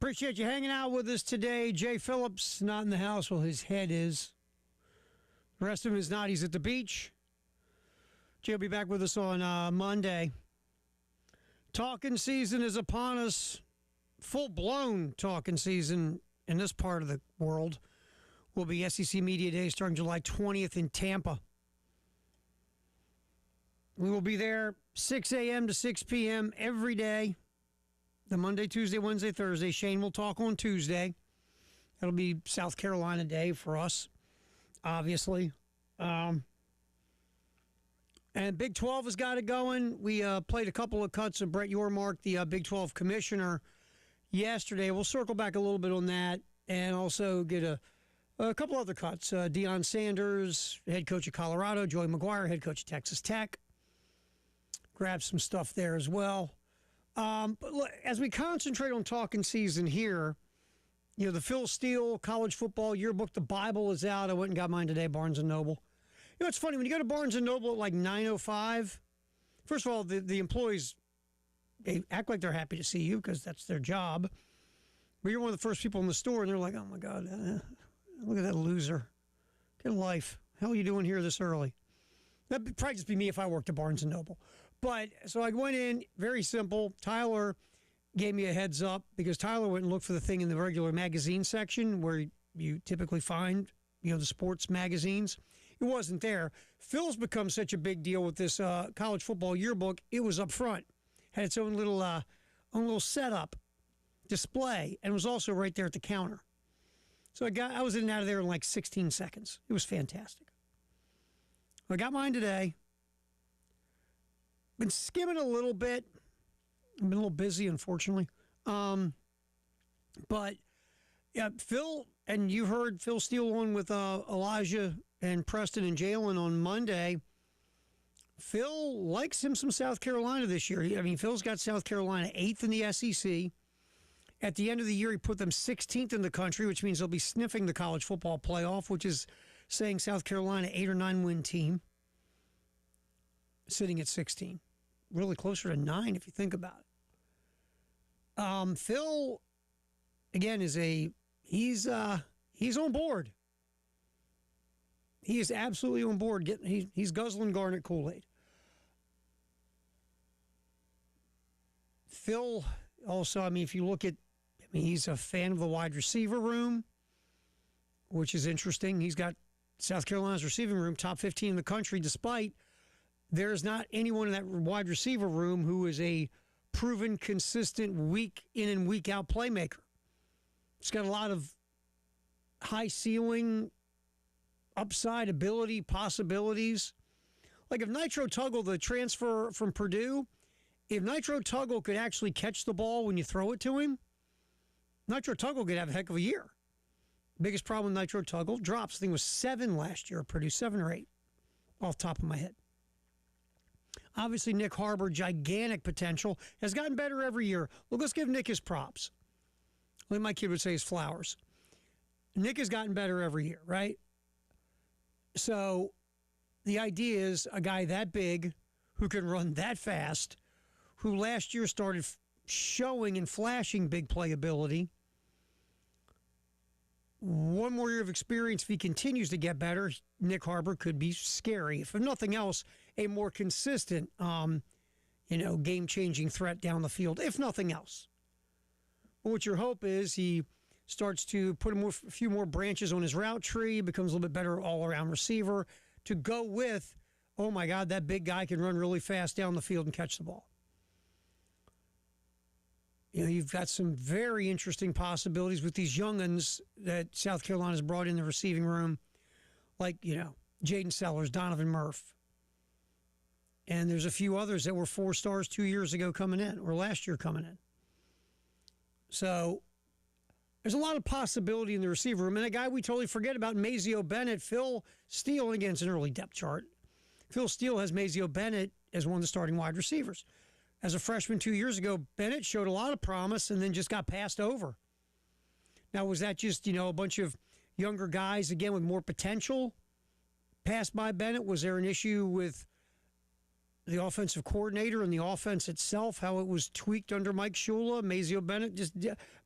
Appreciate you hanging out with us today. Jay Phillips not in the house. Well, his head is. The rest of him is not. He's at the beach. Jay will be back with us on Monday. Talking season is upon us. Full-blown talking season in this part of the world will be SEC Media Day starting July 20th in Tampa. We will be there 6 a.m. to 6 p.m. every day. The Monday, Tuesday, Wednesday, Thursday. Shane will talk on Tuesday. That'll be South Carolina Day for us, obviously. And Big 12 has got it going. We played a couple of cuts of Brett Yormark, the Big 12 commissioner, yesterday. We'll circle back a little bit on that and also get a couple other cuts. Deion Sanders, head coach of Colorado. Joey McGuire, head coach of Texas Tech. Grab some stuff there as well. But look, as we concentrate on talking season here, the Phil Steele College Football Yearbook, the Bible is out. I went and got mine today, Barnes & Noble. It's funny, when you go to Barnes & Noble at like 9:05, first of all, the employees, they act like they're happy to see you because that's their job. But you're one of the first people in the store, and they're like, oh, my God, look at that loser. Get a life. How are you doing here this early? That'd probably just be me if I worked at Barnes & Noble. But so I went in, very simple. Tyler gave me a heads up because Tyler went and looked for the thing in the regular magazine section where you typically find, the sports magazines. It wasn't there. Phil's become such a big deal with this college football yearbook. It was up front, had its own little setup display, and was also right there at the counter. So I was in and out of there in like 16 seconds. It was fantastic. I got mine today. Been skimming a little bit. I've been a little busy, unfortunately. But yeah, Phil, and you heard Phil Steele on with Elijah and Preston and Jalen on Monday. Phil likes him some South Carolina this year. I mean, Phil's got South Carolina 8th in the SEC. At the end of the year, he put them 16th in the country, which means they'll be sniffing the college football playoff, which is saying South Carolina 8 or 9 win team, sitting at 16. Really closer to 9 if you think about it. Phil, again, he's on board. He is absolutely on board. He's guzzling Garnet Kool-Aid. Phil also, if you look at, he's a fan of the wide receiver room, which is interesting. He's got South Carolina's receiving room, top 15 in the country, despite there's not anyone in that wide receiver room who is a proven, consistent, week in and week out playmaker. It's got a lot of high ceiling, upside ability, possibilities. Like if Nitro Tuggle, the transfer from Purdue, if Nitro Tuggle could actually catch the ball when you throw it to him, Nitro Tuggle could have a heck of a year. Biggest problem with Nitro Tuggle, drops. I think it was 7 last year at Purdue, 7 or 8, off the top of my head. Obviously, Nick Harbor, gigantic potential, has gotten better every year. Look, let's give Nick his props. Like my kid would say, his flowers. Nick has gotten better every year, right? So the idea is a guy that big who can run that fast, who last year started showing and flashing big playability. One more year of experience, if he continues to get better, Nick Harbor could be scary. If nothing else, a more consistent, game-changing threat down the field, if nothing else. But what your hope is he starts to put a few more branches on his route tree, becomes a little bit better all-around receiver to go with, oh, my God, that big guy can run really fast down the field and catch the ball. You've got some very interesting possibilities with these young'uns that South Carolina's brought in the receiving room, like, Jaden Sellers, Donovan Murph. And there's a few others that were 4 stars 2 years ago coming in, or last year coming in. So there's a lot of possibility in the receiver room. And a guy we totally forget about, Mazeo Bennett, Phil Steele, and again, it's an early depth chart. Phil Steele has Mazeo Bennett as one of the starting wide receivers. As a freshman 2 years ago, Bennett showed a lot of promise and then just got passed over. Now, was that just, a bunch of younger guys, again, with more potential passed by Bennett? Was there an issue with the offensive coordinator and the offense itself, how it was tweaked under Mike Shula, Mazio Bennett.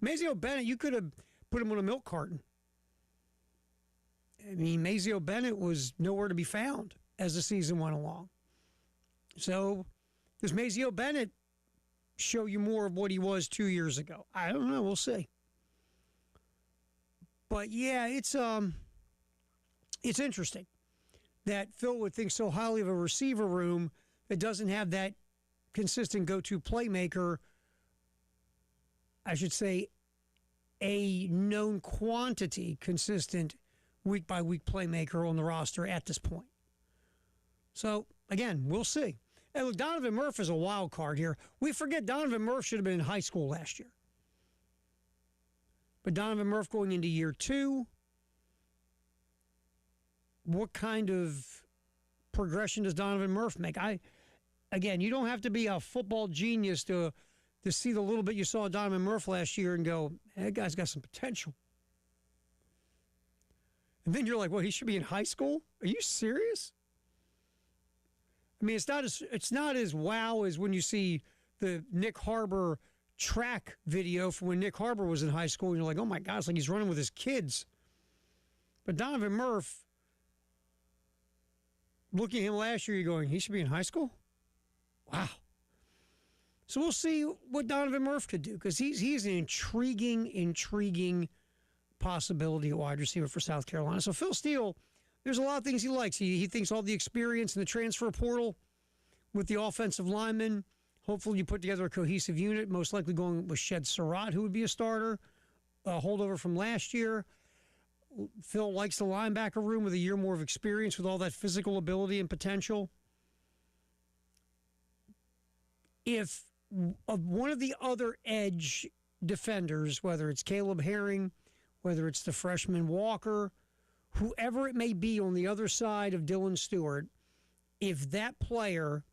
Mazio Bennett, you could have put him on a milk carton. I mean, Mazio Bennett was nowhere to be found as the season went along. So does Mazio Bennett show you more of what he was 2 years ago? I don't know. We'll see. But, yeah, it's interesting that Phil would think so highly of a receiver room that doesn't have that consistent go-to playmaker, I should say a known quantity consistent week-by-week playmaker on the roster at this point. So, again, we'll see. And look, Donovan Murphy is a wild card here. We forget Donovan Murphy should have been in high school last year. But Donovan Murphy going into year 2, what kind of progression does Donovan Murphy make? Again, you don't have to be a football genius to see the little bit you saw of Donovan Murphy last year and go, that guy's got some potential. And then you're like, well, he should be in high school? Are you serious? I mean, it's not as wow as when you see the Nick Harbor track video from when Nick Harbor was in high school, and you're like, oh my God, it's like he's running with his kids. But Donovan Murphy, looking at him last year, you're going, he should be in high school? Wow. So we'll see what Donovan Murphy could do, because he's an intriguing possibility at wide receiver for South Carolina. So Phil Steele, there's a lot of things he likes. He thinks all the experience in the transfer portal with the offensive linemen, hopefully you put together a cohesive unit, most likely going with Shed Surratt, who would be a starter, a holdover from last year. Phil likes the linebacker room with a year more of experience with all that physical ability and potential. If one of the other edge defenders, whether it's Caleb Herring, whether it's the freshman Walker, whoever it may be on the other side of Dylan Stewart, if that player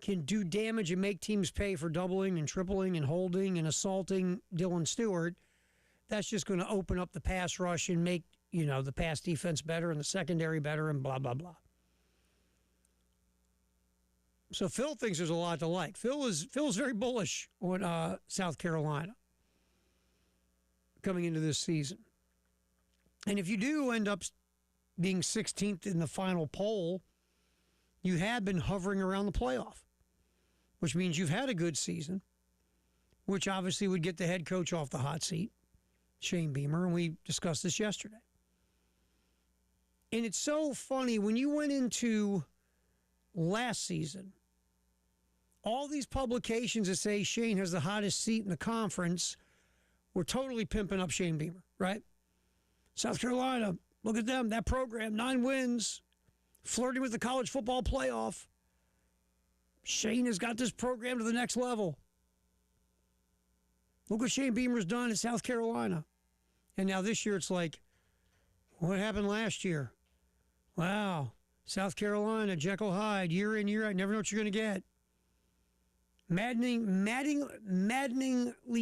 can do damage and make teams pay for doubling and tripling and holding and assaulting Dylan Stewart, that's just going to open up the pass rush and make, the pass defense better and the secondary better and blah, blah, blah. So Phil thinks there's a lot to like. Phil's very bullish on South Carolina coming into this season. And if you do end up being 16th in the final poll, you have been hovering around the playoff, which means you've had a good season, which obviously would get the head coach off the hot seat, Shane Beamer, and we discussed this yesterday. And it's so funny, when you went into last season, all these publications that say Shane has the hottest seat in the conference were totally pimping up Shane Beamer, right? South Carolina, look at them, that program, 9 wins, flirting with the college football playoff. Shane has got this program to the next level. Look what Shane Beamer's done at South Carolina. And now this year it's like, what happened last year? Wow, South Carolina, Jekyll Hyde, year in, year out, never know what you're going to get. Maddeningly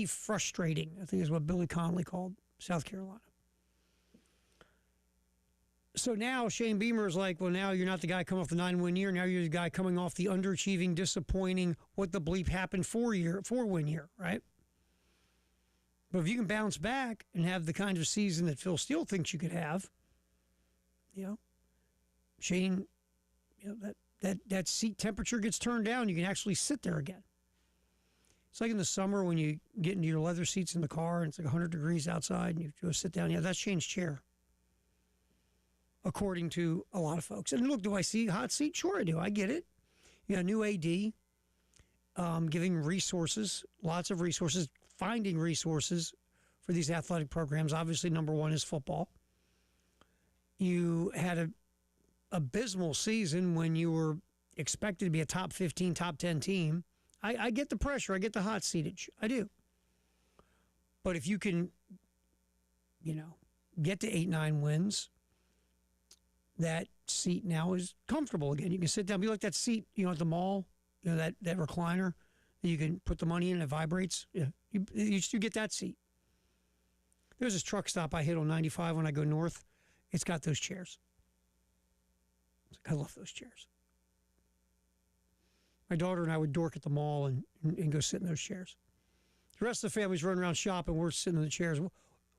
frustrating, I think is what Billy Connolly called South Carolina. So now Shane Beamer is like, well, now you're not the guy coming off the 9-win year. Now you're the guy coming off the underachieving, disappointing, what the bleep happened 4-win year, right? But if you can bounce back and have the kind of season that Phil Steele thinks you could have, Shane, that seat temperature gets turned down. You can actually sit there again. It's like in the summer when you get into your leather seats in the car and it's like 100 degrees outside and you go sit down. Yeah, that's Shane's chair, according to a lot of folks. And look, do I see a hot seat? Sure I do. I get it. You got a new AD, giving resources, lots of resources, finding resources for these athletic programs. Obviously, number one is football. You had an abysmal season when you were expected to be a top 15, top 10 team. I get the pressure. I get the hot seatage. I do. But if you can, get to 8-9 wins, that seat now is comfortable again. You can sit down, be like that seat, at the mall, that recliner that you can put the money in and it vibrates. Yeah, you get that seat. There's this truck stop I hit on 95 when I go north. It's got those chairs. I love those chairs. My daughter and I would dork at the mall and go sit in those chairs. The rest of the family's running around shopping. We're sitting in the chairs.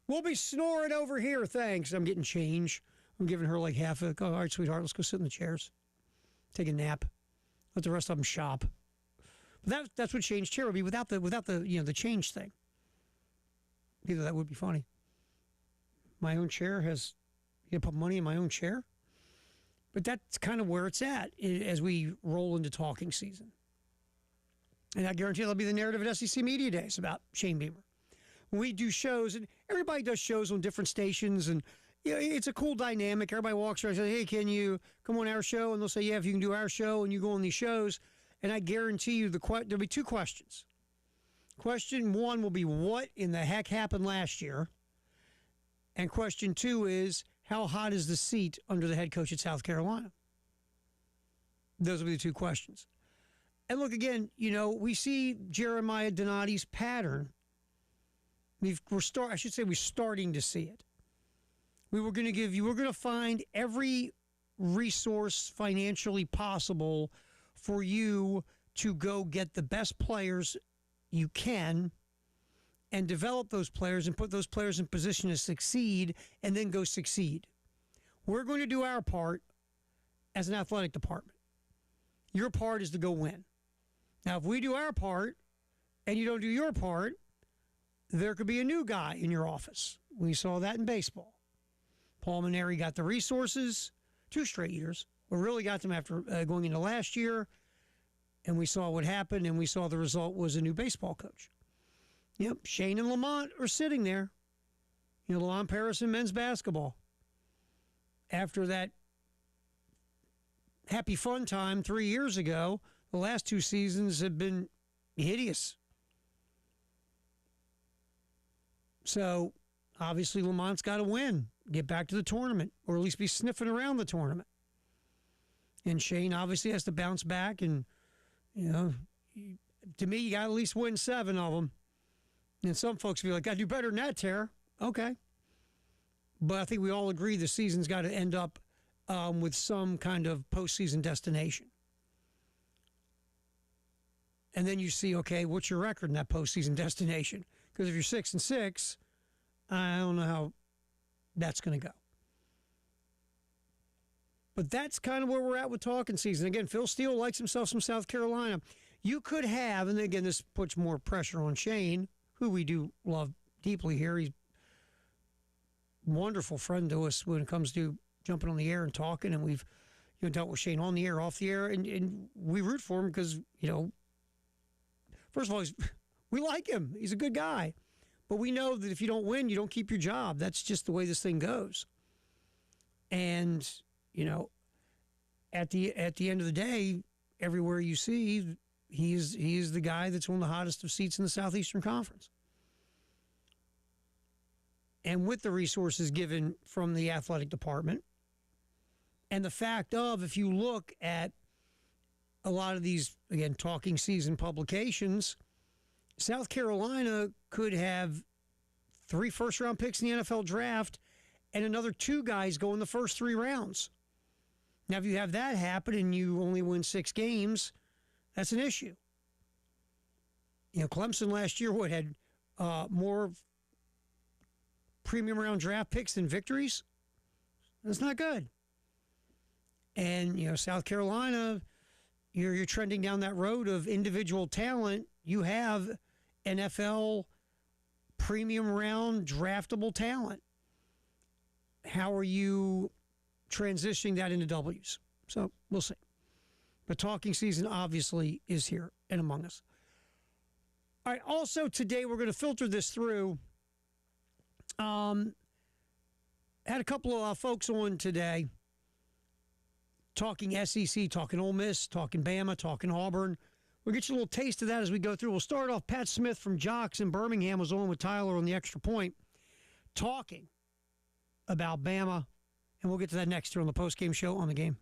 We'll be snoring over here, thanks. I'm getting change. I'm giving her like half of it. All right, sweetheart, let's go sit in the chairs. Take a nap. Let the rest of them shop. But that's what Shane's chair would be without the the change thing. Either that would be funny. My own chair has, put money in my own chair. But that's kind of where it's at as we roll into talking season. And I guarantee that'll be the narrative at SEC Media Days about Shane Beamer. When we do shows, and everybody does shows on different stations, and it's a cool dynamic. Everybody walks around and says, hey, can you come on our show? And they'll say, yeah, if you can do our show, and you go on these shows. And I guarantee you there'll be two questions. Question one will be, what in the heck happened last year? And question two is, how hot is the seat under the head coach at South Carolina? Those will be the two questions. And look, again, we see Jeremiah Donati's pattern. We're starting to see it. We're going to find every resource financially possible for you to go get the best players you can and develop those players and put those players in position to succeed and then go succeed. We're going to do our part as an athletic department. Your part is to go win. Now, if we do our part and you don't do your part, there could be a new guy in your office. We saw that in baseball. Paul Maneri got the resources 2 straight years. We really got them after going into last year, and we saw what happened, and we saw the result was a new baseball coach. Yep, Shane and Lamont are sitting there. Lamont Paris in men's basketball. After that happy fun time 3 years ago, the last 2 seasons have been hideous. So, obviously, Lamont's got to win, get back to the tournament, or at least be sniffing around the tournament. And Shane obviously has to bounce back, and, to me, you got to at least win 7 of them. And some folks be like, got to do better than that, Tara. Okay. But I think we all agree the season's got to end up with some kind of postseason destination. And then you see, okay, what's your record in that postseason destination? Because if you're 6-6, I don't know how that's going to go. But that's kind of where we're at with talking season. Again, Phil Steele likes himself some South Carolina. You could have, and again, this puts more pressure on Shane, who we do love deeply here. He's a wonderful friend to us when it comes to jumping on the air and talking, and we've dealt with Shane on the air, off the air, and we root for him because, first of all, we like him. He's a good guy. But we know that if you don't win, you don't keep your job. That's just the way this thing goes. And, at the end of the day, everywhere you see, he is the guy that's one of the hottest of seats in the Southeastern Conference. And with the resources given from the athletic department, and the fact of, if you look at a lot of these, again, talking season publications, South Carolina could have 3 first-round picks in the NFL draft and another 2 guys go in the first 3 rounds. Now, if you have that happen and you only win 6 games, that's an issue. Clemson last year had more premium round draft picks than victories. That's not good. And, South Carolina, you're trending down that road of individual talent. You have NFL premium round draftable talent. How are you transitioning that into W's? So we'll see. But talking season obviously is here and among us. All right, also today we're going to filter this through. Had a couple of folks on today talking SEC, talking Ole Miss, talking Bama, talking Auburn. We'll get you a little taste of that as we go through. We'll start off. Pat Smith from Jocks in Birmingham was on with Tyler on the Extra Point talking about Bama, and we'll get to that next here on the postgame show on the Game.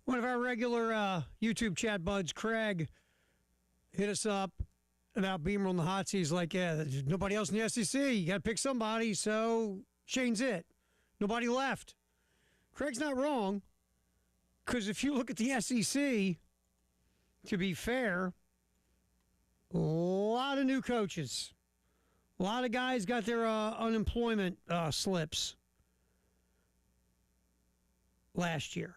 One of our regular YouTube chat buds, Craig, hit us up about Beamer on the hot seat. He's like, yeah, there's nobody else in the SEC. You got to pick somebody, so Shane's it. Nobody left. Craig's not wrong, because if you look at the SEC, to be fair, a lot of new coaches. A lot of guys got their unemployment slips last year.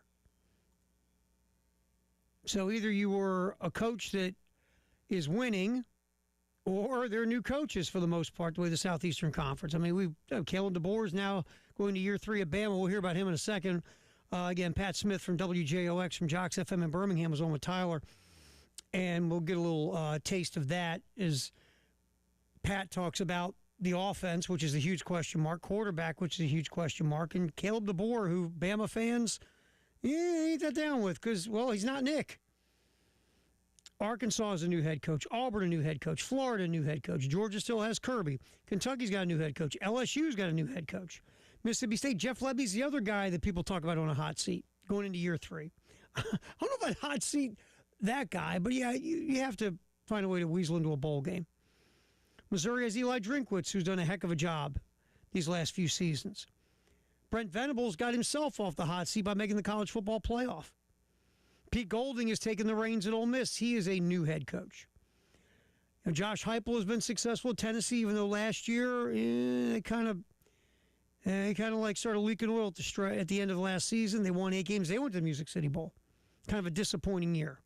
So either you were a coach that is winning, or they're new coaches for the most part, the way the Southeastern Conference. I mean, Kalen DeBoer is now going to year 3 at Bama. We'll hear about him in a second. Again, Pat Smith from WJOX from Jocks FM in Birmingham was on with Tyler. And we'll get a little taste of that as Pat talks about the offense, which is a huge question mark, quarterback, which is a huge question mark, and Caleb DeBoer, who Bama fans, ain't that down with because, well, he's not Nick. Arkansas is a new head coach. Auburn, a new head coach. Florida, a new head coach. Georgia still has Kirby. Kentucky's got a new head coach. LSU's got a new head coach. Mississippi State, Jeff Lebby's the other guy that people talk about on a hot seat going into year 3. I don't know about hot seat, that guy, but yeah, you have to find a way to weasel into a bowl game. Missouri has Eli Drinkwitz, who's done a heck of a job these last few seasons. Brent Venables got himself off the hot seat by making the college football playoff. Pete Golding has taken the reins at Ole Miss. He is a new head coach. Now, Josh Heupel has been successful at Tennessee, even though last year he kind of like started leaking oil at the end of the last season. They won 8 games. They went to the Music City Bowl. Kind of a disappointing year.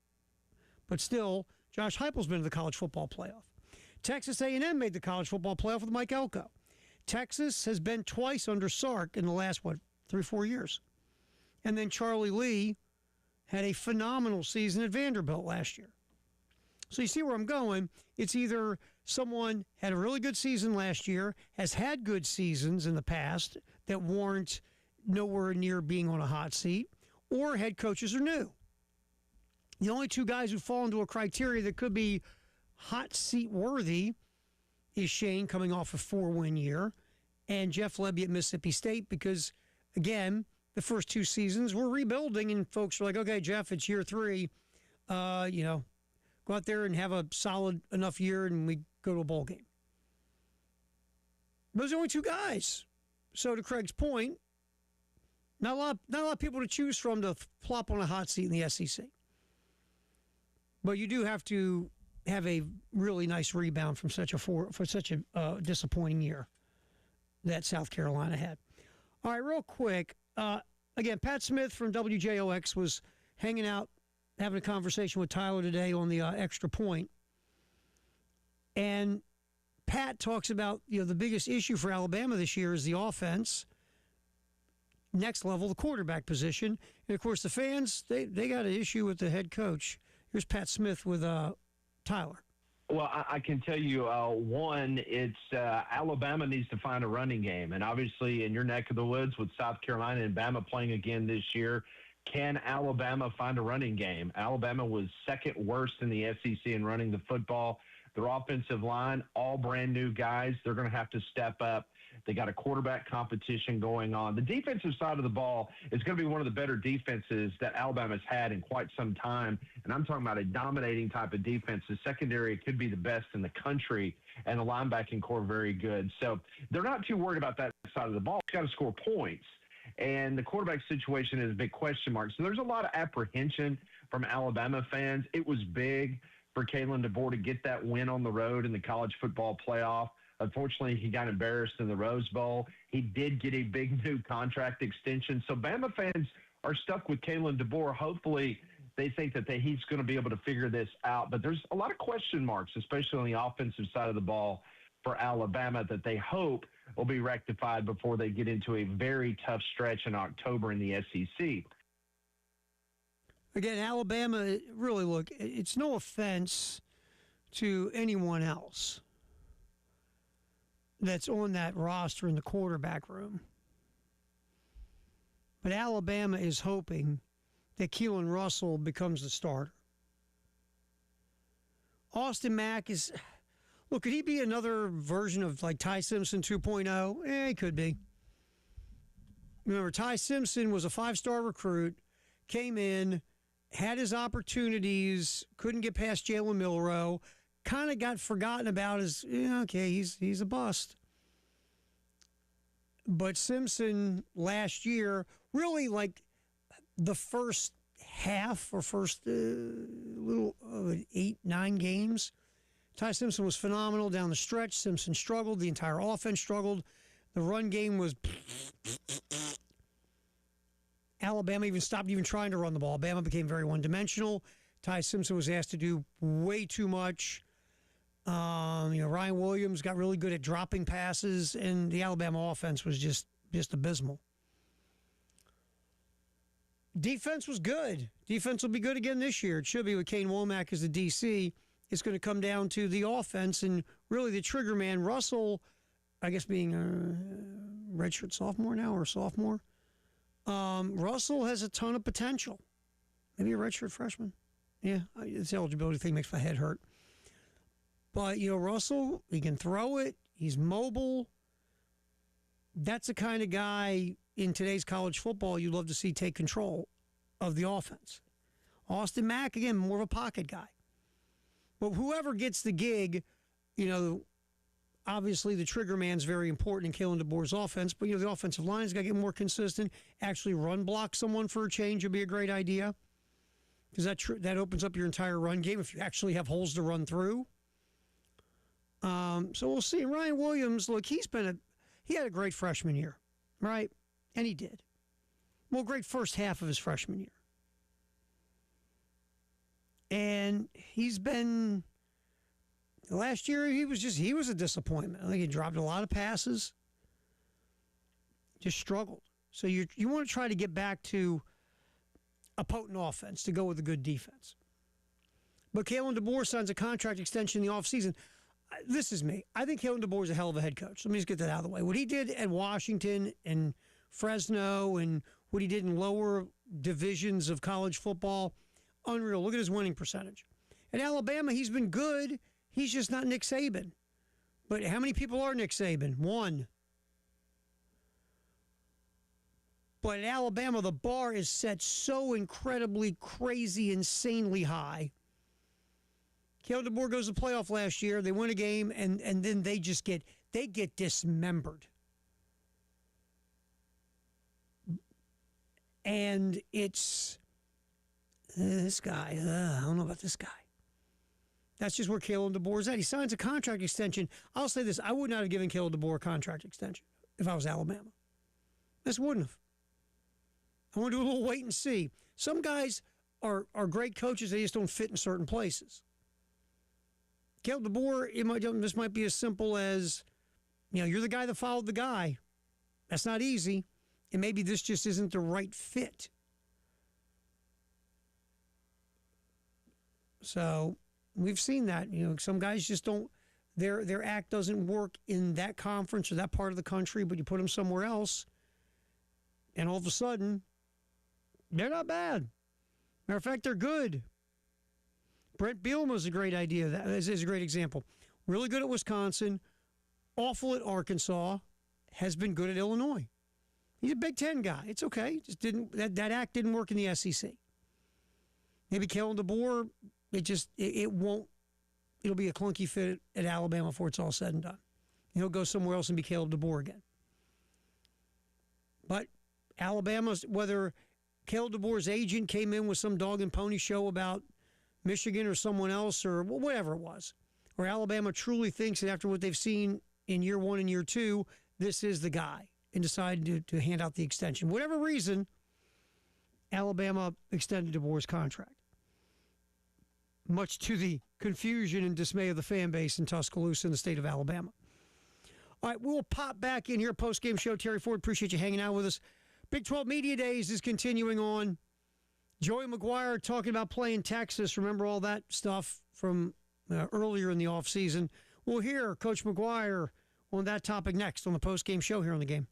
But still, Josh Heupel's been to the college football playoff. Texas A&M made the college football playoff with Mike Elko. Texas has been twice under Sark in the last, 3-4 years. And then Charlie Lee had a phenomenal season at Vanderbilt last year. So you see where I'm going. It's either someone had a really good season last year, has had good seasons in the past that warrant nowhere near being on a hot seat, or head coaches are new. The only 2 guys who fall into a criteria that could be hot seat worthy is Shane coming off a 4-win year and Jeff Lebby at Mississippi State because, again, the first 2 seasons were rebuilding and folks were like, okay, Jeff, it's year 3. Go out there and have a solid enough year and we go to a bowl game. Those are only 2 guys. So to Craig's point, not a lot of people to choose from to plop on a hot seat in the SEC. But you do have to have a really nice rebound from such a disappointing year that South Carolina had. All right, real quick. Again, Pat Smith from WJOX was hanging out, having a conversation with Tyler today on the Extra Point. And Pat talks about, the biggest issue for Alabama this year is the offense. Next level, the quarterback position. And, of course, the fans, they got an issue with the head coach. Here's Pat Smith with Tyler. Well, I can tell you, one, it's Alabama needs to find a running game. And obviously in your neck of the woods with South Carolina and Bama playing again this year, can Alabama find a running game? Alabama was second worst in the SEC in running the football. Their offensive line, all brand new guys. They're going to have to step up. They got a quarterback competition going on. The defensive side of the ball is going to be one of the better defenses that Alabama's had in quite some time. And I'm talking about a dominating type of defense. The secondary could be the best in the country, and the linebacking core very good. So they're not too worried about that side of the ball. It's got to score points. And the quarterback situation is a big question mark. So there's a lot of apprehension from Alabama fans. It was big for Kalen DeBoer to get that win on the road in the college football playoff. Unfortunately, he got embarrassed in the Rose Bowl. He did get a big new contract extension. So Bama fans are stuck with Kalen DeBoer. Hopefully, they think that he's going to be able to figure this out. But there's a lot of question marks, especially on the offensive side of the ball for Alabama, that they hope will be rectified before they get into a very tough stretch in October in the SEC. Again, Alabama, really, look, it's no offense to anyone else that's on that roster in the quarterback room. But Alabama is hoping that Keelan Russell becomes the starter. Austin Mack is, look, could he be another version of like Ty Simpson 2.0? He could be. Remember, Ty Simpson was a 5-star recruit, came in, had his opportunities, couldn't get past Jalen Milroe, kind of got forgotten about as, okay, he's a bust. But Simpson last year, really like the first half or first little 8-9 games, Ty Simpson was phenomenal down the stretch. Simpson struggled. The entire offense struggled. The run game was... Alabama even stopped trying to run the ball. Bama became very one-dimensional. Ty Simpson was asked to do way too much. Ryan Williams got really good at dropping passes, and the Alabama offense was just abysmal. Defense was good. Defense will be good again this year. It should be with Kane Womack as the DC. It's going to come down to the offense and really the trigger man. Russell, I guess being a redshirt sophomore now or sophomore. Russell has a ton of potential. Maybe a redshirt freshman. Yeah, this eligibility thing makes my head hurt. But, Russell, he can throw it. He's mobile. That's the kind of guy in today's college football you'd love to see take control of the offense. Austin Mack, again, more of a pocket guy. But whoever gets the gig, obviously the trigger man's very important in Kalen DeBoer's offense, but, the offensive line's got to get more consistent. Actually run block someone for a change would be a great idea because that opens up your entire run game if you actually have holes to run through. So we'll see. Ryan Williams, look, he had a great freshman year, right? And he did. Well, great first half of his freshman year. And he's been, last year he was a disappointment. I think he dropped a lot of passes, just struggled. So you want to try to get back to a potent offense to go with a good defense. But Kalen DeBoer signs a contract extension in the offseason. This is me. I think Kalen DeBoer is a hell of a head coach. Let me just get that out of the way. What he did at Washington and Fresno and what he did in lower divisions of college football, unreal. Look at his winning percentage. At Alabama, he's been good. He's just not Nick Saban. But how many people are Nick Saban? One. But at Alabama, the bar is set so incredibly crazy, insanely high. Kalen DeBoer goes to the playoff last year. They win a game, and then they get dismembered. And it's this guy. I don't know about this guy. That's just where Kalen DeBoer's at. He signs a contract extension. I'll say this. I would not have given Kalen DeBoer a contract extension if I was Alabama. Just wouldn't have. I want to do a little wait and see. Some guys are great coaches. They just don't fit in certain places. Kalen DeBoer, this might be as simple as, you're the guy that followed the guy. That's not easy. And maybe this just isn't the right fit. So we've seen that. Some guys just don't, their act doesn't work in that conference or that part of the country, but you put them somewhere else, and all of a sudden, they're not bad. Matter of fact, they're good. Brent Bielema is a great idea. That is a great example. Really good at Wisconsin, awful at Arkansas, has been good at Illinois. He's a Big Ten guy. It's okay. Just that act didn't work in the SEC. Maybe Kalen DeBoer, it won't. It'll be a clunky fit at Alabama before it's all said and done. He'll go somewhere else and be Caleb DeBoer again. But Alabama's, whether Caleb DeBoer's agent came in with some dog and pony show about Michigan or someone else or whatever it was, or Alabama truly thinks that after what they've seen in year one and year two, this is the guy, and decided to hand out the extension. Whatever reason, Alabama extended DeBoer's contract, much to the confusion and dismay of the fan base in Tuscaloosa in the state of Alabama. All right, we'll pop back in here, post-game show. Terry Ford, appreciate you hanging out with us. Big 12 Media Days is continuing on. Joey McGuire talking about playing Texas. Remember all that stuff from earlier in the offseason. We'll hear Coach McGuire on that topic next on the post-game show here on The Game.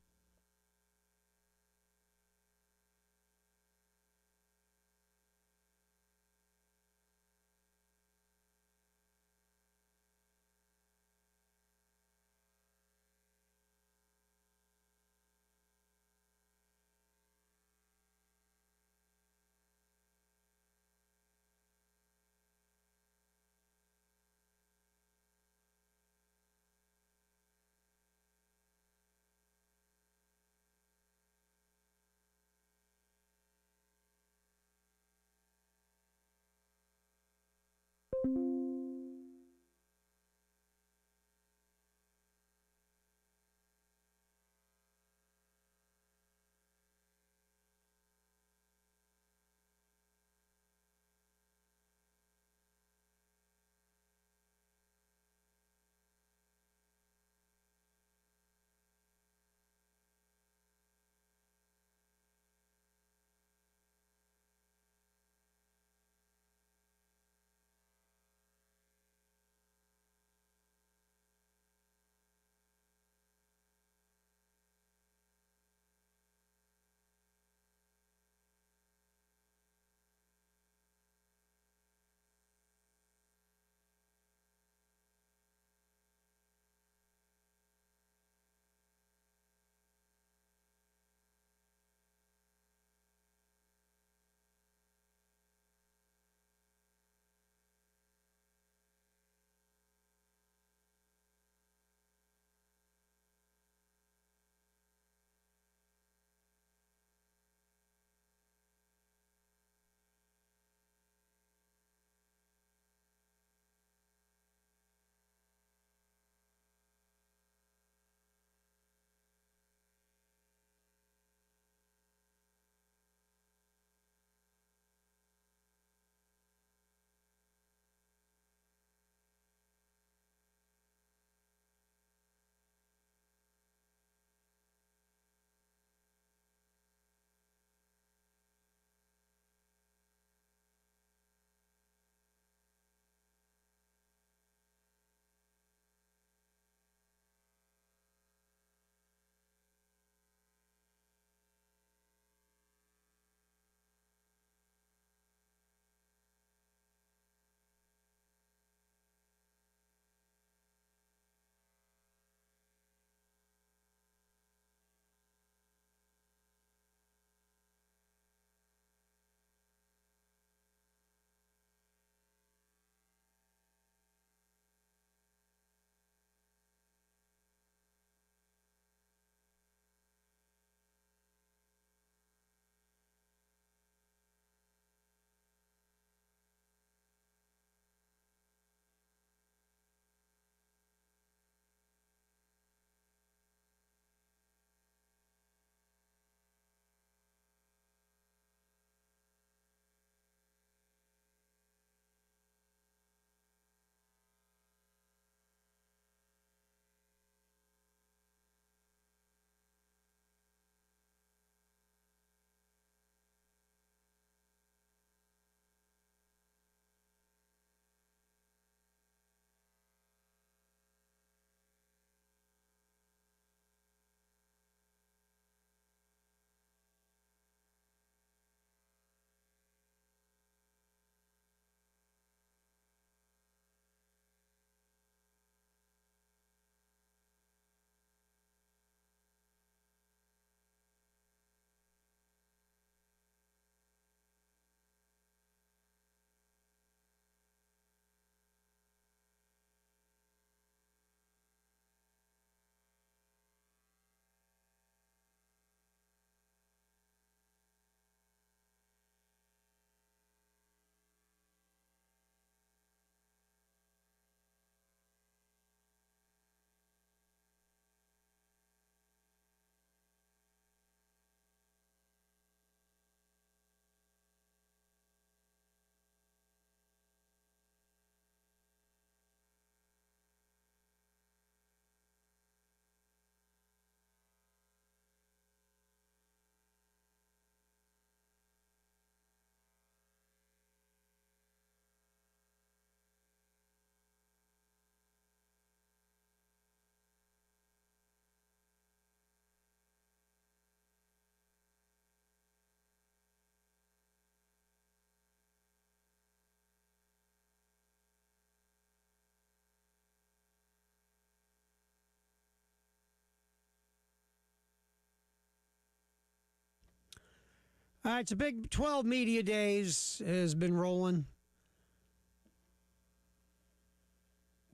All right, so Big 12 Media Days has been rolling.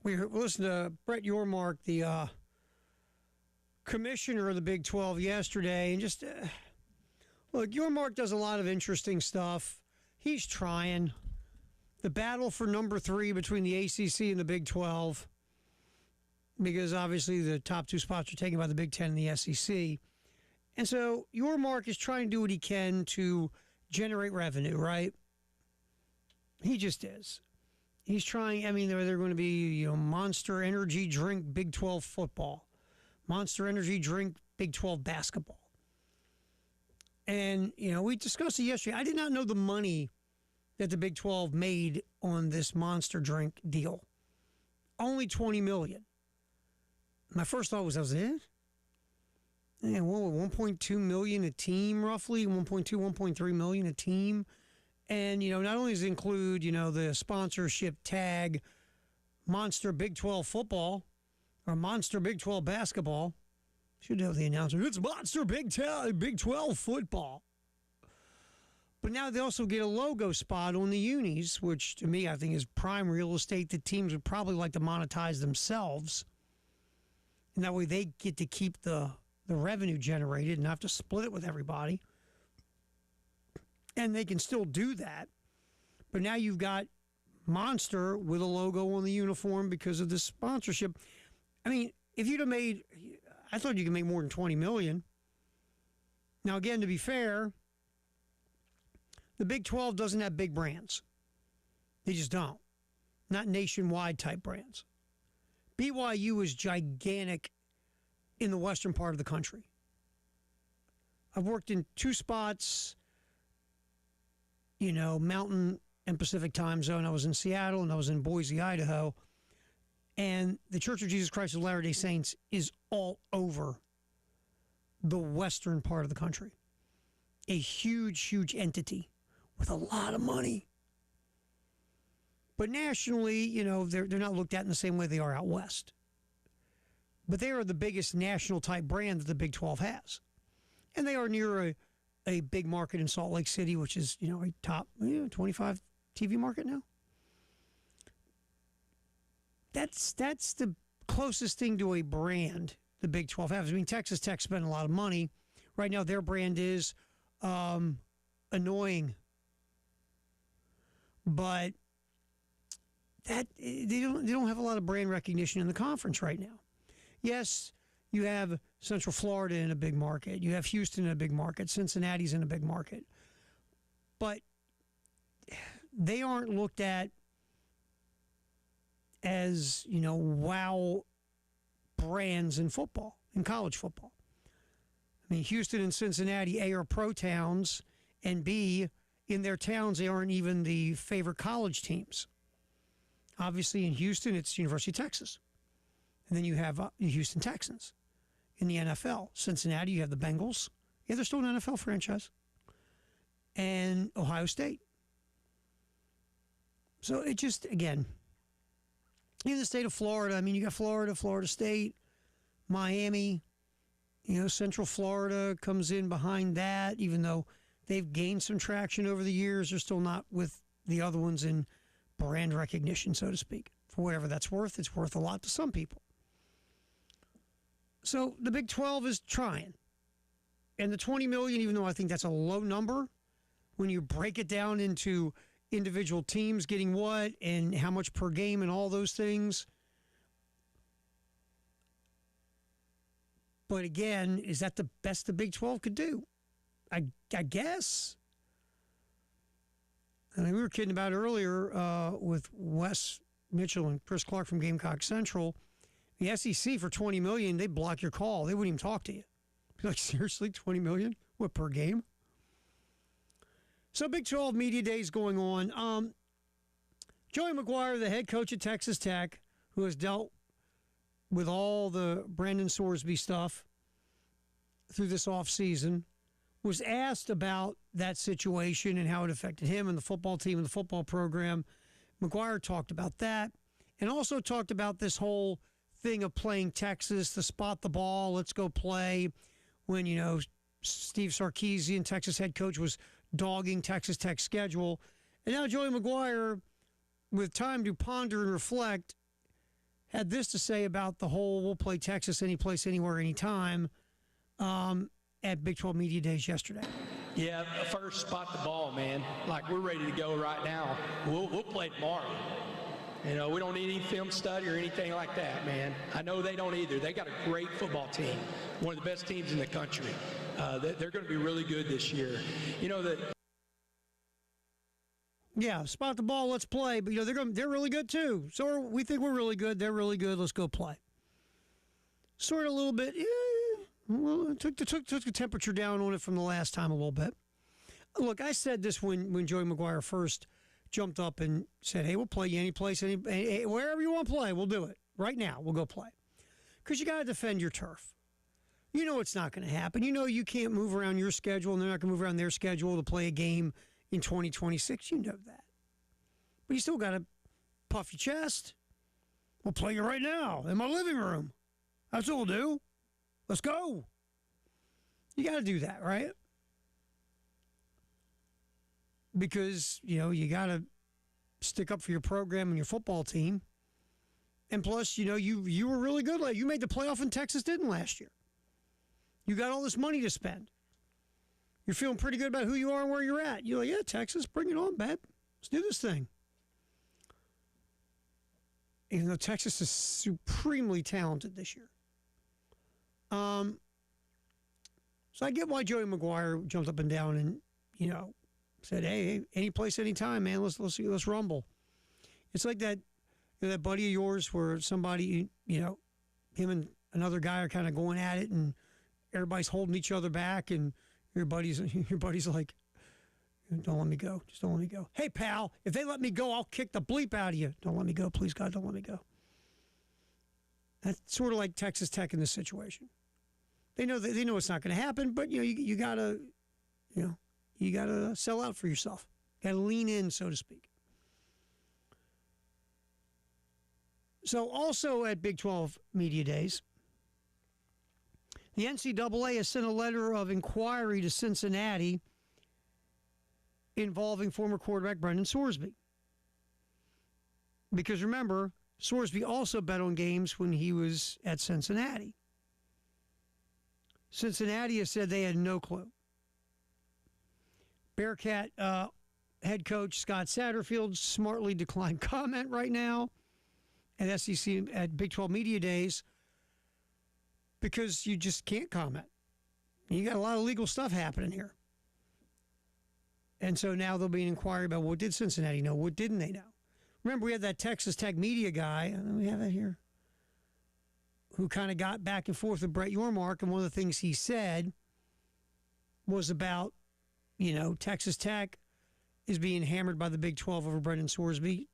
We listened to Brett Yormark, the commissioner of the Big 12, yesterday, and just look, Yormark does a lot of interesting stuff. He's trying. The battle for number 3 between the ACC and the Big 12, because obviously the top 2 spots are taken by the Big 10 and the SEC. And so Yormark is trying to do what he can to generate revenue, right? He just is. He's trying. I mean, they're going to be, Monster Energy Drink Big 12 football, Monster Energy Drink Big 12 basketball. And, we discussed it yesterday. I did not know the money that the Big 12 made on this Monster drink deal. Only $20 million. My first thought was, that was it? Yeah, $1.2 million a team, roughly, 1.3 million a team. And, not only does it include, the sponsorship tag, Monster Big 12 football, or Monster Big 12 basketball. Should have the announcer. It's Monster Big 12 football. But now they also get a logo spot on the unis, which to me I think is prime real estate that teams would probably like to monetize themselves. And that way they get to keep the revenue generated and not have to split it with everybody. And they can still do that. But now you've got Monster with a logo on the uniform because of this sponsorship. I mean, if you'd have made, I thought you could make more than $20 million. Now, again, to be fair, the Big 12 doesn't have big brands. They just don't. Not nationwide type brands. BYU is gigantic in the western part of the country. I've worked in 2 spots, Mountain and Pacific time zone. I was in Seattle and I was in Boise, Idaho. And the Church of Jesus Christ of Latter-day Saints is all over the western part of the country. A huge, huge entity with a lot of money. But nationally, they're not looked at in the same way they are out west. But they are the biggest national type brand that the Big 12 has. And they are near a big market in Salt Lake City, which is, a top 25 TV market now. That's the closest thing to a brand the Big 12 has. I mean, Texas Tech spent a lot of money. Right now, their brand is annoying. But that they don't have a lot of brand recognition in the conference right now. Yes, you have Central Florida in a big market. You have Houston in a big market. Cincinnati's in a big market. But they aren't looked at as, wow brands in football, in college football. I mean, Houston and Cincinnati, A, are pro towns, and B, in their towns, they aren't even the favorite college teams. Obviously, in Houston, it's University of Texas. And then you have the Houston Texans. In the NFL, Cincinnati, you have the Bengals. Yeah, they're still an NFL franchise. And Ohio State. So it just, again, in the state of Florida, I mean, you got Florida, Florida State, Miami, Central Florida comes in behind that, even though they've gained some traction over the years. They're still not with the other ones in brand recognition, so to speak. For whatever that's worth, it's worth a lot to some people. So the Big 12 is trying. And the $20 million, even though I think that's a low number, when you break it down into individual teams getting what and how much per game and all those things. But again, is that the best the Big 12 could do? I guess. I mean, we were kidding about earlier with Wes Mitchell and Chris Clark from Gamecock Central. The SEC for $20 million, they'd block your call. They wouldn't even talk to you. Be like, seriously, $20 million? What, per game? So Big 12 Media Days going on. Joey McGuire, the head coach at Texas Tech, who has dealt with all the Brandon Sorsby stuff through this offseason, was asked about that situation and how it affected him and the football team and the football program. McGuire talked about that and also talked about this whole thing of playing Texas, the spot the ball, let's go play, when, Steve Sarkisian, Texas head coach, was dogging Texas Tech's schedule. And now Joey McGuire, with time to ponder and reflect, had this to say about the whole we'll play Texas any place, anywhere, anytime at Big 12 Media Days yesterday. Yeah, first spot the ball, man. Like, we're ready to go right now. We'll play tomorrow. You know, we don't need any film study or anything like that, man. I know they don't either. They got a great football team, one of the best teams in the country. They're going to be really good this year. You know that. Yeah, spot the ball, let's play. But you know they're really good too. So we think we're really good. They're really good. Let's go play. Sort of a little bit. Well, took the temperature down on it from the last time a little bit. Look, I said this when Joey McGuire first jumped up and said, "Hey, we'll play you any place, wherever you want to play. We'll do it right now. We'll go play." Because you got to defend your turf. You know it's not going to happen. You know you can't move around your schedule, and they're not going to move around their schedule to play a game in 2026. You know that. But you still got to puff your chest. We'll play you right now in my living room. That's what we'll do. Let's go. You got to do that, right? Because, you know, you got to stick up for your program and your football team. And plus, you know, you were really good. You made the playoff and Texas didn't last year. You got all this money to spend. You're feeling pretty good about who you are and where you're at. You're like, yeah, Texas, bring it on, babe. Let's do this thing. Even though Texas is supremely talented this year. So I get why Joey McGuire jumped up and down and, you know, said, hey, any place, anytime, man. Let's rumble. It's like that, you know, that buddy of yours where somebody, you know, him and another guy are kind of going at it and everybody's holding each other back and your buddy's like, don't let me go. Just don't let me go. Hey, pal, if they let me go, I'll kick the bleep out of you. Don't let me go. Please, God, don't let me go. That's sort of like Texas Tech in this situation. They know it's not going to happen, but, you know, you got to sell out for yourself. Got to lean in, so to speak. So also at Big 12 Media Days, the NCAA has sent a letter of inquiry to Cincinnati involving former quarterback Brendan Sorsby. Because remember, Sorsby also bet on games when he was at Cincinnati. Cincinnati has said they had no clue. Bearcat head coach Scott Satterfield smartly declined comment right now at SEC at Big 12 Media Days because you just can't comment. You got a lot of legal stuff happening here. And so now there'll be an inquiry about what did Cincinnati know, what didn't they know. Remember, we had that Texas Tech media guy, and we have that here, who kind of got back and forth with Brett Yormark, and one of the things he said was about, you know, Texas Tech is being hammered by the Big 12 over Brendan Sorsby.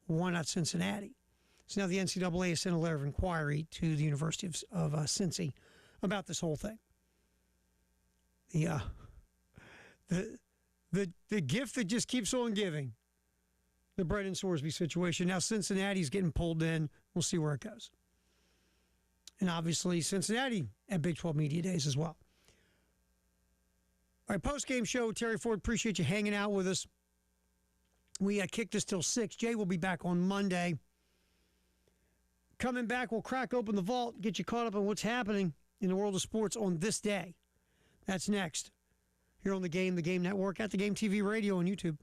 Why not Cincinnati? So now the NCAA has sent a letter of inquiry to the University of Cincy about this whole thing. The gift that just keeps on giving, the Brendan Sorsby situation. Now Cincinnati's getting pulled in. We'll see where it goes. And obviously Cincinnati at Big 12 Media Days as well. All right, post-game show. Terry Ford, appreciate you hanging out with us. We kicked this till 6. Jay will be back on Monday. Coming back, we'll crack open the vault, get you caught up on what's happening in the world of sports on this day. That's next. Here on The Game Network, at The Game TV Radio and YouTube.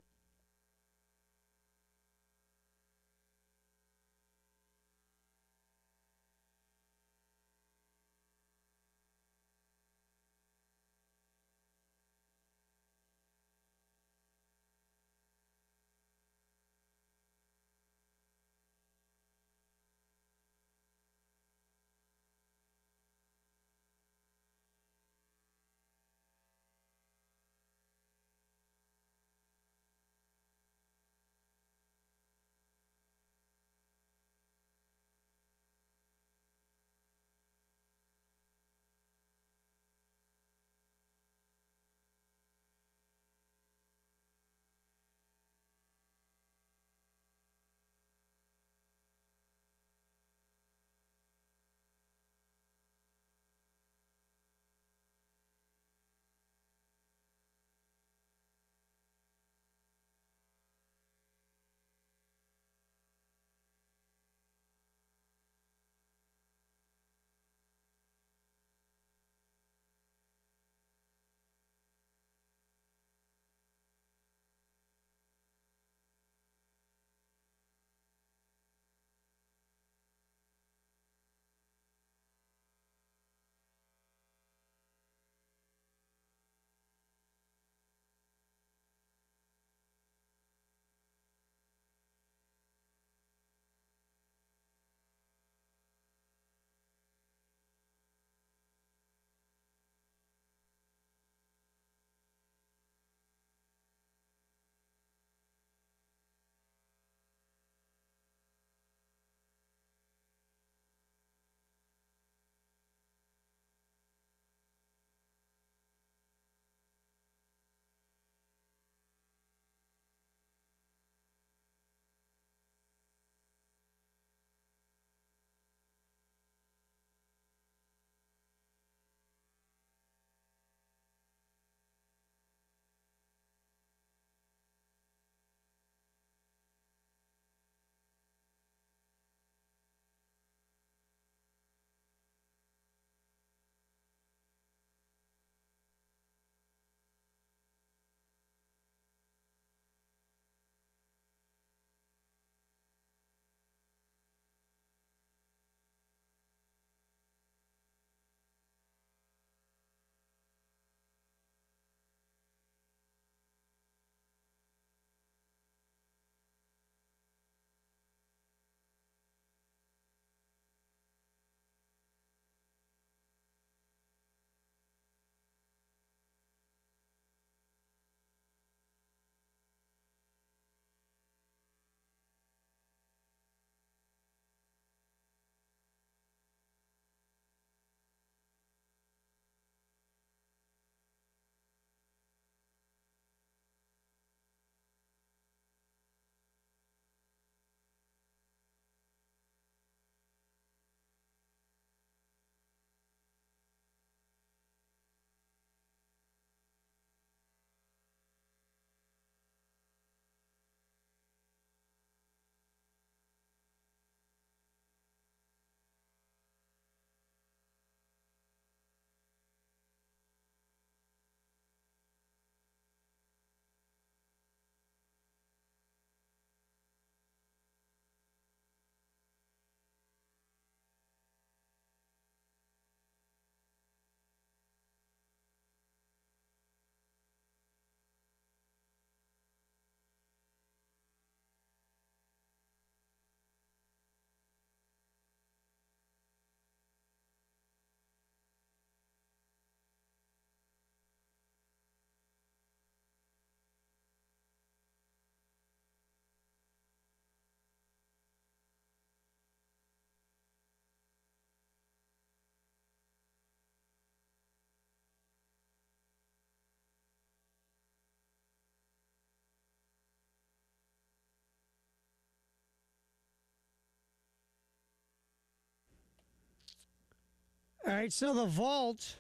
All right, so the vault.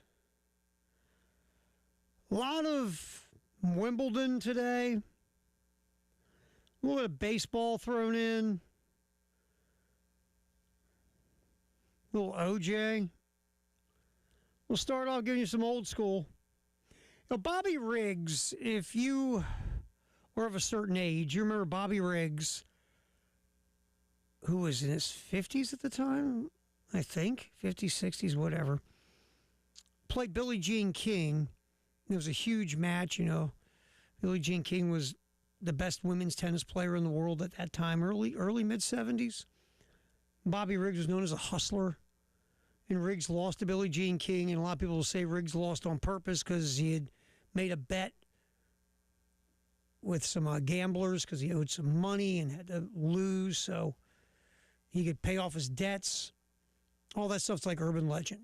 A lot of Wimbledon today. A little bit of baseball thrown in. A little OJ. We'll start off giving you some old school. Now, Bobby Riggs, if you were of a certain age, you remember Bobby Riggs, who was in his 50s at the time, I think, 50s, 60s, whatever, played Billie Jean King. It was a huge match, you know. Billie Jean King was the best women's tennis player in the world at that time, early mid-70s. Bobby Riggs was known as a hustler. And Riggs lost to Billie Jean King, and a lot of people will say Riggs lost on purpose because he had made a bet with some gamblers because he owed some money and had to lose so he could pay off his debts. All that stuff's like urban legend.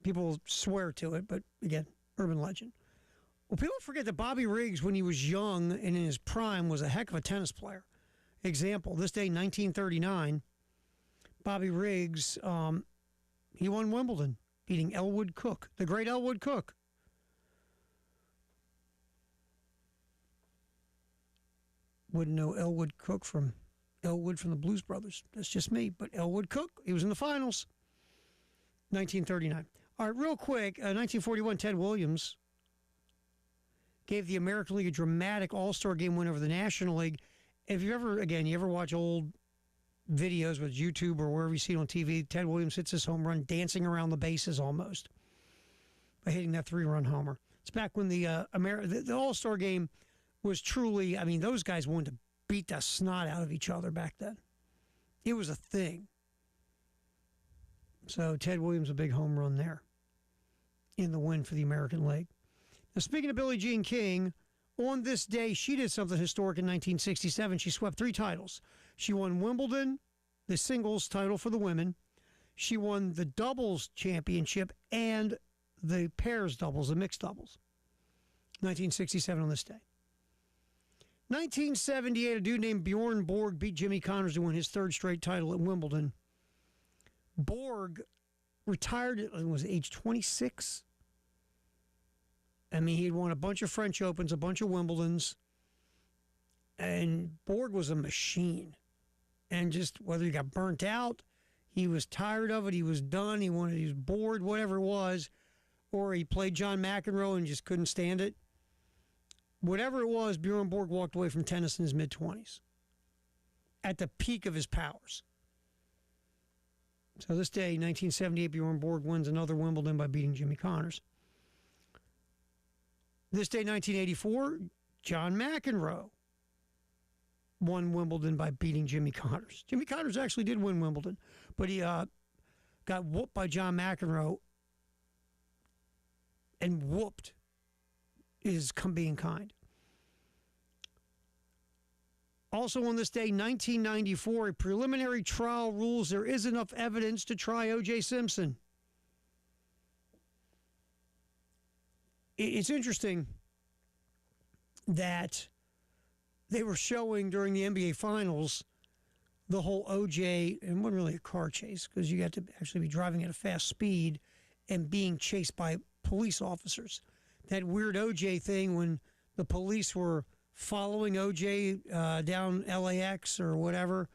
People swear to it, but again, urban legend. Well, people forget that Bobby Riggs, when he was young and in his prime, was a heck of a tennis player. Example, this day, 1939, Bobby Riggs... he won Wimbledon, beating Elwood Cook, the great Elwood Cook. Wouldn't know Elwood Cook from Elwood from the Blues Brothers. That's just me. But Elwood Cook, he was in the finals. 1939. All right, real quick, 1941, Ted Williams gave the American League a dramatic All-Star game win over the National League. If you ever watch old videos with YouTube or wherever you see it on TV, Ted Williams hits his home run dancing around the bases almost by hitting that 3-run homer. It's back when the All-Star game was truly, I mean, those guys wanted to beat the snot out of each other back then. It was a thing. So Ted Williams, a big home run there in the win for the American League. Now, speaking of Billie Jean King, on this day, she did something historic in 1967. She swept 3 titles. She won Wimbledon, the singles title for the women. She won the doubles championship and the pairs doubles, the mixed doubles. 1967 on this day. 1978, a dude named Bjorn Borg beat Jimmy Connors to win his 3rd straight title at Wimbledon. Borg retired at age 26. I mean, he'd won a bunch of French Opens, a bunch of Wimbledons. And Borg was a machine. And just whether he got burnt out, he was tired of it, he was done, he was bored, whatever it was, or he played John McEnroe and just couldn't stand it. Whatever it was, Bjorn Borg walked away from tennis in his mid-20s at the peak of his powers. So this day, 1978, Bjorn Borg wins another Wimbledon by beating Jimmy Connors. This day, 1984, John McEnroe won Wimbledon by beating Jimmy Connors. Jimmy Connors actually did win Wimbledon, but he got whooped by John McEnroe, and whooped is being kind. Also on this day, 1994, a preliminary trial rules there is enough evidence to try O.J. Simpson. It's interesting that they were showing during the NBA Finals the whole OJ, and it wasn't really a car chase because you got to actually be driving at a fast speed and being chased by police officers. That weird OJ thing when the police were following OJ down LAX or whatever.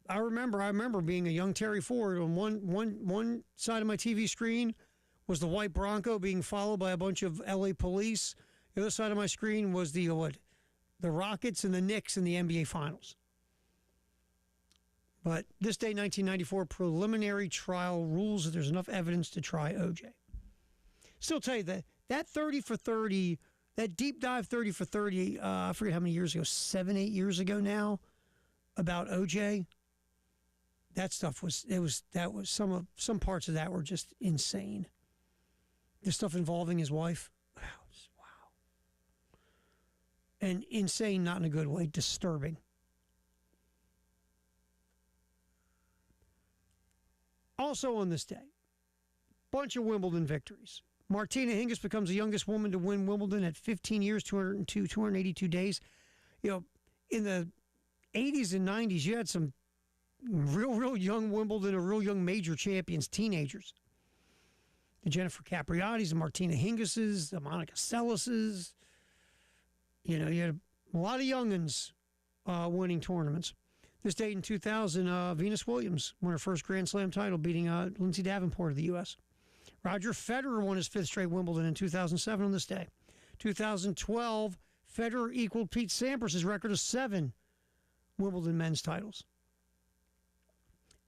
I remember being a young Terry Ford on one side of my TV screen was the white Bronco being followed by a bunch of LA police. The other side of my screen was the Rockets and the Knicks in the NBA Finals. But this day, 1994, preliminary trial rules that there's enough evidence to try OJ. Still tell you that 30 for 30, that deep dive 30 for 30, I forget how many years ago, 7, 8 years ago now, about OJ. That stuff was some parts of that were just insane. The stuff involving his wife, wow. And insane, not in a good way, disturbing. Also on this day, bunch of Wimbledon victories. Martina Hingis becomes the youngest woman to win Wimbledon at 15 years, 282 days. You know, in the 80s and 90s, you had some real young Wimbledon, or real young major champions, teenagers. The Jennifer Capriati's, the Martina Hingis's, the Monica Selas's. You know, you had a lot of youngins winning tournaments. This date in 2000, Venus Williams won her first Grand Slam title, beating Lindsay Davenport of the U.S. Roger Federer won his fifth straight Wimbledon in 2007 on this day. 2012, Federer equaled Pete Sampras' record of 7 Wimbledon men's titles.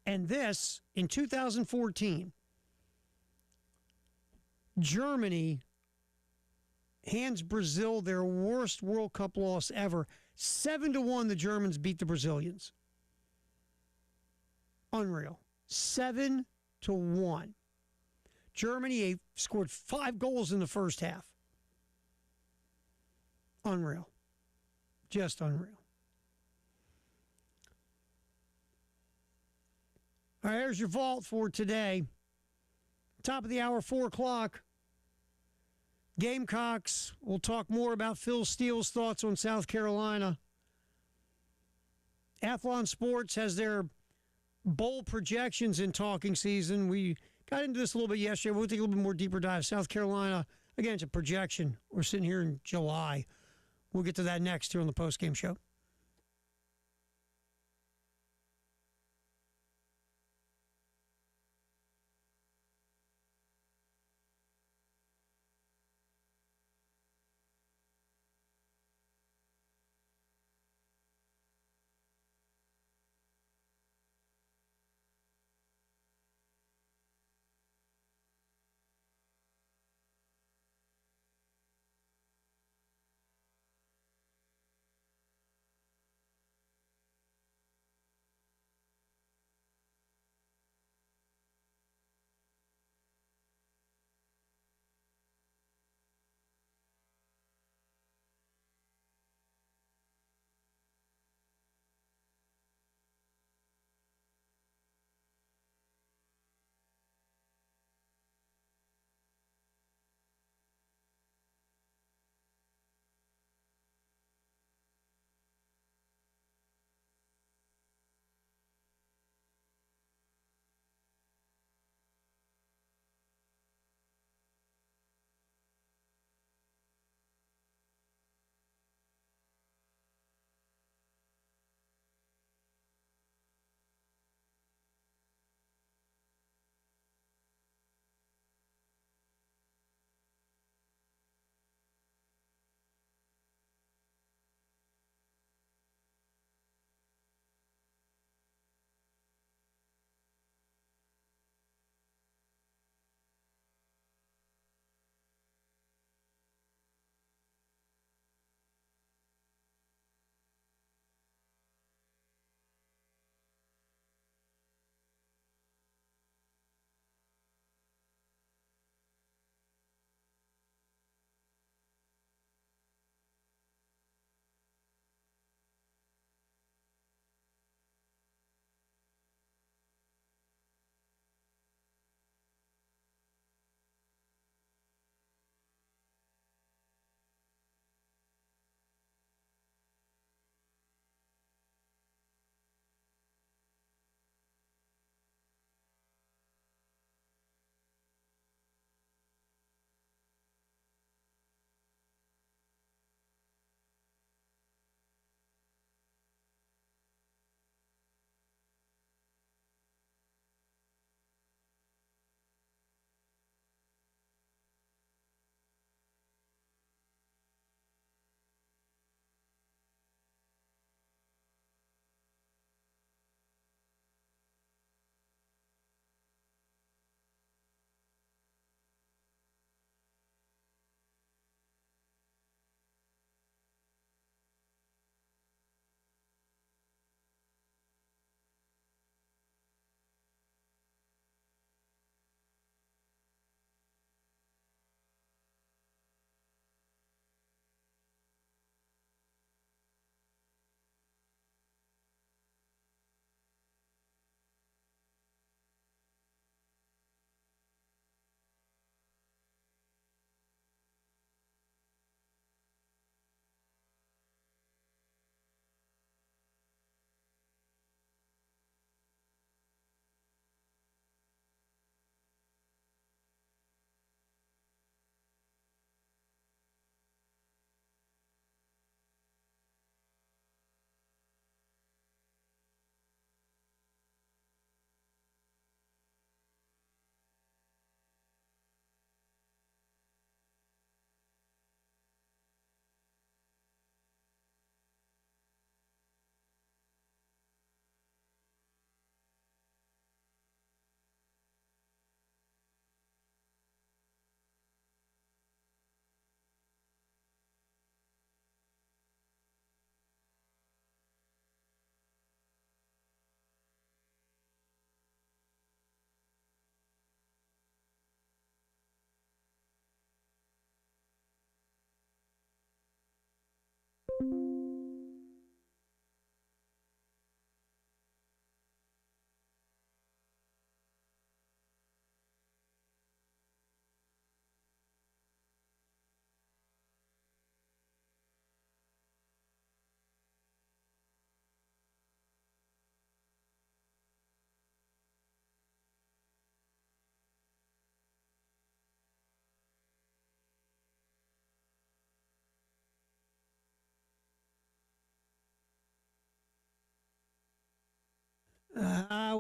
And this, in 2014, Germany hands Brazil their worst World Cup loss ever. 7-1, the Germans beat the Brazilians. Unreal. 7-1. Germany scored 5 goals in the first half. Unreal. Just unreal. All right, here's your vault for today. Top of the hour, 4 o'clock. Gamecocks. We'll talk more about Phil Steele's thoughts on South Carolina. Athlon Sports has their bowl projections in talking season. We got into this a little bit yesterday. We'll take a little bit more deeper dive. South Carolina, again, it's a projection. We're sitting here in July. We'll get to that next here on the postgame show.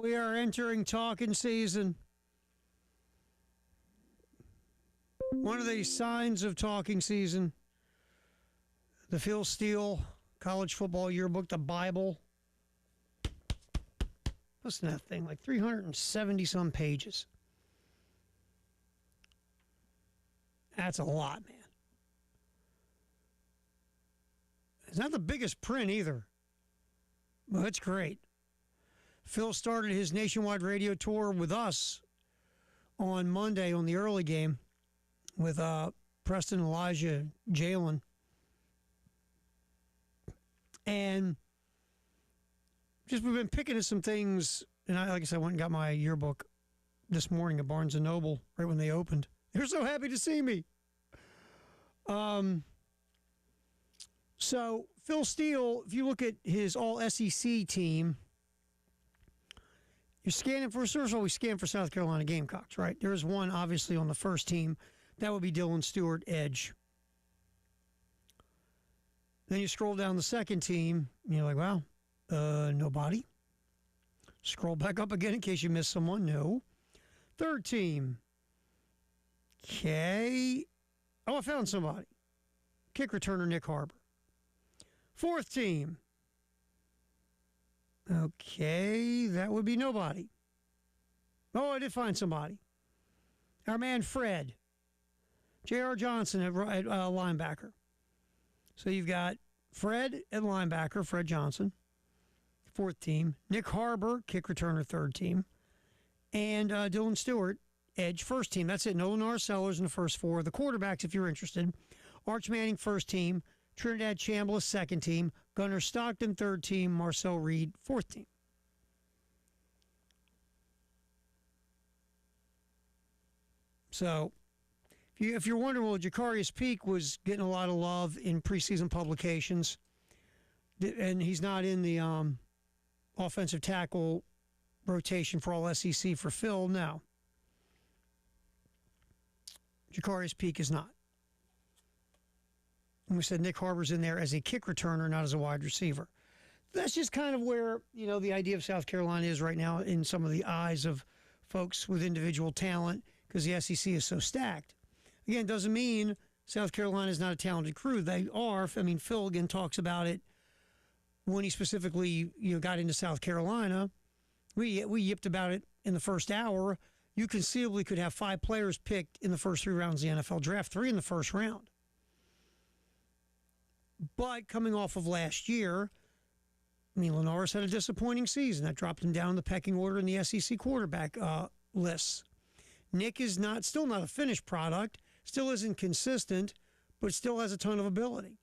We are entering talking season. One of the signs of talking season, the Phil Steele College Football Yearbook, the Bible. What's that thing? Like 370 some pages. That's a lot, man. It's not the biggest print either, but it's great. Phil started his nationwide radio tour with us on Monday on the early game with Preston, Elijah, Jalen. And just we've been picking at some things. And like I said, I went and got my yearbook this morning at Barnes & Noble right when they opened. They're so happy to see me. So Phil Steele, if you look at his all-SEC team, you're scanning for, first of all, we scan for South Carolina Gamecocks, right? There's one, obviously, on the first team. That would be Dylan Stewart, edge. Then you scroll down the second team, and you're like, wow, nobody. Scroll back up again in case you missed someone. No. Third team. Okay. Oh, I found somebody. Kick returner Nick Harbor. Fourth team. Okay, that would be nobody. Oh, I did find somebody. Our man Fred. J.R. Johnson at linebacker. So you've got Fred at linebacker, Fred Johnson, fourth team. Nick Harbor, kick returner, third team. And Dylan Stewart, edge, first team. That's it. No Lennar Sellers in the first four. The quarterbacks, if you're interested. Arch Manning, first team. Trinidad Chambliss, second team. Gunnar Stockton, third team. Marcel Reed, fourth team. So, if you're wondering, well, Jacarius Peak was getting a lot of love in preseason publications, and he's not in the offensive tackle rotation for all SEC for Phil, no. Jacarius Peak is not. And we said Nick Harbor's in there as a kick returner, not as a wide receiver. That's just kind of where, the idea of South Carolina is right now in some of the eyes of folks with individual talent because the SEC is so stacked. Again, doesn't mean South Carolina is not a talented crew. They are. I mean, Phil, again, talks about it when he specifically, got into South Carolina. We yipped about it in the first hour. You conceivably could have 5 players picked in the first 3 rounds of the NFL draft, 3 in the first round. But coming off of last year, Linares had a disappointing season. That dropped him down in the pecking order in the SEC quarterback lists. Nick is still not a finished product, still isn't consistent, but still has a ton of ability.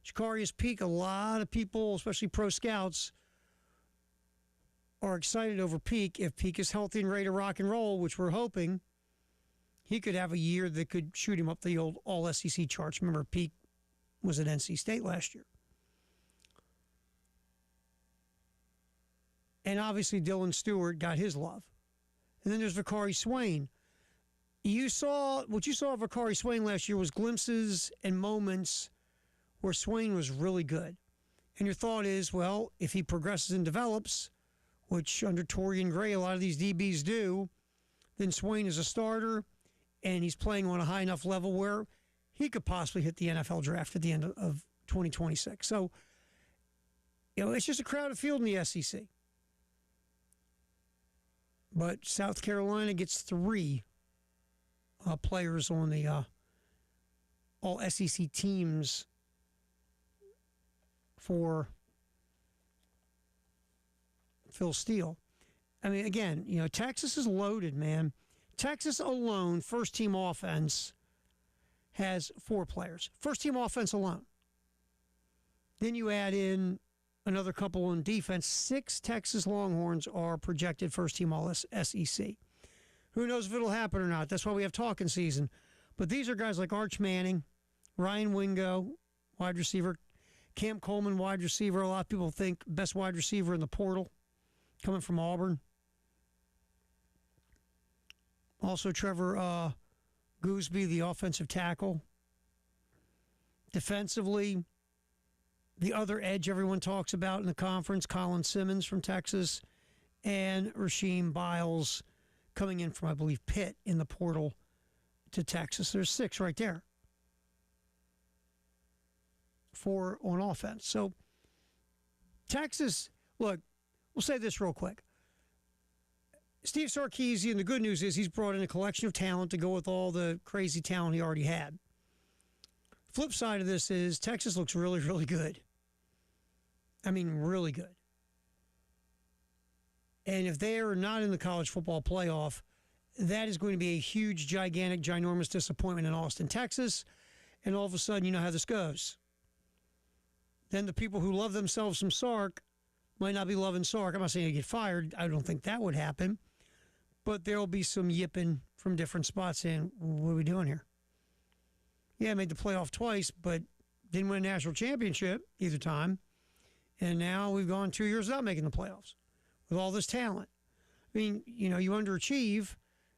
Jacarius Peak, a lot of people, especially pro scouts, are excited over Peak. If Peak is healthy and ready to rock and roll, which we're hoping, he could have a year that could shoot him up the old all-SEC charts. Remember, Peak was at NC State last year. And obviously Dylan Stewart got his love. And then there's Vakari Swain. What you saw of Vakari Swain last year was glimpses and moments where Swain was really good. And your thought is, well, if he progresses and develops, which under Torian Gray a lot of these DBs do, then Swain is a starter and he's playing on a high enough level where he could possibly hit the NFL draft at the end of 2026. So, it's just a crowded field in the SEC. But South Carolina gets 3 players on the all SEC teams for Phil Steele. I mean, again, Texas is loaded, man. Texas alone, first team offense, has 4 players. First team offense alone. Then you add in another couple on defense. 6 Texas Longhorns are projected first-team All-SEC. Who knows if it'll happen or not? That's why we have talking season. But these are guys like Arch Manning, Ryan Wingo, wide receiver, Cam Coleman, wide receiver. A lot of people think best wide receiver in the portal, coming from Auburn. Also, Trevor Gooseby, the offensive tackle. Defensively, the other edge everyone talks about in the conference, Colin Simmons from Texas, and Rasheem Biles coming in from, I believe, Pitt in the portal to Texas. There's 6 right there. 4 on offense. So, Texas, look, we'll say this real quick. Steve Sarkisian, the good news is he's brought in a collection of talent to go with all the crazy talent he already had. Flip side of this is Texas looks really, really good. I mean, really good. And if they are not in the college football playoff, that is going to be a huge, gigantic, ginormous disappointment in Austin, Texas. And all of a sudden, you know how this goes. Then the people who love themselves from Sark might not be loving Sark. I'm not saying they get fired. I don't think that would happen. But there will be some yipping from different spots saying, what are we doing here? Yeah, made the playoff twice, but didn't win a national championship either time. And now we've gone 2 years without making the playoffs with all this talent. I mean, you know, you underachieve.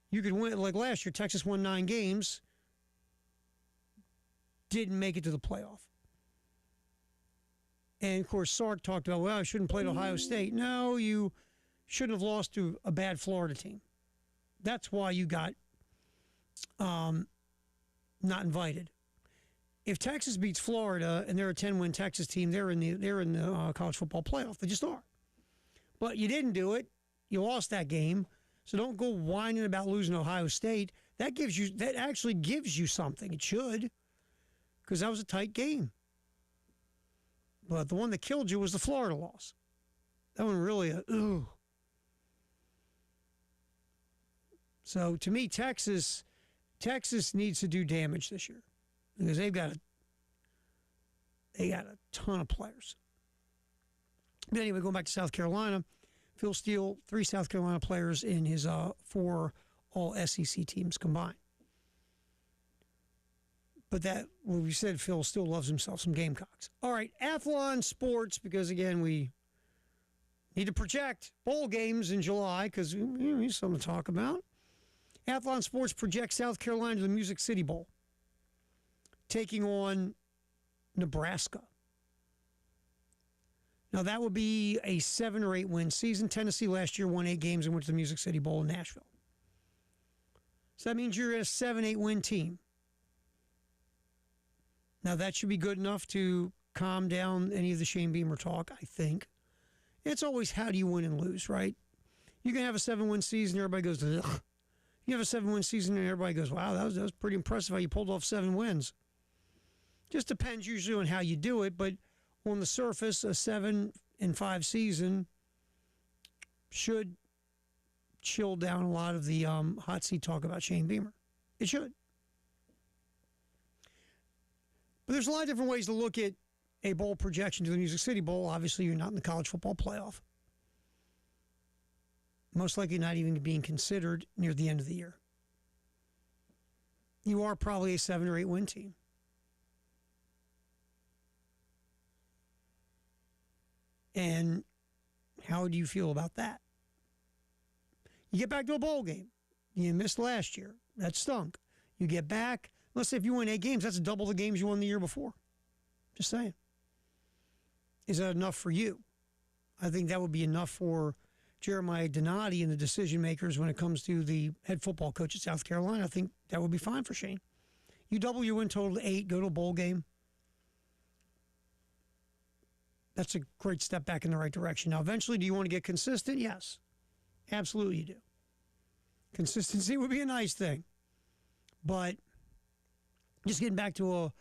You could win, like last year, Texas won 9 games, didn't make it to the playoff. And, of course, Sark talked about, well, I shouldn't play at Ohio State. No, you shouldn't have lost to a bad Florida team. That's why you got not invited. If Texas beats Florida and they're a 10-win Texas team, they're in the college football playoff. They just are. But you didn't do it. You lost that game. So don't go whining about losing to Ohio State. That actually gives you something. It should, because that was a tight game. But the one that killed you was the Florida loss. That one really, ooh. So to me, Texas needs to do damage this year because they got a ton of players. But anyway, going back to South Carolina, Phil Steele, 3 South Carolina players in his 4 all-SEC teams combined. But what we said, Phil still loves himself some Gamecocks. All right, Athlon Sports, because, again, we need to project bowl games in July because here's something to talk about. Athlon Sports projects South Carolina to the Music City Bowl, taking on Nebraska. Now, that would be a 7 or 8 win season. Tennessee last year won 8 games and went to the Music City Bowl in Nashville. So that means you're a 7, 8 win team. Now, that should be good enough to calm down any of the Shane Beamer talk, I think. It's always how do you win and lose, right? You can have a 7-win season, everybody goes, ugh. You have a 7-win season, and everybody goes, wow, that was pretty impressive how you pulled off 7 wins. Just depends usually on how you do it, but on the surface, a 7-5 season should chill down a lot of the hot seat talk about Shane Beamer. It should. But there's a lot of different ways to look at a bowl projection to the Music City Bowl. Obviously, you're not in the college football playoff. Most likely not even being considered near the end of the year. You are probably a 7 or 8 win team. And how do you feel about that? You get back to a bowl game. You missed last year. That stunk. You get back. Let's say if you win 8 games, that's double the games you won the year before. Just saying. Is that enough for you? I think that would be enough for Jeremiah Donati and the decision makers when it comes to the head football coach at South Carolina. I think that would be fine for Shane. You double your win total to 8, go to a bowl game. That's a great step back in the right direction. Now, eventually, do you want to get consistent? Yes. Absolutely you do. Consistency would be a nice thing. But just getting back to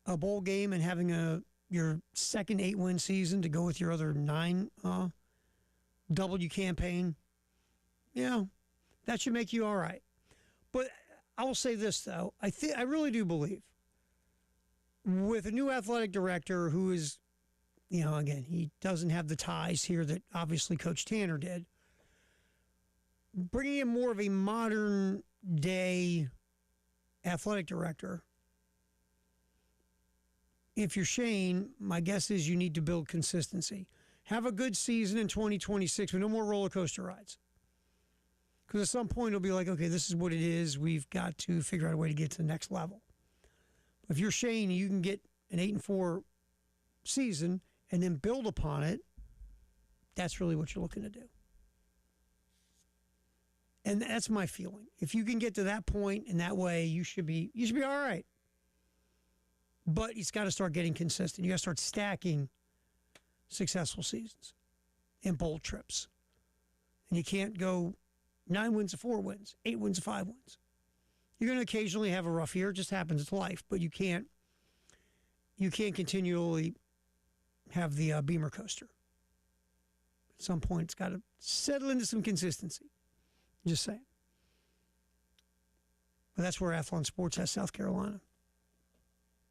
a bowl game and having your second 8-win season to go with your other 9 W campaign, that should make you all right. But I will say this, though. I really do believe with a new athletic director who is Again, he doesn't have the ties here that obviously Coach Tanner did. Bringing in more of a modern day athletic director. If you're Shane, my guess is you need to build consistency. Have a good season in 2026 with no more roller coaster rides. Because at some point it'll be like, okay, this is what it is. We've got to figure out a way to get to the next level. If you're Shane, you can get an 8-4 season and then build upon it. That's really what you're looking to do. And that's my feeling. If you can get to that point in that way, you should be all right. But it's got to start getting consistent. You got to start stacking successful seasons and bowl trips. And you can't go 9 wins to 4 wins, 8 wins to 5 wins. You're going to occasionally have a rough year. It just happens. It's life. But you can't continually have the Beamer coaster. At some point, it's got to settle into some consistency. Just saying. But that's where Athlon Sports has South Carolina.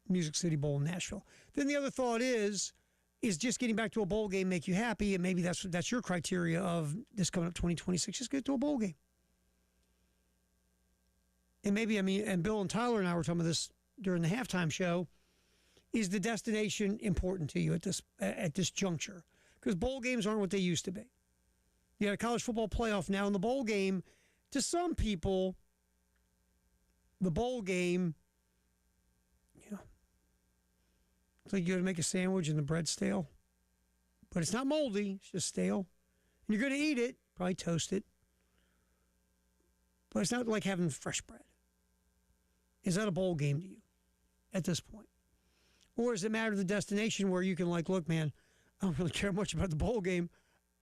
Music City Bowl in Nashville. Then the other thought is just getting back to a bowl game make you happy? And maybe that's your criteria of this coming up 2026. Just get to a bowl game. And maybe, and Bill and Tyler and I were talking about this during the halftime show. Is the destination important to you at this juncture? Because bowl games aren't what they used to be. You got a college football playoff now in the bowl game. To some people, the bowl game, it's like you got to make a sandwich and the bread's stale. But it's not moldy, it's just stale. And you're going to eat it, probably toast it. But it's not like having fresh bread. Is that a bowl game to you at this point? Or does it matter the destination where you can look, man, I don't really care much about the bowl game.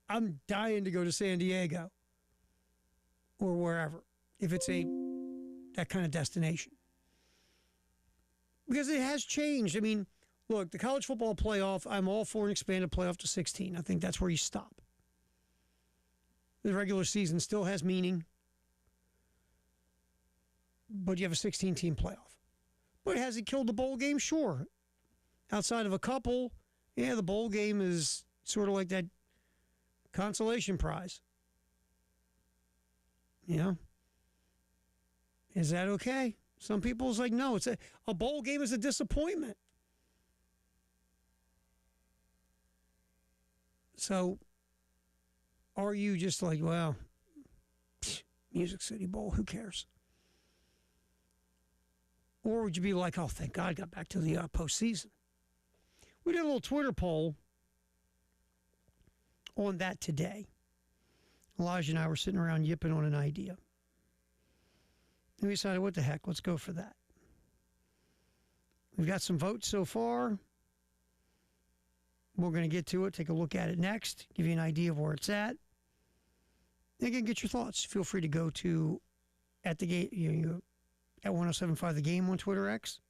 I'm dying to go to San Diego or wherever, if it's that kind of destination. Because it has changed. Look, the college football playoff, I'm all for an expanded playoff to 16. I think that's where you stop. The regular season still has meaning, but you have a 16-team playoff. But has it killed the bowl game? Sure. Outside of a couple, the bowl game is sort of like that consolation prize. Is that okay? Some people's like, no, it's a bowl game is a disappointment. So are you just like, well, Music City Bowl, who cares? Or would you be like, oh, thank God I got back to the postseason? We did a little Twitter poll on that today. Elijah and I were sitting around yipping on an idea. And we decided, what the heck, let's go for that. We've got some votes so far. We're going to get to it, take a look at it next, give you an idea of where it's at. Again, get your thoughts. Feel free to go to at the game, at 1075 The Game on Twitter X.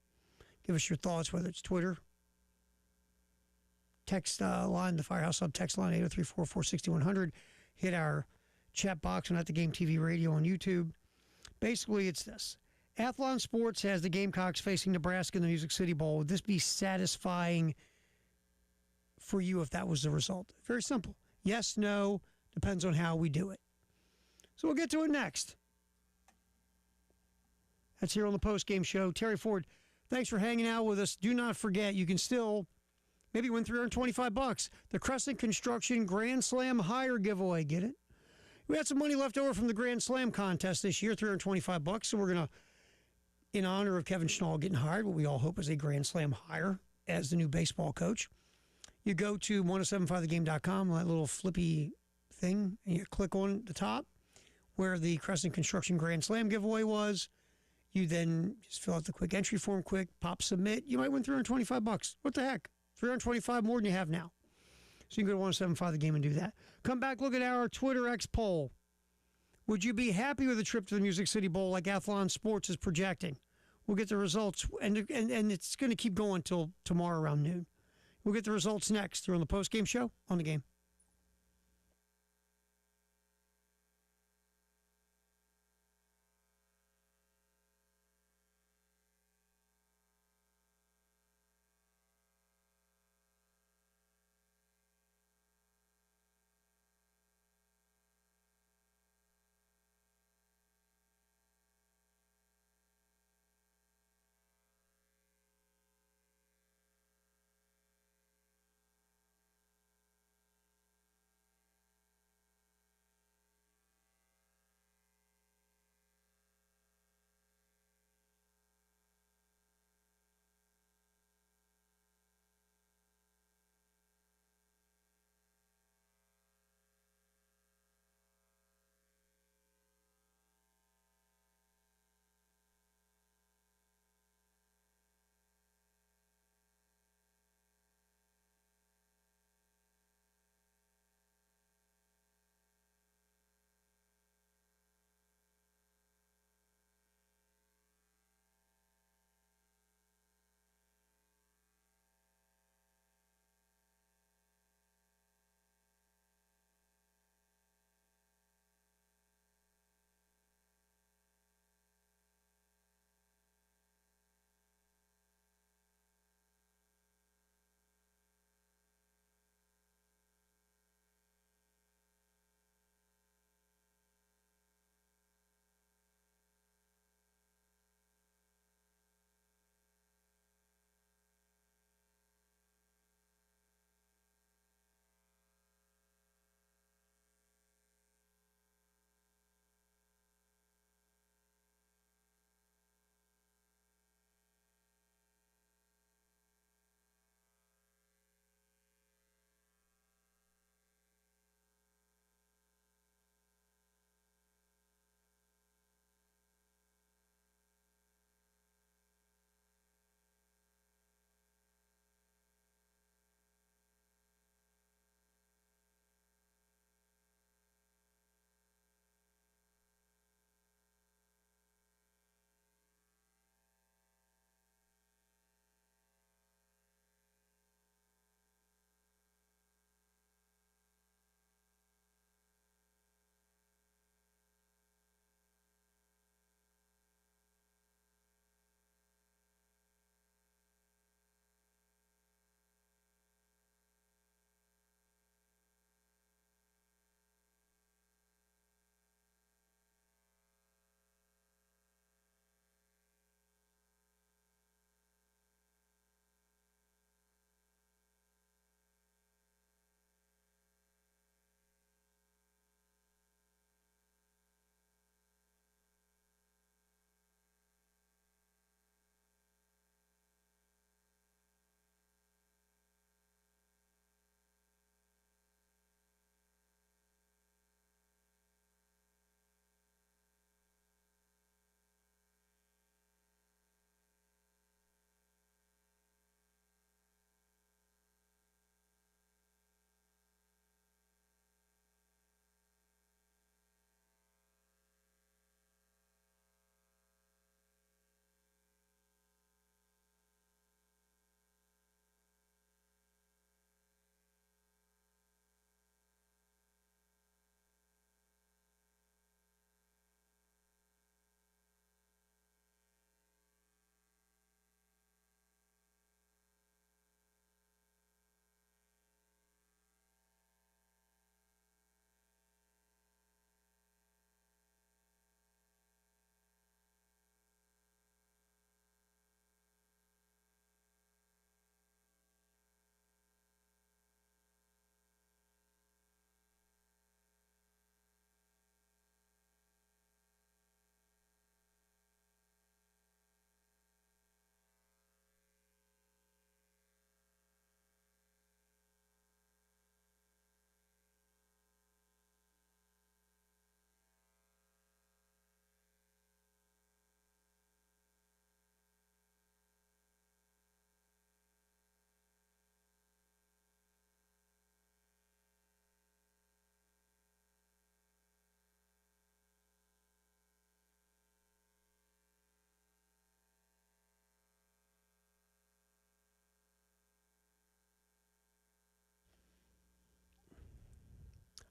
Give us your thoughts, whether it's Twitter, text line, the Firehouse Sub text line 803-446-100. Hit our chat box on At the Game TV Radio on YouTube. Basically, it's this. Athlon Sports has the Gamecocks facing Nebraska in the Music City Bowl. Would this be satisfying for you if that was the result? Very simple. Yes, no, depends on how we do it. So we'll get to it next. That's here on the post-game show. Terry Ford, thanks for hanging out with us. Do not forget, you can still maybe win $325. The Crescent Construction Grand Slam Hire giveaway. Get it? We had some money left over from the Grand Slam contest this year, $325. So we're going to, in honor of Kevin Schnall getting hired, what we all hope is a Grand Slam hire as the new baseball coach, you go to 1075thegame.com, that little flippy thing, and you click on the top where the Crescent Construction Grand Slam giveaway was. You then just fill out the quick entry form, pop submit. You might win $325. What the heck? $325 more than you have now. So you can go to 1075 The Game and do that. Come back, look at our Twitter X poll. Would you be happy with a trip to the Music City Bowl like Athlon Sports is projecting? We'll get the results, and it's going to keep going till tomorrow around noon. We'll get the results next here on the post-game show on The Game.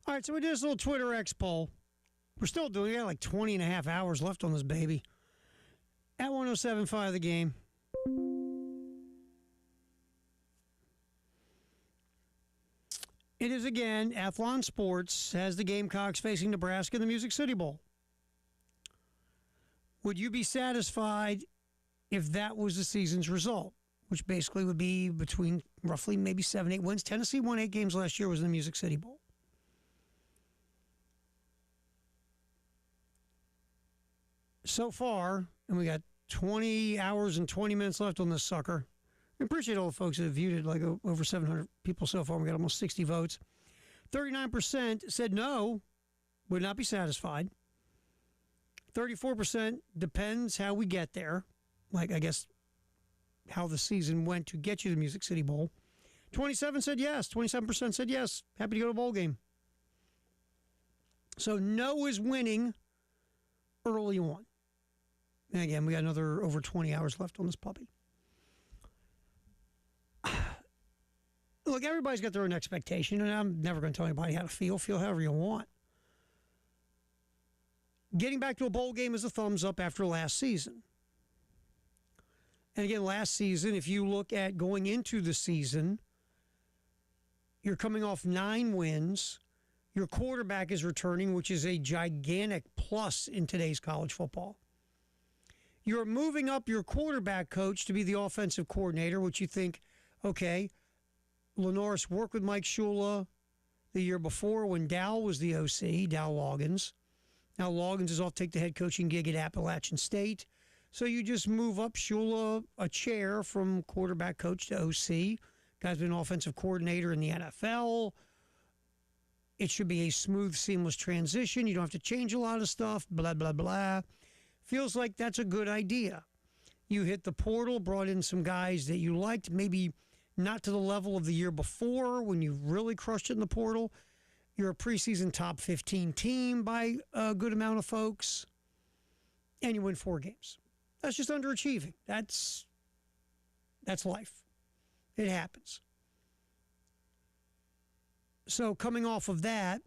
All right, so we did this little Twitter X poll. We're still doing it. We got like 20 and a half hours left on this baby. At 107.5 The Game. It is again, Athlon Sports has the Gamecocks facing Nebraska in the Music City Bowl. Would you be satisfied if that was the season's result, which basically would be between roughly maybe 7, 8 wins? Tennessee won 8 games last year, was in the Music City Bowl. So far, and we got 20 hours and 20 minutes left on this sucker. I appreciate all the folks that have viewed it, like over 700 people so far. We got almost 60 votes. 39% said no, would not be satisfied. 34% depends how we get there. Like, I guess, how the season went to get you to the Music City Bowl. 27% said yes. 27% said yes. Happy to go to a bowl game. So no is winning early on. And again, we got another over 20 hours left on this puppy. Look, everybody's got their own expectation, and I'm never going to tell anybody how to feel. Feel however you want. Getting back to a bowl game is a thumbs up after last season. And again, last season, if you look at going into the season, you're coming off 9 wins. Your quarterback is returning, which is a gigantic plus in today's college football. You're moving up your quarterback coach to be the offensive coordinator, which you think, okay, Lenoris worked with Mike Shula the year before when Dow was the OC, Dow Loggins. Now Loggins is off to take the head coaching gig at Appalachian State. So you just move up Shula a chair from quarterback coach to OC. Guy's been an offensive coordinator in the NFL. It should be a smooth, seamless transition. You don't have to change a lot of stuff, blah, blah, blah. Feels like that's a good idea. You hit the portal, brought in some guys that you liked, maybe not to the level of the year before when you really crushed it in the portal. You're a preseason top 15 team by a good amount of folks, and you win 4 games. That's just underachieving. That's life. It happens. So coming off of that,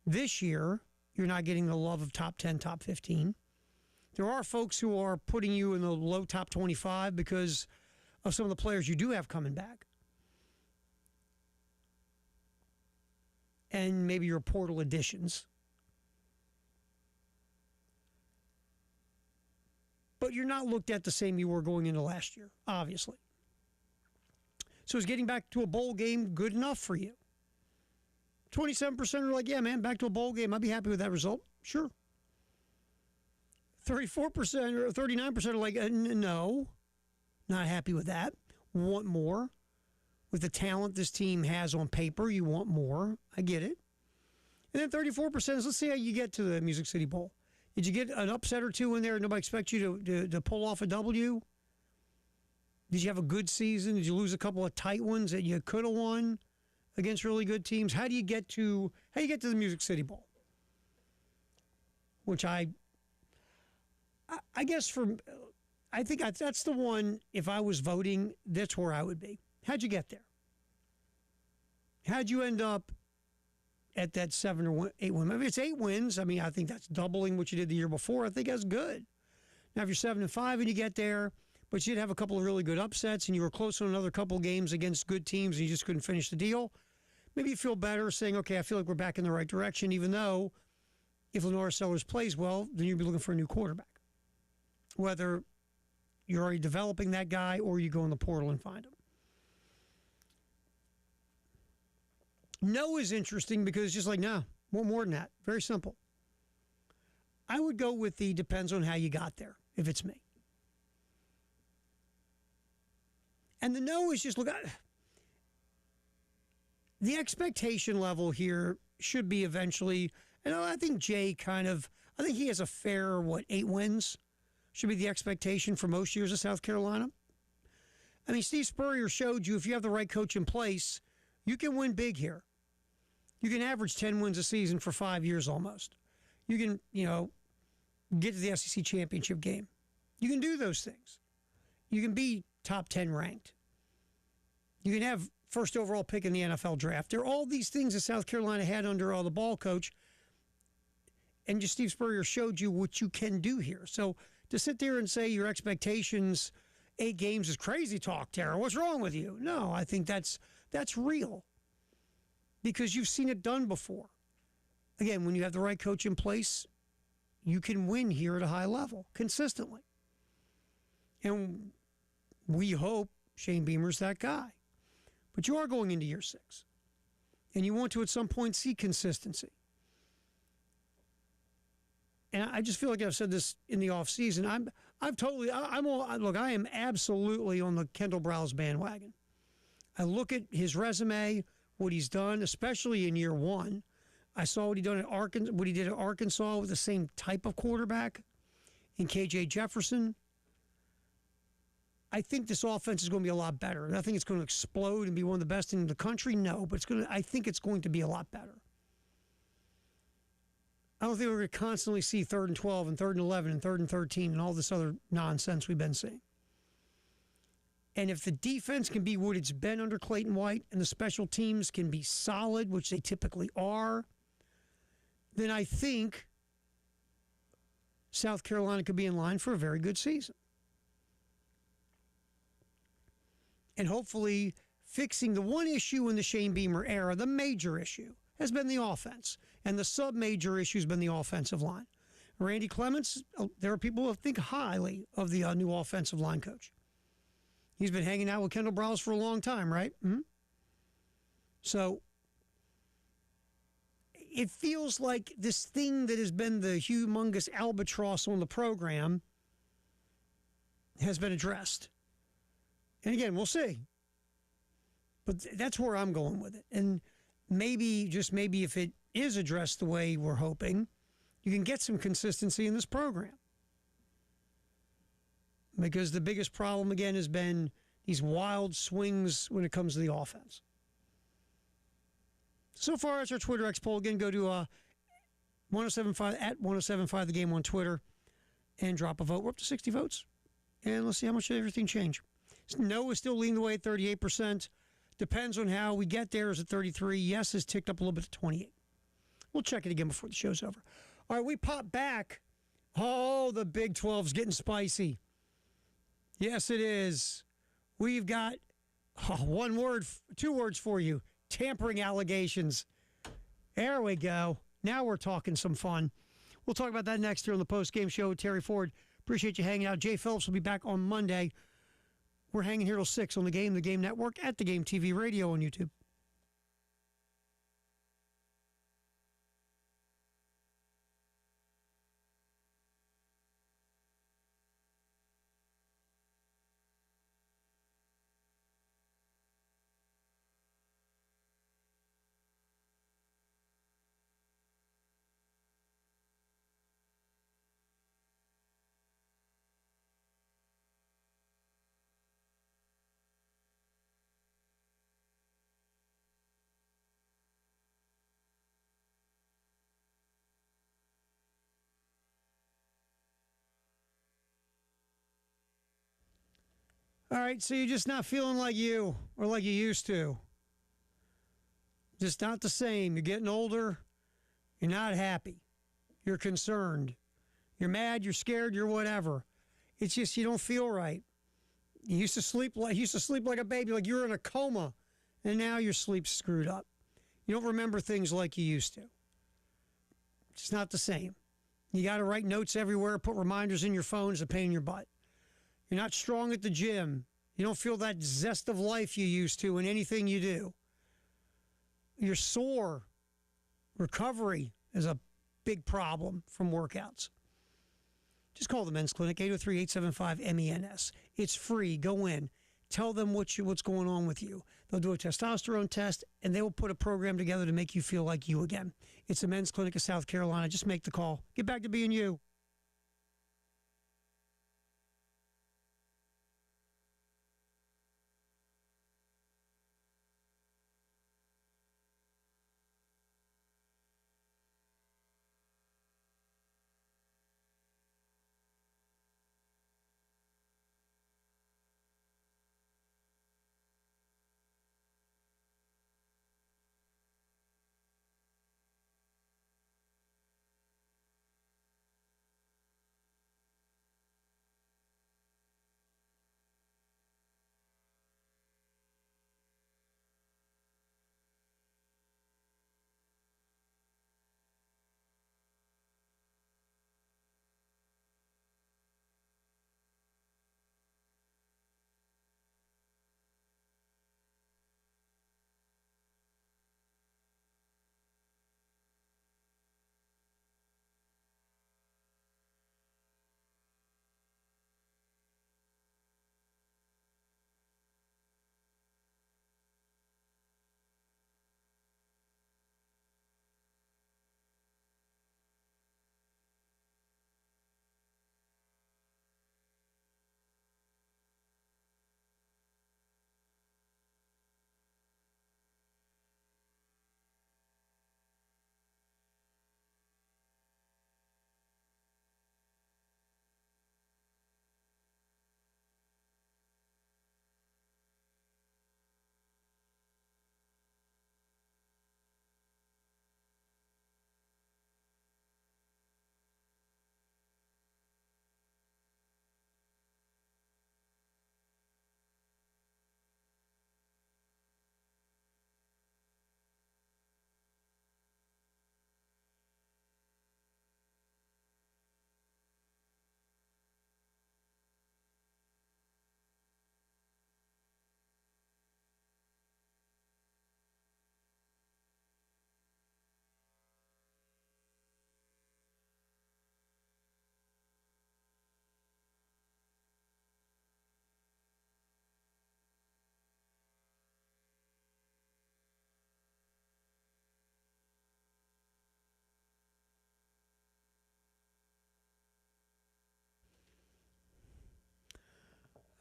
this year, you're not getting the love of top 10, top 15. There are folks who are putting you in the low top 25 because of some of the players you do have coming back. And maybe your portal additions. But you're not looked at the same you were going into last year, obviously. So is getting back to a bowl game good enough for you? 27% are like, yeah, man, back to a bowl game. I'd be happy with that result. Sure. 34% or 39% are like, no, not happy with that. Want more. With the talent this team has on paper, you want more. I get it. And then 34% is, let's see how you get to the Music City Bowl. Did you get an upset or two in there and nobody expects you to pull off a W? Did you have a good season? Did you lose a couple of tight ones that you could have won against really good teams? How do you get to the Music City Bowl? Which I guess I think that's the one, if I was voting, that's where I would be. How'd you get there? How'd you end up at that 7 or 8 win? If it's 8 wins, I mean, I think that's doubling what you did the year before. I think that's good. Now, if you're 7-5 and you get there, but you'd have a couple of really good upsets and you were close on another couple games against good teams and you just couldn't finish the deal, maybe you feel better saying, okay, I feel like we're back in the right direction, even though if Lenora Sellers plays well, then you'd be looking for a new quarterback. Whether you're already developing that guy or you go in the portal and find him. No is interesting because it's just like, no, more than that. Very simple. I would go with the depends on how you got there, if it's me. And the no is just, look, the expectation level here should be eventually, and I think Jay I think he has a fair, 8 wins should be the expectation for most years of South Carolina. I mean, Steve Spurrier showed you if you have the right coach in place, you can win big here. You can average 10 wins a season for 5 years almost. You can, get to the SEC championship game. You can do those things. You can be top 10 ranked. You can have first overall pick in the NFL draft. There are all these things that South Carolina had under the ball coach. And just Steve Spurrier showed you what you can do here. So to sit there and say your expectations, 8 games is crazy talk, Tara. What's wrong with you? No, I think that's real because you've seen it done before. Again, when you have the right coach in place, you can win here at a high level consistently. And we hope Shane Beamer's that guy. But you are going into year 6. And you want to at some point see consistency. And I just feel like I've said this in the offseason. I am absolutely on the Kendall Browse bandwagon. I look at his resume, what he's done, especially in year 1. I saw what he did at Arkansas with the same type of quarterback in KJ Jefferson. I think this offense is going to be a lot better. I think it's going to explode and be one of the best in the country. No, but I think it's going to be a lot better. I don't think we're going to constantly see 3rd and 12 and 3rd and 11 and 3rd and 13 and all this other nonsense we've been seeing. And if the defense can be what it's been under Clayton White and the special teams can be solid, which they typically are, then I think South Carolina could be in line for a very good season. And hopefully fixing the one issue in the Shane Beamer era, the major issue, has been the offense. And the sub-major issue has been the offensive line. Randy Clements, there are people who think highly of the new offensive line coach. He's been hanging out with Kendall Browse for a long time, right? Mm-hmm. So it feels like this thing that has been the humongous albatross on the program has been addressed. And again, we'll see. But that's where I'm going with it. And maybe, just maybe, if it is addressed the way we're hoping, you can get some consistency in this program. Because the biggest problem, again, has been these wild swings when it comes to the offense. So far, it's our Twitter X poll. Again, go to 1075 at 1075 The Game on Twitter and drop a vote. We're up to 60 votes. And let's see how much everything changed. No is still leading the way at 38%. Depends on how we get there is at 33. Yes has ticked up a little bit to 28. We'll check it again before the show's over. All right, we pop back. Oh, the Big 12's getting spicy. Yes, it is. We've got two words for you. Tampering allegations. There we go. Now we're talking some fun. We'll talk about that next here on the post-game show with Terry Ford. Appreciate you hanging out. Jay Phillips will be back on Monday. We're hanging here till 6 on the Game Network, at the Game TV Radio on YouTube. All right, so you're just not feeling like you or like you used to. Just not the same. You're getting older. You're not happy. You're concerned. You're mad. You're scared. You're whatever. It's just you don't feel right. You used to sleep like a baby, like you were in a coma, and now your sleep's screwed up. You don't remember things like you used to. It's not the same. You got to write notes everywhere, put reminders in your phone. It's a pain in your butt. You're not strong at the gym. You don't feel that zest of life you used to in anything you do. You're sore. Recovery is a big problem from workouts. Just call the Men's Clinic, 803-875-MENS. It's free. Go in. Tell them what's going on with you. They'll do a testosterone test, and they will put a program together to make you feel like you again. It's the Men's Clinic of South Carolina. Just make the call. Get back to being you.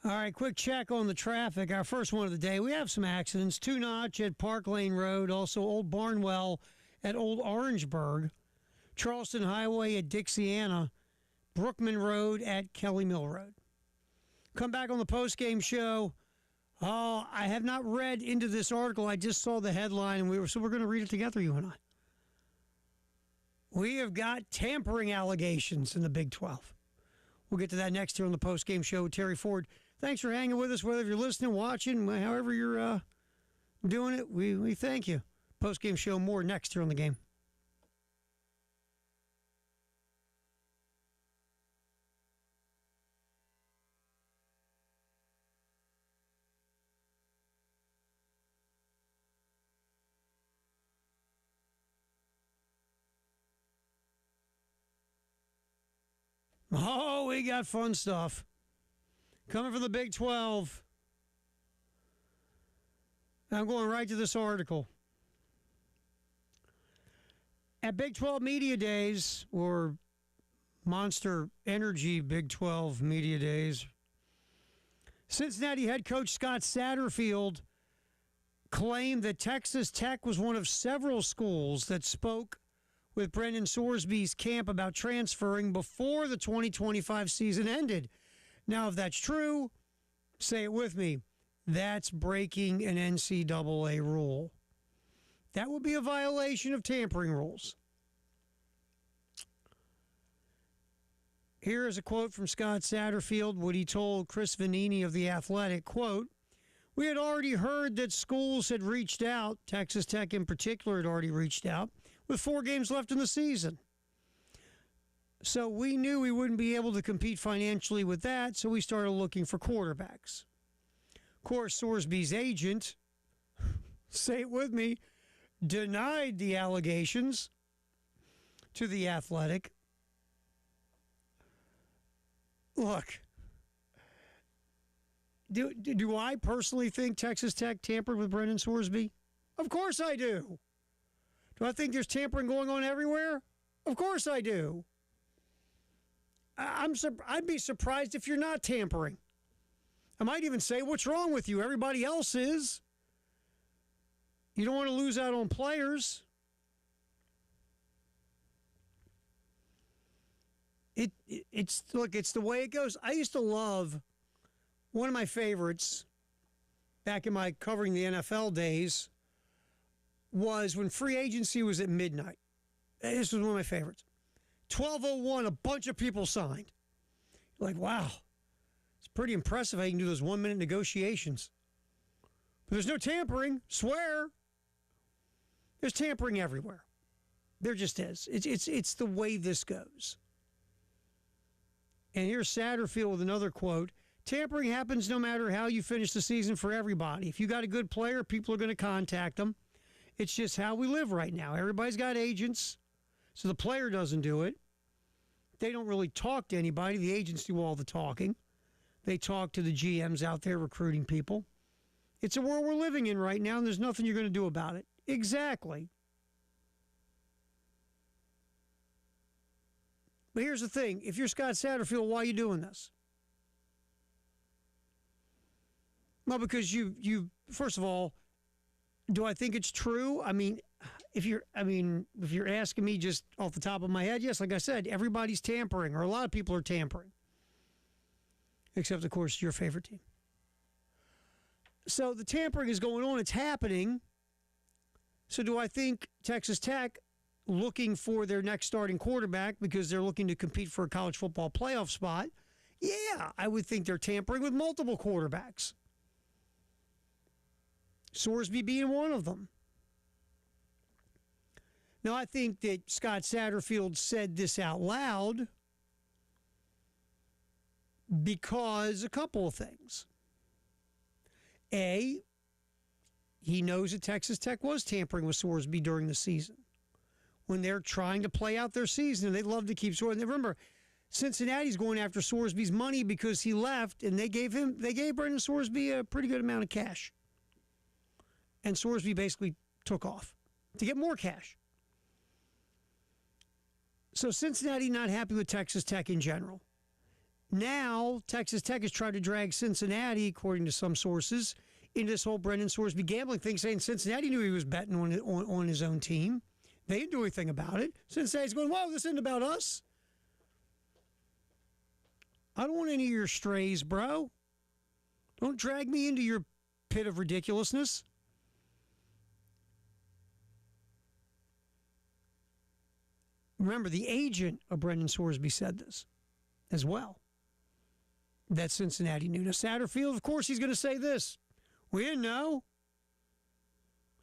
All right, quick check on the traffic. Our first one of the day. We have some accidents. Two Notch at Park Lane Road, also Old Barnwell at Old Orangeburg, Charleston Highway at Dixiana, Brookman Road at Kelly Mill Road. Come back on the post-game show. Oh, I have not read into this article. I just saw the headline, and we're going to read it together, you and I. We have got tampering allegations in the Big 12. We'll get to that next here on the post-game show with Terry Ford. Thanks for hanging with us, whether you're listening, watching, however you're doing it. We thank you. Post-game show, more next here on the game. Oh, we got fun stuff. Coming from the Big 12. I'm going right to this article. At Big 12 Media Days, or Monster Energy Big 12 Media Days, Cincinnati head coach Scott Satterfield claimed that Texas Tech was one of several schools that spoke with Brendan Sorsby's camp about transferring before the 2025 season ended. Now, if that's true, say it with me, that's breaking an NCAA rule. That would be a violation of tampering rules. Here is a quote from Scott Satterfield, what he told Chris Vanini of The Athletic, quote, "We had already heard that schools had reached out, Texas Tech in particular had already reached out, with 4 games left in the season. So we knew we wouldn't be able to compete financially with that, so we started looking for quarterbacks. Of course, Sorsby's agent, say it with me, denied the allegations to The Athletic. Look, do I personally think Texas Tech tampered with Brendan Sorsby? Of course I do. Do I think there's tampering going on everywhere? Of course I do. I'd be surprised if you're not tampering. I might even say, what's wrong with you? Everybody else is. You don't want to lose out on players. It's the way it goes. I used to love, one of my favorites back in my covering the NFL days was when free agency was at midnight. This was one of my favorites. 12:01, a bunch of people signed. You're like, wow, it's pretty impressive how you can do those 1-minute negotiations. But there's no tampering, swear. There's tampering everywhere. There just is. It's the way this goes. And here's Satterfield with another quote. Tampering happens no matter how you finish the season for everybody. If you got a good player, people are going to contact them. It's just how we live right now. Everybody's got agents, so the player doesn't do it. They don't really talk to anybody. The agents do all the talking. They talk to the GMs out there recruiting people. It's a world we're living in right now, and there's nothing you're going to do about it. Exactly. But here's the thing. If you're Scott Satterfield, why are you doing this? Well, because you first of all, do I think it's true? I mean, if you're asking me just off the top of my head, yes, like I said, everybody's tampering, or a lot of people are tampering. Except, of course, your favorite team. So the tampering is going on, it's happening. So do I think Texas Tech, looking for their next starting quarterback because they're looking to compete for a college football playoff spot? Yeah, I would think they're tampering with multiple quarterbacks. Sorsby being one of them. Now, I think that Scott Satterfield said this out loud because a couple of things. A, he knows that Texas Tech was tampering with Sorsby during the season when they're trying to play out their season, and they'd love to keep Sorsby. Remember, Cincinnati's going after Sorsby's money because he left, and they gave Brendan Sorsby a pretty good amount of cash. And Sorsby basically took off to get more cash. So Cincinnati not happy with Texas Tech in general. Now, Texas Tech has tried to drag Cincinnati, according to some sources, into this whole Brendan Sorsby gambling thing, saying Cincinnati knew he was betting on his own team. They didn't do anything about it. Cincinnati's going, whoa, this isn't about us. I don't want any of your strays, bro. Don't drag me into your pit of ridiculousness. Remember, the agent of Brendan Sorsby said this as well, that Cincinnati knew. Now, Satterfield, of course, he's going to say this. We didn't know.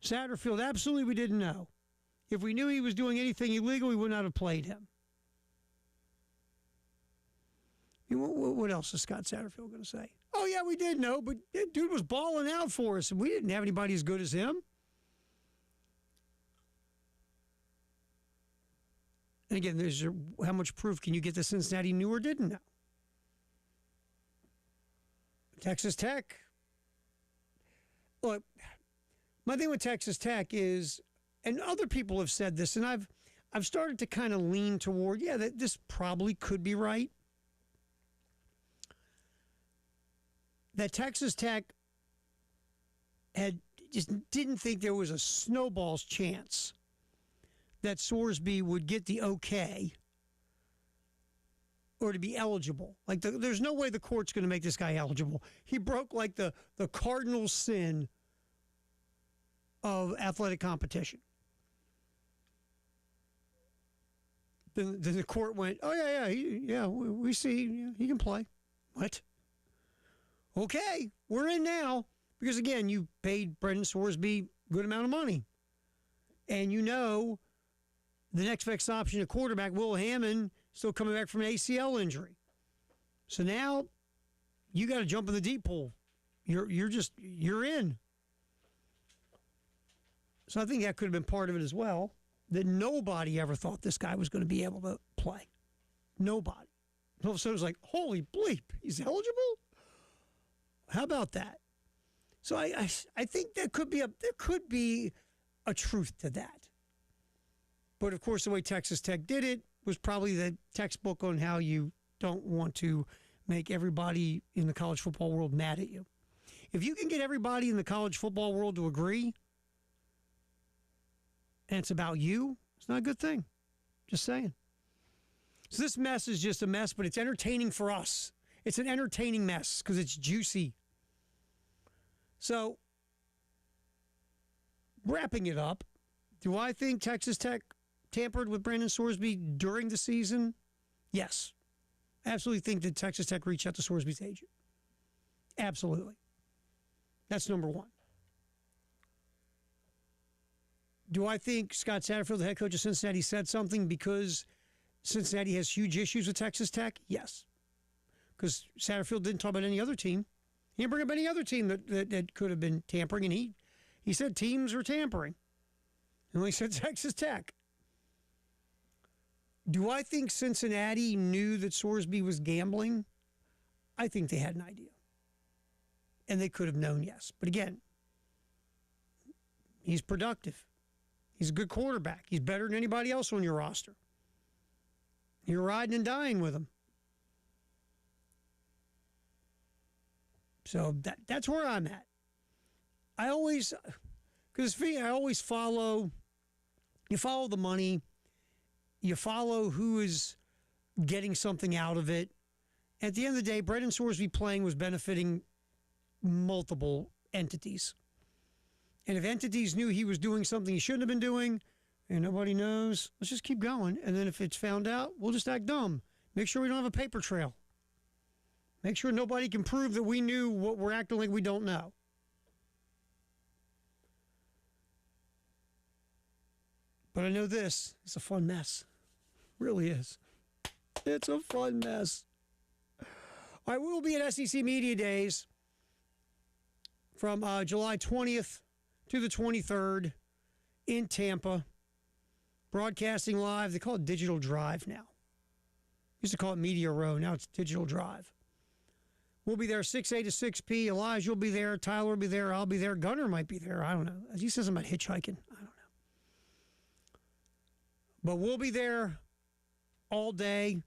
Satterfield, absolutely we didn't know. If we knew he was doing anything illegal, we would not have played him. What else is Scott Satterfield going to say? Oh, yeah, we did know, but that dude was balling out for us, and we didn't have anybody as good as him. And again, there's how much proof can you get that Cincinnati knew or didn't know? Texas Tech. Look, my thing with Texas Tech is, and other people have said this, and I've started to kind of lean toward, that this probably could be right. That Texas Tech just didn't think there was a snowball's chance that Sorsby would get the okay or to be eligible. Like, there's no way the court's going to make this guy eligible. He broke, like, the cardinal sin of athletic competition. Then the court went, oh, yeah, we see, he can play. What? Okay, we're in now. Because, again, you paid Brendan Sorsby a good amount of money. And you know the next best option at quarterback, Will Hammond, still coming back from an ACL injury. So now you got to jump in the deep pool. You're in. So I think that could have been part of it as well, that nobody ever thought this guy was going to be able to play. Nobody. All of a sudden it was like, holy bleep, he's eligible? How about that? So I think there could be a truth to that. But, of course, the way Texas Tech did it was probably the textbook on how you don't want to make everybody in the college football world mad at you. If you can get everybody in the college football world to agree, and it's about you, it's not a good thing. Just saying. So this mess is just a mess, but it's entertaining for us. It's an entertaining mess because it's juicy. So, wrapping it up, do I think Texas Tech tampered with Brandon Sorsby during the season? Yes. Absolutely think that Texas Tech reached out to Sorsby's agent. Absolutely. That's number one. Do I think Scott Satterfield, the head coach of Cincinnati, said something because Cincinnati has huge issues with Texas Tech? Yes. Because Satterfield didn't talk about any other team. He didn't bring up any other team that could have been tampering, and he said teams are tampering. And he said Texas Tech. Do I think Cincinnati knew that Sorsby was gambling? I think they had an idea. And they could have known, yes. But again, he's productive. He's a good quarterback. He's better than anybody else on your roster. You're riding and dying with him. So that's where I'm at. I always follow, you follow the money, you follow who is getting something out of it. At the end of the day, Brendan Sorsby playing was benefiting multiple entities. And if entities knew he was doing something he shouldn't have been doing, and nobody knows, let's just keep going. And then if it's found out, we'll just act dumb. Make sure we don't have a paper trail. Make sure nobody can prove that we knew what we're acting like we don't know. But I know this. It's a fun mess. It really is. It's a fun mess. All right, we will be at SEC Media Days from July 20th to the 23rd in Tampa. Broadcasting live. They call it Digital Drive now. Used to call it Media Row. Now it's Digital Drive. We'll be there 6A to 6P. Elijah will be there. Tyler will be there. I'll be there. Gunner might be there. I don't know. He says something about hitchhiking. I don't know. But we'll be there all day.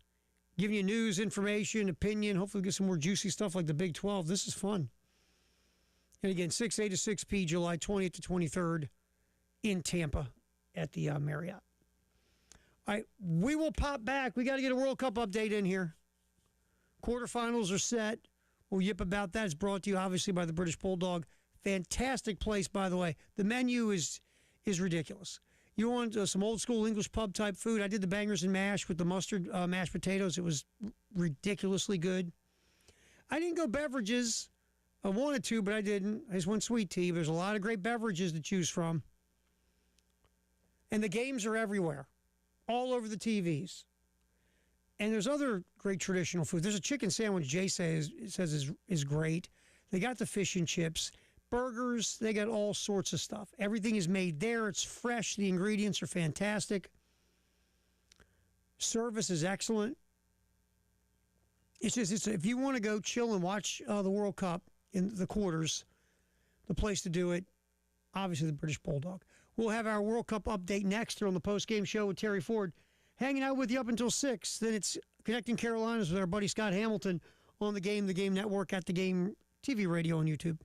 giving you news, information, opinion. Hopefully, get some more juicy stuff like the Big 12. This is fun. And again, 6A to 6P, July 20th to 23rd in Tampa at the Marriott. All right, we will pop back. We got to get a World Cup update in here. Quarterfinals are set. We'll yip about that. It's brought to you, obviously, by the British Bulldog. Fantastic place, by the way. The menu is ridiculous. You want some old school English pub type food? I did the bangers and mash with the mustard mashed potatoes. It was ridiculously good. I didn't go beverages. I wanted to, but I didn't. I just went sweet tea. There's a lot of great beverages to choose from. And the games are everywhere, all over the TVs. And there's other great traditional food. There's a chicken sandwich Jay says is great. They got the fish and chips. Burgers, they got all sorts of stuff. Everything is made there. It's fresh. The ingredients are fantastic. Service is excellent. If you want to go chill and watch the World Cup in the quarters, the place to do it, obviously the British Bulldog. We'll have our World Cup update next here on the post-game show with Terry Ford. Hanging out with you up until 6. Then it's Connecting Carolinas with our buddy Scott Hamilton on the Game Network, at the Game TV radio on YouTube.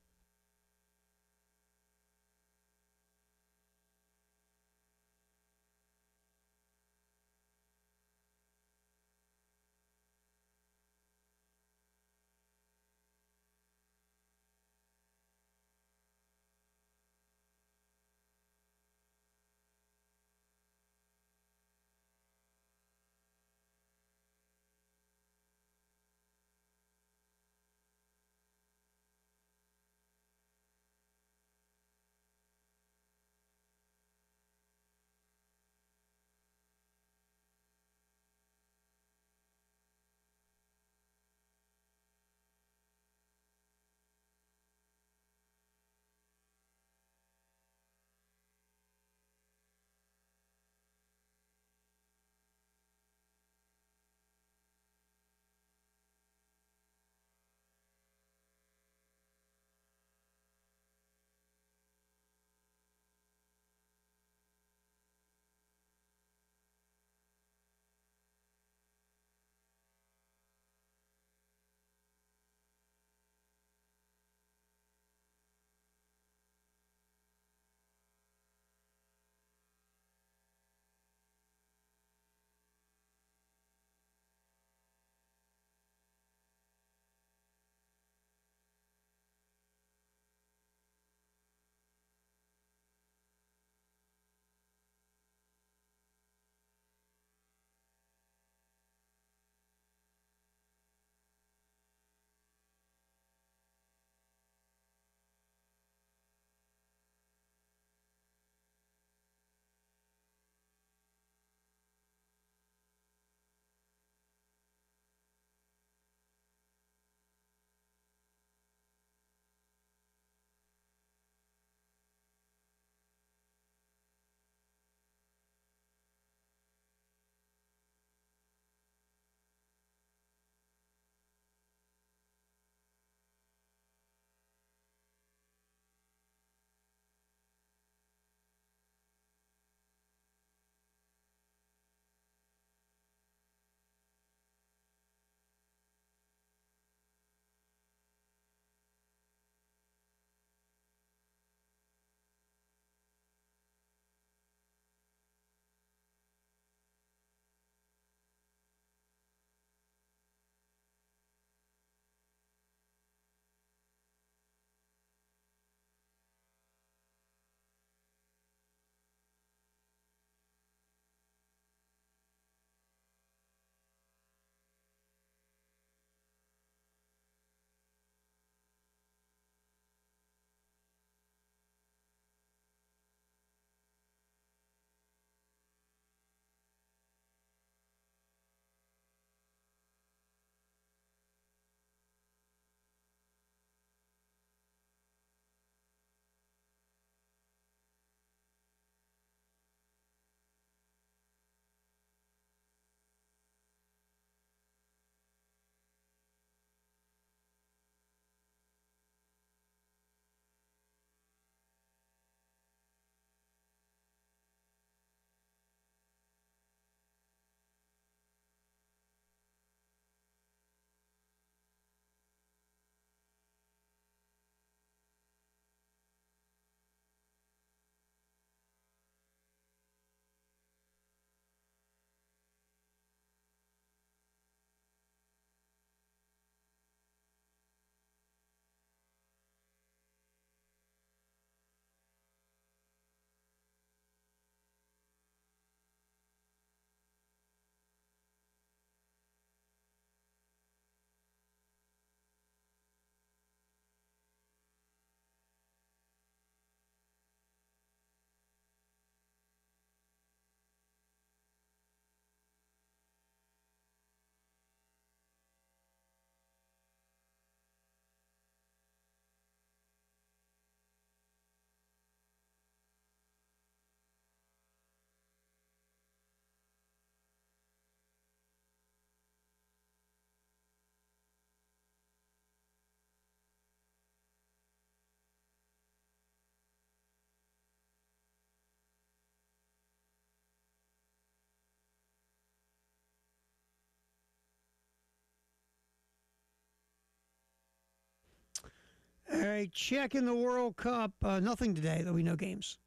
All right, checking the World Cup. Nothing today. There'll be no games.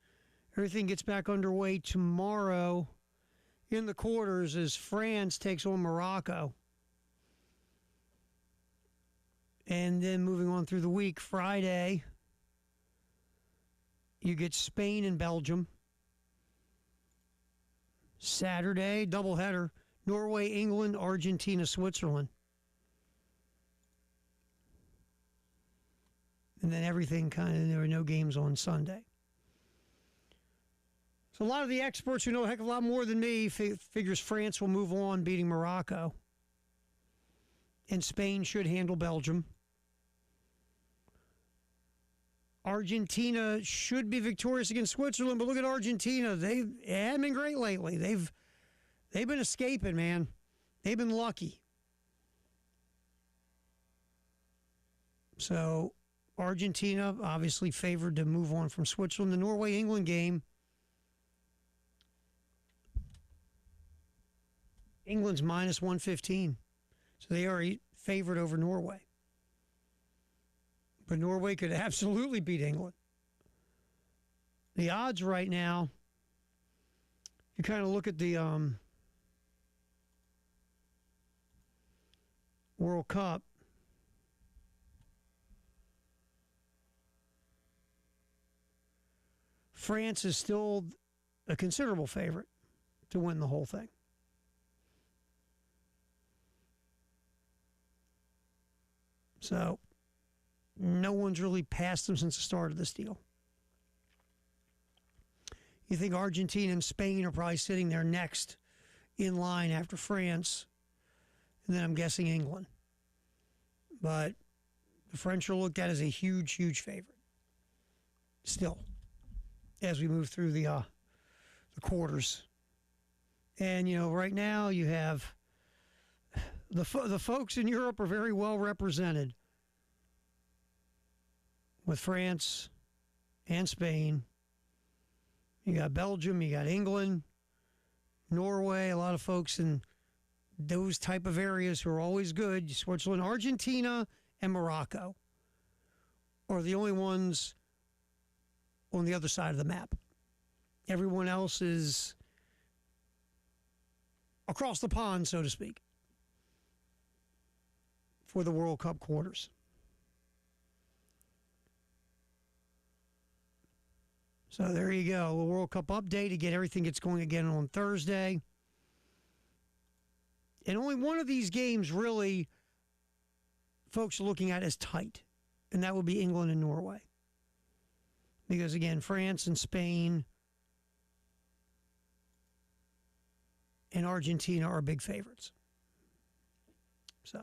Everything gets back underway tomorrow in the quarters as France takes on Morocco. And then moving on through the week, Friday, you get Spain and Belgium. Saturday, doubleheader, Norway, England, Argentina, Switzerland. And then everything there were no games on Sunday. So a lot of the experts who know a heck of a lot more than me figures France will move on, beating Morocco. And Spain should handle Belgium. Argentina should be victorious against Switzerland, but look at Argentina. They haven't been great lately. They've been escaping, man. They've been lucky. So Argentina obviously favored to move on from Switzerland. The Norway-England game, England's minus 115. So they are favored over Norway. But Norway could absolutely beat England. The odds right now, you kind of look at the World Cup. France is still a considerable favorite to win the whole thing. So, no one's really passed them since the start of this deal. You think Argentina and Spain are probably sitting there next in line after France, and then I'm guessing England. But the French are looked at as a huge, huge favorite. Still, as we move through the quarters. And, right now you have the folks in Europe are very well represented with France and Spain. You got Belgium, you got England, Norway, a lot of folks in those type of areas who are always good. Switzerland, Argentina, and Morocco are the only ones on the other side of the map. Everyone else is across the pond, so to speak, for the World Cup quarters. So there you go, a World Cup update. Again, everything gets going again on Thursday. And only one of these games really folks are looking at as tight, and that would be England and Norway. Because, again, France and Spain and Argentina are big favorites. So,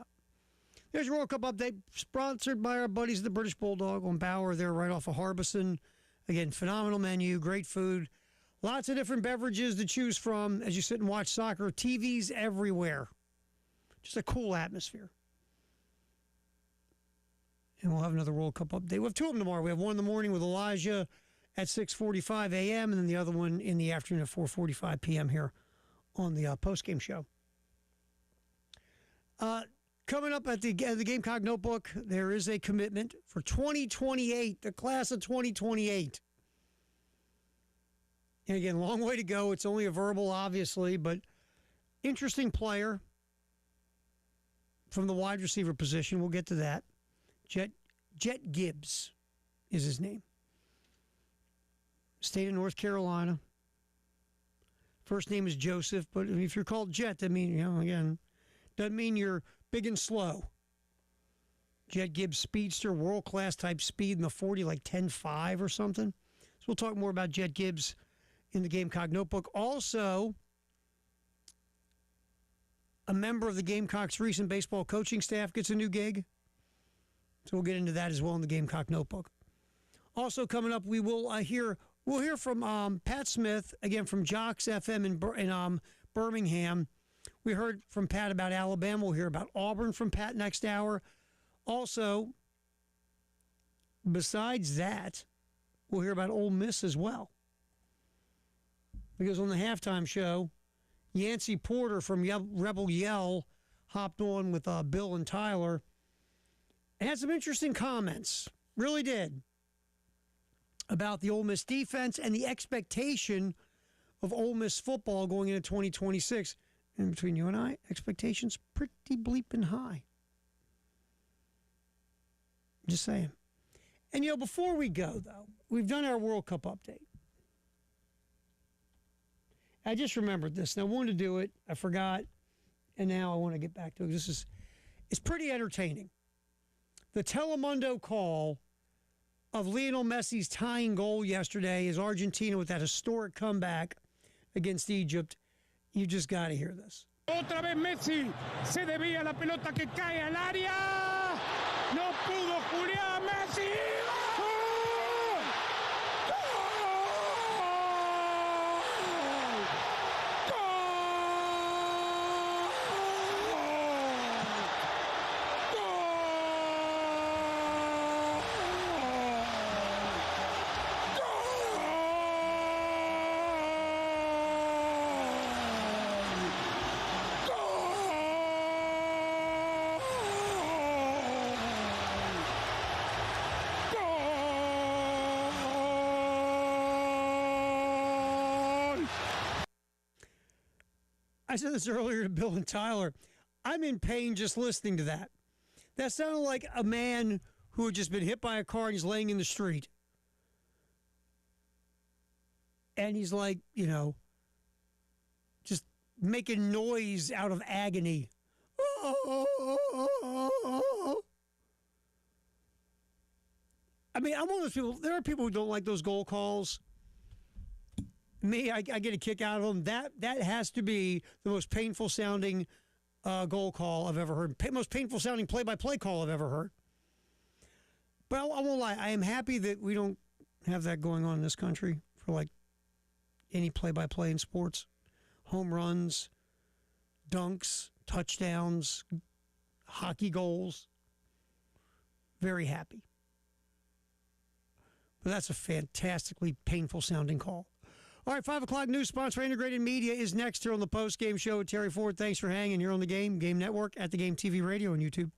there's your World Cup update, sponsored by our buddies, the British Bulldog on Bauer. They're right off of Harbison. Again, phenomenal menu, great food, lots of different beverages to choose from as you sit and watch soccer. TVs everywhere. Just a cool atmosphere. And we'll have another World Cup update. We have two of them tomorrow. We have one in the morning with Elijah at 6:45 a.m. and then the other one in the afternoon at 4:45 p.m. here on the postgame show. Coming up at the Gamecock Notebook, there is a commitment for 2028, the class of 2028. And again, long way to go. It's only a verbal, obviously, but interesting player from the wide receiver position. We'll get to that. Jet Gibbs is his name. State of North Carolina. First name is Joseph, but if you're called Jet, that means, again, doesn't mean you're big and slow. Jet Gibbs speedster, world-class type speed in the 40, like 10.5 or something. So we'll talk more about Jet Gibbs in the Gamecock Notebook. Also, a member of the Gamecocks' recent baseball coaching staff gets a new gig. So we'll get into that as well in the Gamecock Notebook. Also coming up, we'll hear from Pat Smith, again from Jocks FM in Birmingham. We heard from Pat about Alabama. We'll hear about Auburn from Pat next hour. Also, besides that, we'll hear about Ole Miss as well. Because on the halftime show, Yancey Porter from Rebel Yell hopped on with Bill and Tyler and had some interesting comments Really did. About the Ole Miss defense and the expectation of Ole Miss football going into 2026. And between you and I, expectations pretty bleeping high. Just saying. And, before we go, though, we've done our World Cup update. I just remembered this, and I wanted to do it. I forgot, and now I want to get back to it. It's pretty entertaining. The Telemundo call of Lionel Messi's tying goal yesterday as Argentina with that historic comeback against Egypt. You just got to hear this. Otra vez Messi, se desvía la pelota que cae al área. No pudo Julián Messi. ¡Gol! I said this earlier to Bill and Tyler. I'm in pain just listening to that. That sounded like a man who had just been hit by a car and he's laying in the street. And he's like, just making noise out of agony. I mean, I'm one of those people. There are people who don't like those goal calls. Me, I get a kick out of them. That has to be the most painful sounding goal call I've ever heard. Most painful sounding play-by-play call I've ever heard. But I won't lie. I am happy that we don't have that going on in this country for like any play-by-play in sports. Home runs, dunks, touchdowns, hockey goals. Very happy. But that's a fantastically painful sounding call. All right, 5 o'clock news sponsor Integrated Media is next here on the post-game show with Terry Ford. Thanks for hanging here on the Game Network, at the Game TV Radio and YouTube.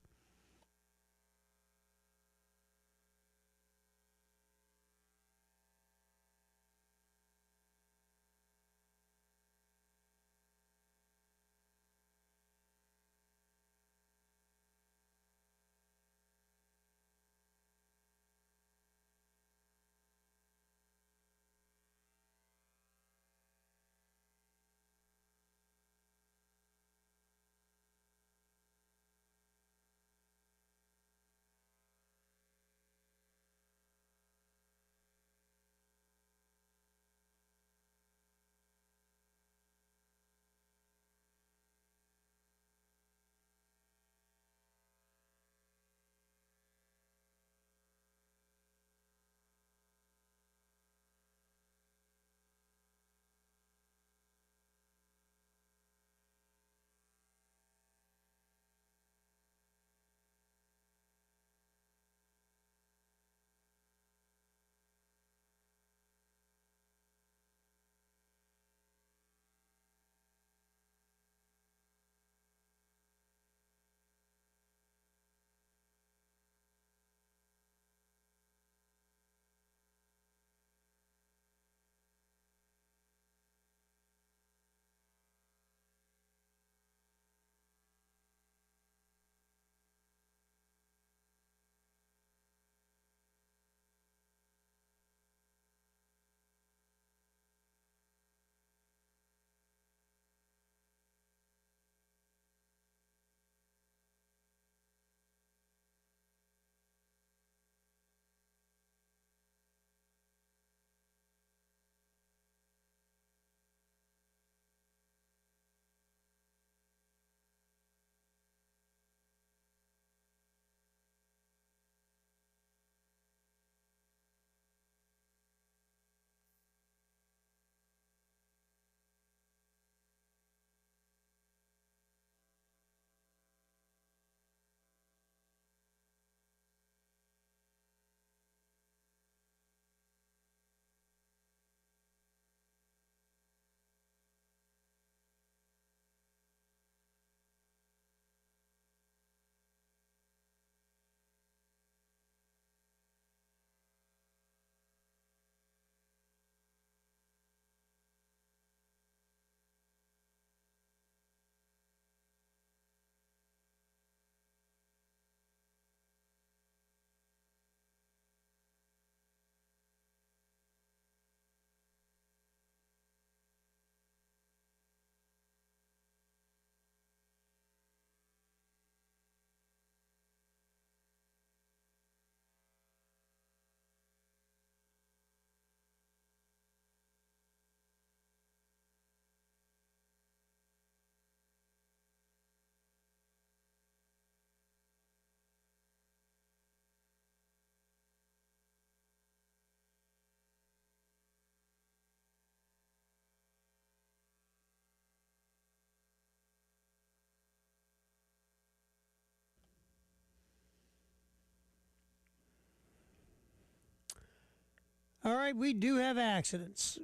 All right, we do have accidents.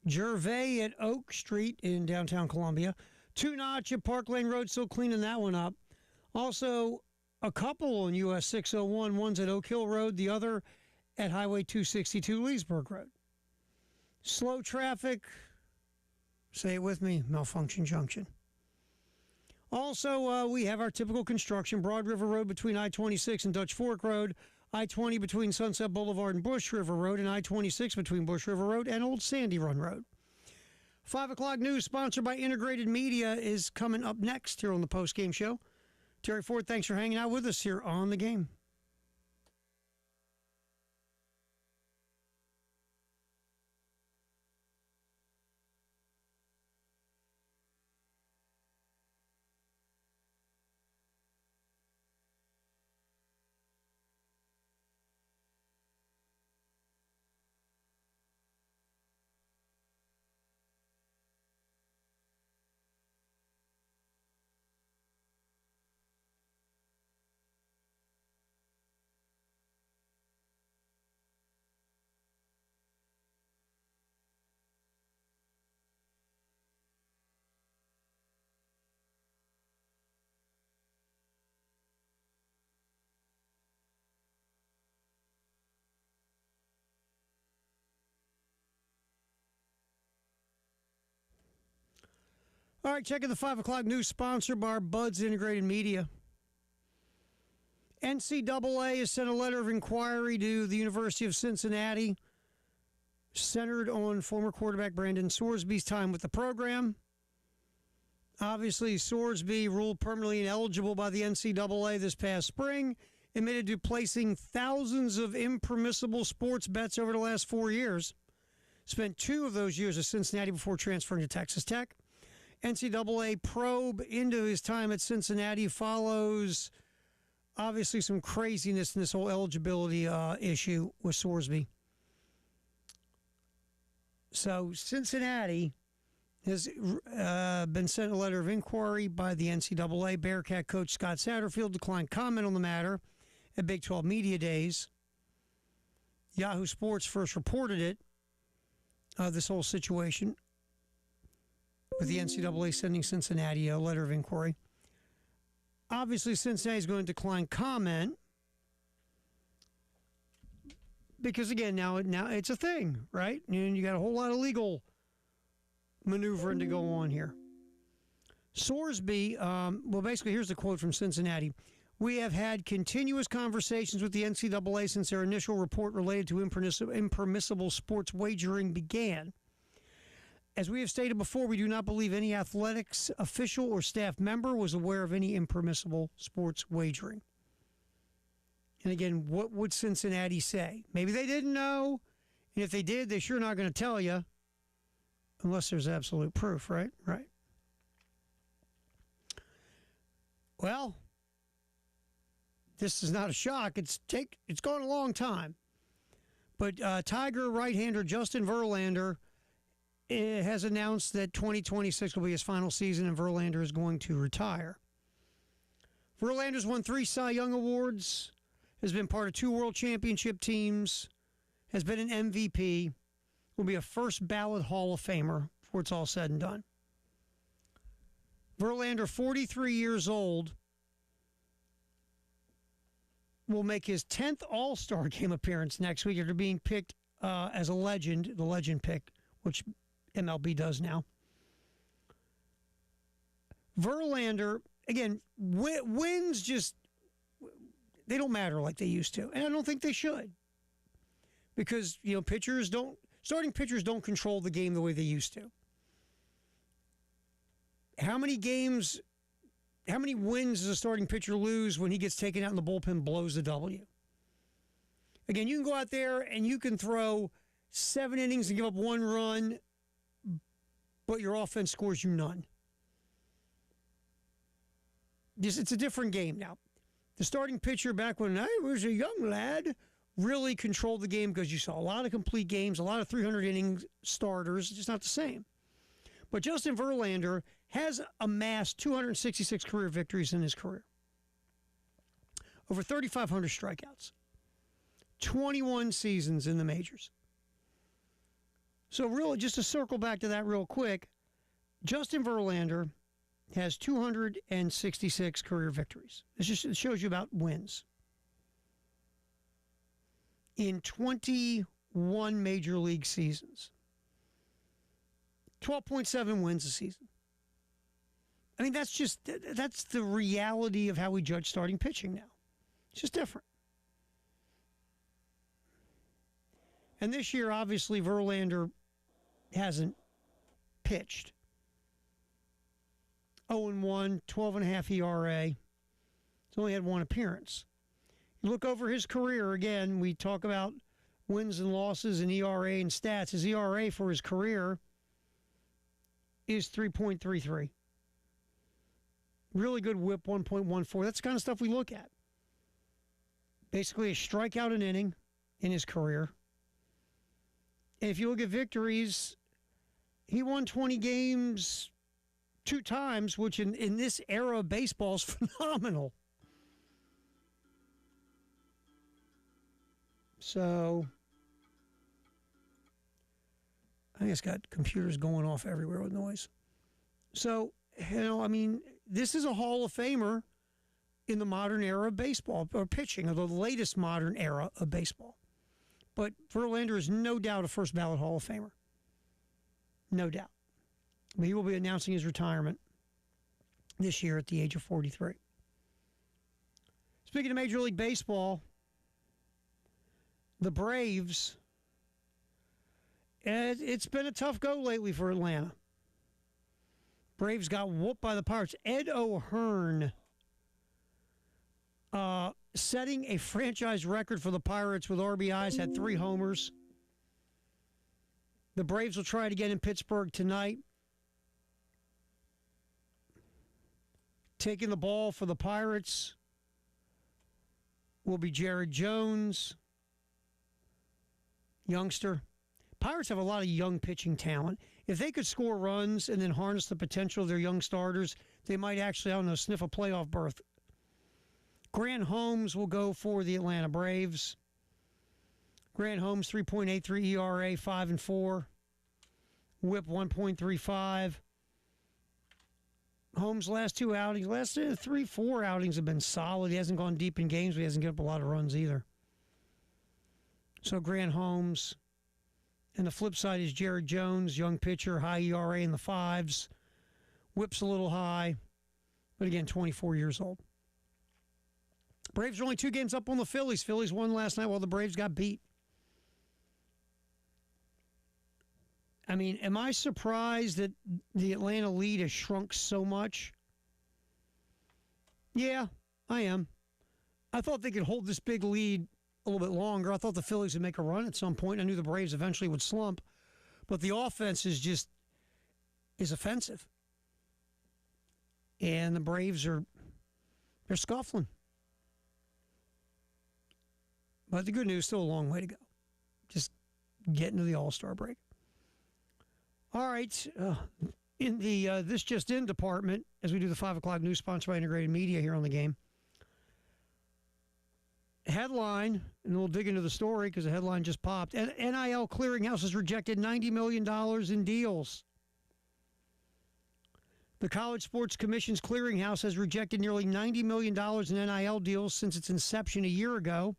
Gervais at Oak Street in downtown Columbia. Two Notch at Park Lane Road, still cleaning that one up. Also, a couple on US 601. One's at Oak Hill Road, the other at Highway 262, Leesburg Road. Slow traffic, say it with me, Malfunction Junction. Also, we have our typical construction, Broad River Road between I-26 and Dutch Fork Road, I-20 between Sunset Boulevard and Bush River Road, and I-26 between Bush River Road and Old Sandy Run Road. 5 o'clock news, sponsored by Integrated Media, is coming up next here on the postgame show. Terry Ford, thanks for hanging out with us here on the game. All right, checking the 5 o'clock news, sponsored by our Buds Integrated Media. NCAA has sent a letter of inquiry to the University of Cincinnati, centered on former quarterback Brandon Sorsby's time with the program. Obviously, Sorsby, ruled permanently ineligible by the NCAA this past spring, admitted to placing thousands of impermissible sports bets over the last 4 years. Spent 2 of those years at Cincinnati before transferring to Texas Tech. NCAA probe into his time at Cincinnati follows, obviously, some craziness in this whole eligibility issue with Sorsby. So Cincinnati has been sent a letter of inquiry by the NCAA. Bearcat coach Scott Satterfield declined comment on the matter at Big 12 Media Days. Yahoo Sports first reported it, this whole situation, with the NCAA sending Cincinnati a letter of inquiry. Obviously, Cincinnati is going to decline comment because, again, now it's a thing, right? And you got a whole lot of legal maneuvering to go on here. Sorsby, well, basically, here's the quote from Cincinnati. We have had continuous conversations with the NCAA since their initial report related to impermissible sports wagering began. As we have stated before, we do not believe any athletics official or staff member was aware of any impermissible sports wagering. And again, what would Cincinnati say? Maybe they didn't know, and if they did, they're sure not going to tell you, unless there's absolute proof, right? Right. Well, this is not a shock. It's gone a long time. But Tiger right-hander Justin Verlander has announced that 2026 will be his final season and Verlander is going to retire. Verlander's won 3 Cy Young Awards, has been part of 2 World Championship teams, has been an MVP, will be a first ballot Hall of Famer before it's all said and done. Verlander, 43 years old, will make his 10th All-Star Game appearance next week after being picked as a legend, the legend pick, which MLB does now. Verlander, again, wins just, they don't matter like they used to. And I don't think they should. Because, starting pitchers don't control the game the way they used to. How many wins does a starting pitcher lose when he gets taken out in the bullpen, blows the W? Again, you can go out there and you can throw 7 innings and give up 1 run, but your offense scores you none. It's a different game now. The starting pitcher back when I was a young lad really controlled the game because you saw a lot of complete games, a lot of 300-inning starters. It's just not the same. But Justin Verlander has amassed 266 career victories in his career. Over 3,500 strikeouts. 21 seasons in the majors. So really, just to circle back to that real quick, Justin Verlander has 266 career victories. It shows you about wins. In 21 major league seasons. 12.7 wins a season. I mean, that's the reality of how we judge starting pitching now. It's just different. And this year, obviously, Verlander hasn't pitched. 0-1, 12.5 ERA. He's only had one appearance. You look over his career, again, we talk about wins and losses and ERA and stats. His ERA for his career is 3.33. Really good whip, 1.14. That's the kind of stuff we look at. Basically, a strikeout an inning in his career. And if you look at victories, he won 20 games 2 times, which in this era of baseball is phenomenal. So, I think it's got computers going off everywhere with noise. So, I mean, this is a Hall of Famer in the modern era of baseball, or pitching, of the latest modern era of baseball. But Verlander is no doubt a first ballot Hall of Famer. No doubt. But he will be announcing his retirement this year at the age of 43. Speaking of Major League Baseball, the Braves, it's been a tough go lately for Atlanta. Braves got whooped by the Pirates. Ed O'Hearn setting a franchise record for the Pirates with RBIs, had 3 homers. The Braves will try it again in Pittsburgh tonight. Taking the ball for the Pirates will be Jared Jones, youngster. Pirates have a lot of young pitching talent. If they could score runs and then harness the potential of their young starters, they might actually, I don't know, sniff a playoff berth. Grant Holmes will go for the Atlanta Braves. Grant Holmes, 3.83 ERA, 5-4. Whip, 1.35. Holmes' last 2 outings, last 3-4 outings have been solid. He hasn't gone deep in games, but he hasn't given up a lot of runs either. So Grant Holmes. And the flip side is Jared Jones, young pitcher, high ERA in the 5s. Whips a little high, but again, 24 years old. Braves are only 2 games up on the Phillies. Phillies won last night while the Braves got beat. I mean, am I surprised that the Atlanta lead has shrunk so much? Yeah, I am. I thought they could hold this big lead a little bit longer. I thought the Phillies would make a run at some point. I knew the Braves eventually would slump. But the offense is offensive. And the Braves they're scuffling. But the good news, still a long way to go. Just getting to the All-Star break. All right. In the This Just In department, as we do the 5 o'clock news sponsored by Integrated Media here on the game. Headline, and we'll dig into the story because the headline just popped. NIL Clearinghouse has rejected $90 million in deals. The College Sports Commission's Clearinghouse has rejected nearly $90 million in NIL deals since its inception a year ago,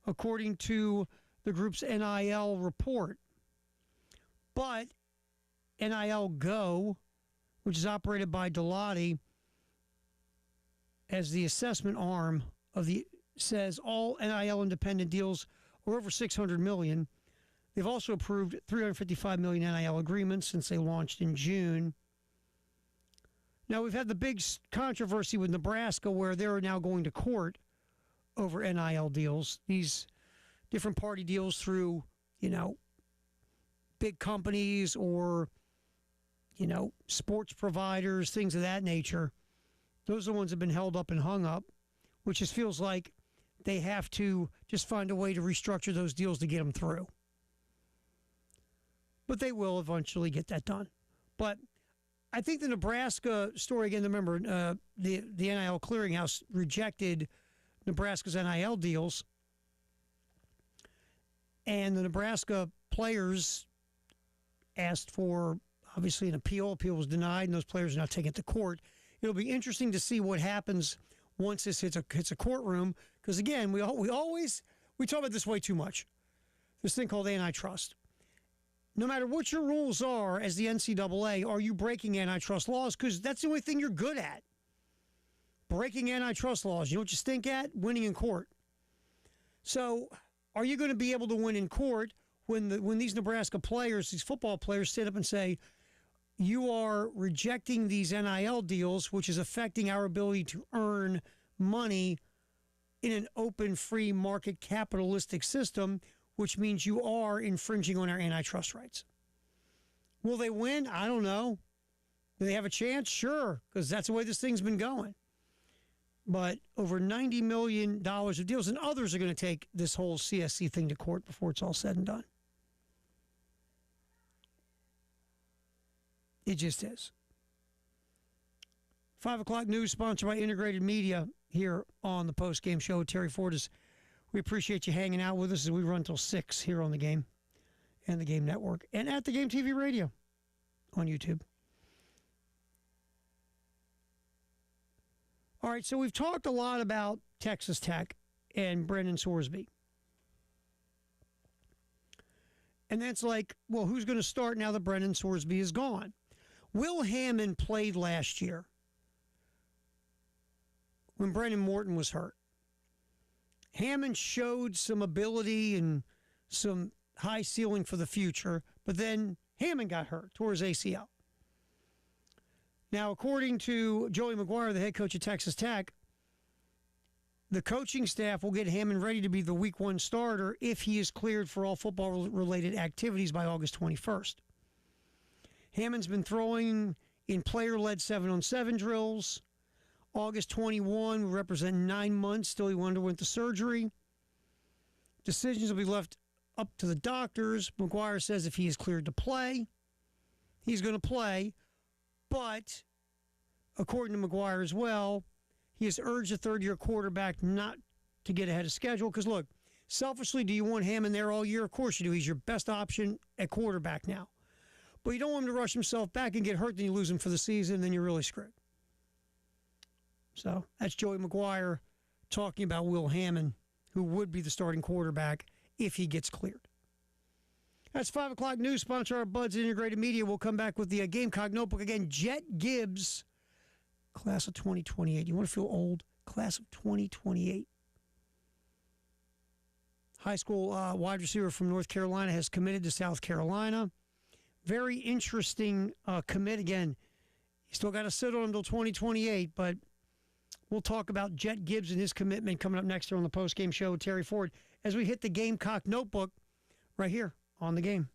according to the group's NIL report. But NIL Go, which is operated by Delotti as the assessment arm of says all NIL independent deals are over $600 million. They've also approved $355 million NIL agreements since they launched in June. Now, we've had the big controversy with Nebraska where they're now going to court over NIL deals. These different party deals through, big companies or, sports providers, things of that nature. Those are the ones that have been held up and hung up, which just feels like they have to just find a way to restructure those deals to get them through. But they will eventually get that done. But I think the Nebraska story, again, remember, the NIL Clearinghouse rejected Nebraska's NIL deals. And the Nebraska players asked for, obviously, an appeal. Appeal was denied, and those players are now taking it to court. It'll be interesting to see what happens once this hits a courtroom. Because, again, we talk about this way too much. This thing called antitrust. No matter what your rules are as the NCAA, are you breaking antitrust laws? Because that's the only thing you're good at. Breaking antitrust laws. You know what you stink at? Winning in court. So are you going to be able to win in court when these Nebraska players, these football players, stand up and say, you are rejecting these NIL deals, which is affecting our ability to earn money in an open, free market capitalistic system, which means you are infringing on our antitrust rights. Will they win? I don't know. Do they have a chance? Sure, because that's the way this thing's been going. But over $90 million of deals, and others are going to take this whole CSC thing to court before it's all said and done. It just is. 5 o'clock news sponsored by Integrated Media here on the post-game show with Terry Fortis. We appreciate you hanging out with us as we run till 6 here on the Game and the Game Network and at the Game TV Radio on YouTube. All right, so we've talked a lot about Texas Tech and Brendan Sorsby. And that's like, well, who's going to start now that Brendan Sorsby is gone? Will Hammond played last year when Brendan Morton was hurt. Hammond showed some ability and some high ceiling for the future, but then Hammond got hurt, tore his ACL. Now, according to Joey McGuire, the head coach of Texas Tech, the coaching staff will get Hammond ready to be the Week 1 starter if he is cleared for all football-related activities by August 21st. Hammond's been throwing in player-led 7-on-7 drills. August 21 will represent 9 months. Still, he underwent the surgery. Decisions will be left up to the doctors. McGuire says if he is cleared to play, he's going to play. But, according to McGuire as well, he has urged the third-year quarterback not to get ahead of schedule. Because, look, selfishly, do you want Hammond there all year? Of course you do. He's your best option at quarterback now. But you don't want him to rush himself back and get hurt, then you lose him for the season, then you're really screwed. So, that's Joey McGuire talking about Will Hammond, who would be the starting quarterback if he gets cleared. That's 5 o'clock news. Sponsor our buds at Integrated Media. We'll come back with the Gamecock Notebook again. Jet Gibbs, class of 2028. You want to feel old? Class of 2028. High school wide receiver from North Carolina has committed to South Carolina. Very interesting commit. Again, you still got to sit on until 2028, but we'll talk about Jet Gibbs and his commitment coming up next here on the postgame show with Terry Ford as we hit the Gamecock Notebook right here on the Game.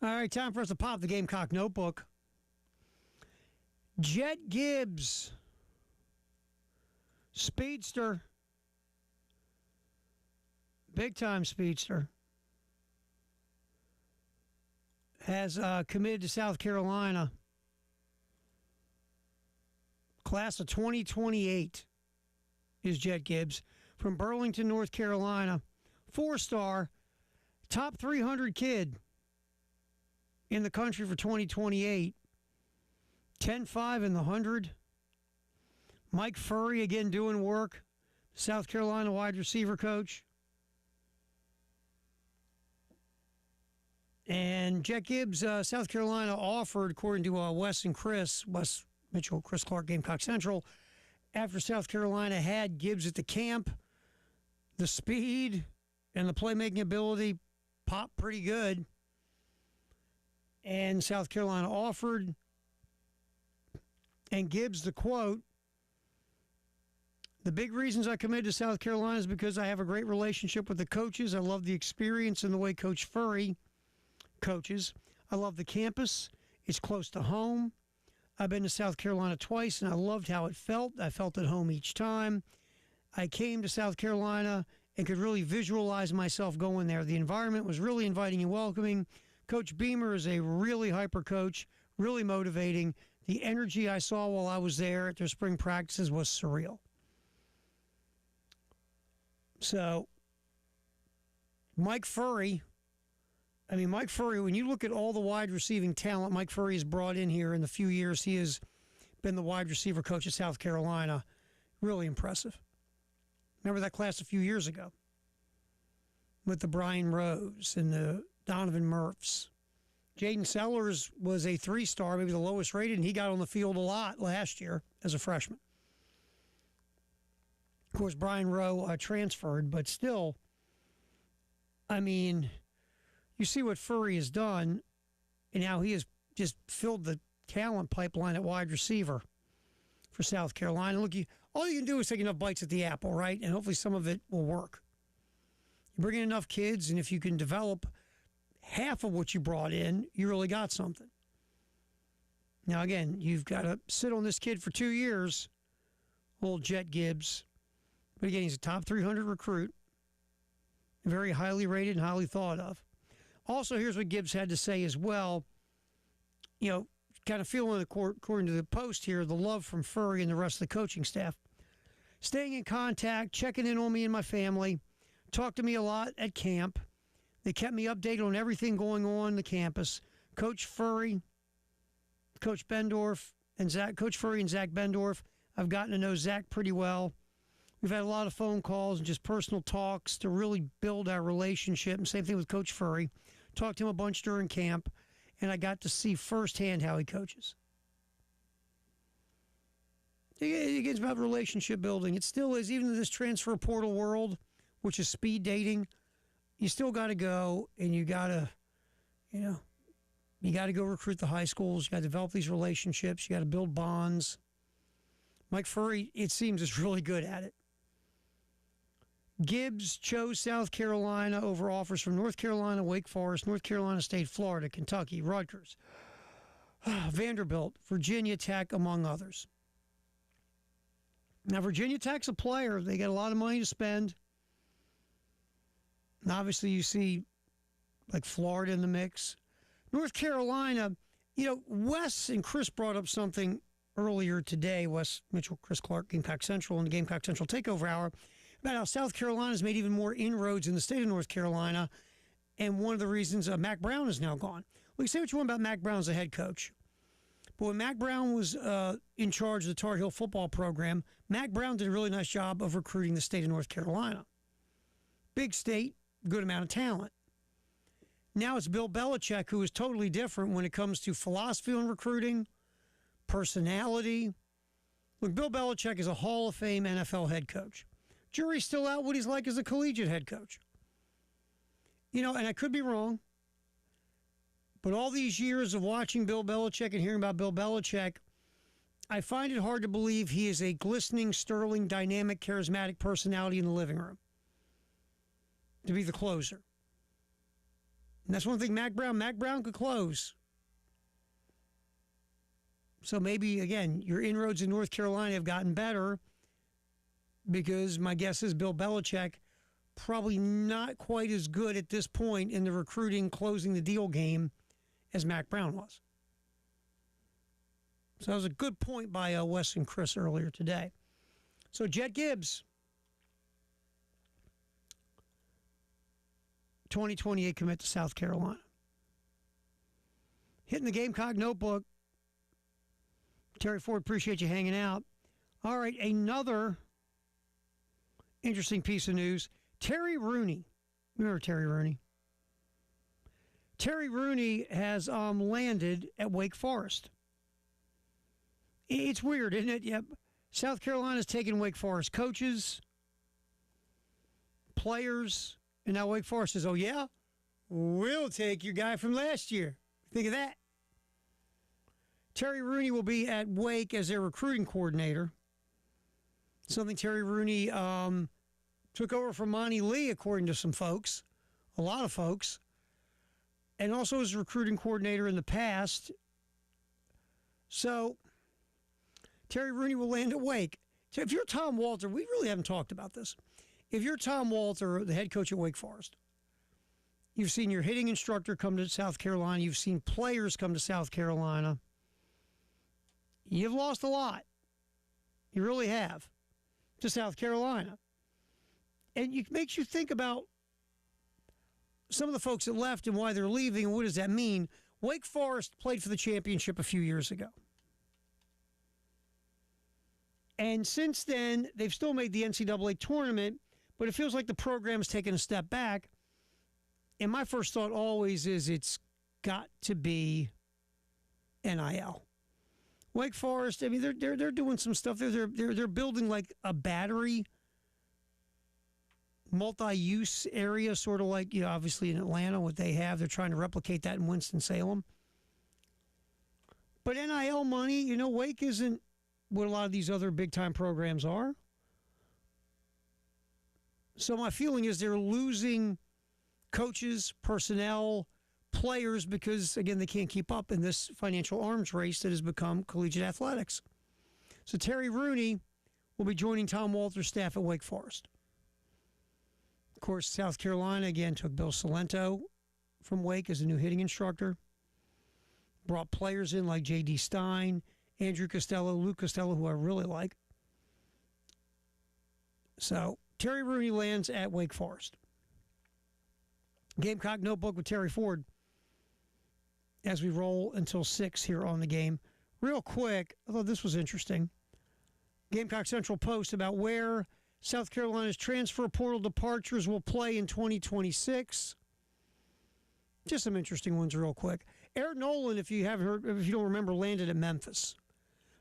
All right, time for us to pop the Gamecock notebook. Jet Gibbs, speedster, big-time speedster, has committed to South Carolina. Class of 2028 is Jet Gibbs from Burlington, North Carolina. 4-star, top 300 kid in the country for 2028. 10.5 in the 100. Mike Furry, again, doing work. South Carolina wide receiver coach. And Jet Gibbs, South Carolina offered, according to Wes Mitchell, Chris Clark, Gamecock Central, after South Carolina had Gibbs at the camp, the speed and the playmaking ability popped pretty good. And South Carolina offered. And Gibbs, the quote, "The big reasons I committed to South Carolina is because I have a great relationship with the coaches. I love the experience and the way Coach Furry coaches. I love the campus. It's close to home. I've been to South Carolina twice, and I loved how it felt. I felt at home each time. I came to South Carolina and could really visualize myself going there. The environment was really inviting and welcoming. Coach Beamer is a really hyper coach, really motivating. The energy I saw while I was there at their spring practices was surreal." So, Mike Furry, when you look at all the wide receiving talent Mike Furry has brought in here in the few years he has been the wide receiver coach at South Carolina, really impressive. Remember that class a few years ago with the Brian Rose and the Donovan Murphs. Jaden Sellers was a 3-star, maybe the lowest rated, and he got on the field a lot last year as a freshman. Of course, Brian Rowe transferred, but still, you see what Furry has done, and how he has just filled the talent pipeline at wide receiver for South Carolina. Look, all you can do is take enough bites at the apple, right? And hopefully some of it will work. You bring in enough kids, and if you can develop half of what you brought in, you really got something. Now, again, you've got to sit on this kid for 2 years, old Jet Gibbs. But again, he's a top 300 recruit, very highly rated and highly thought of. Also, here's what Gibbs had to say as well. You know, kind of feeling, according to the Post here, the love from Furry and the rest of the coaching staff. Staying in contact, checking in on me and my family, talked to me a lot at camp. They kept me updated on everything going on the campus. Coach Furry, Coach Bendorf, and Coach Furry and Zach Bendorf. I've gotten to know Zach pretty well. We've had a lot of phone calls and just personal talks to really build our relationship. And same thing with Coach Furry. Talked to him a bunch during camp, and I got to see firsthand how he coaches. It's about relationship building. It still is, even in this transfer portal world, which is speed dating. You still got to go, and you got to, you got to go recruit the high schools. You got to develop these relationships. You got to build bonds. Mike Furry, it seems, is really good at it. Gibbs chose South Carolina over offers from North Carolina, Wake Forest, North Carolina State, Florida, Kentucky, Rutgers, Vanderbilt, Virginia Tech, among others. Now, Virginia Tech's a player. They got a lot of money to spend. And obviously, you see, like, Florida in the mix. North Carolina, Wes and Chris brought up something earlier today, Wes Mitchell, Chris Clark, Gamecock Central, and the Gamecock Central Takeover Hour, about how South Carolina's made even more inroads in the state of North Carolina, and one of the reasons Mack Brown is now gone. Well, you say what you want about Mack Brown as a head coach, but when Mack Brown was in charge of the Tar Heel football program, Mack Brown did a really nice job of recruiting the state of North Carolina. Big state, good amount of talent. Now it's Bill Belichick, who is totally different when it comes to philosophy on recruiting, personality. Look, Bill Belichick is a Hall of Fame NFL head coach. Jury's still out what he's like as a collegiate head coach. And I could be wrong, but all these years of watching Bill Belichick and hearing about Bill Belichick, I find it hard to believe he is a glistening, sterling, dynamic, charismatic personality in the living room to be the closer. And that's one thing Mack Brown could close. So maybe, again, your inroads in North Carolina have gotten better because my guess is Bill Belichick probably not quite as good at this point in the recruiting, closing the deal game as Mack Brown was. So that was a good point by Wes and Chris earlier today. So Jet Gibbs, 2028 commit to South Carolina. Hitting the Gamecock notebook. Terry Ford, appreciate you hanging out. All right, another interesting piece of news. Terry Rooney. Remember Terry Rooney? Terry Rooney has landed at Wake Forest. It's weird, isn't it? Yep. South Carolina's taken Wake Forest coaches, players, and now Wake Forest says, oh, yeah? We'll take your guy from last year. Think of that. Terry Rooney will be at Wake as their recruiting coordinator. Something Terry Rooney took over from Monty Lee, according to some folks, a lot of folks, and also as recruiting coordinator in the past. So Terry Rooney will land at Wake. So if you're Tom Walter, we really haven't talked about this. If you're Tom Walter, the head coach at Wake Forest, you've seen your hitting instructor come to South Carolina. You've seen players come to South Carolina. You've lost a lot. You really have. To South Carolina. And it makes you think about some of the folks that left and why they're leaving and what does that mean. Wake Forest played for the championship a few years ago. And since then, they've still made the NCAA tournament, but it feels like the program's taken a step back. And my first thought always is it's got to be NIL. Wake Forest, I mean, they're doing some stuff. They're building like a battery multi-use area, sort of like, obviously in Atlanta, what they have. They're trying to replicate that in Winston-Salem. But NIL money, Wake isn't what a lot of these other big-time programs are. So my feeling is they're losing coaches, personnel, players because, again, they can't keep up in this financial arms race that has become collegiate athletics. So Terry Rooney will be joining Tom Walter's staff at Wake Forest. Of course, South Carolina, again, took Bill Salento from Wake as a new hitting instructor. Brought players in like J.D. Stein, Andrew Costello, Luke Costello, who I really like. So Terry Rooney lands at Wake Forest. Gamecock Notebook with Terry Ford as we roll until 6 here on the game. Real quick, I thought this was interesting. Gamecock Central Post about where South Carolina's transfer portal departures will play in 2026. Just some interesting ones real quick. Eric Nolan, if you don't remember, landed at Memphis.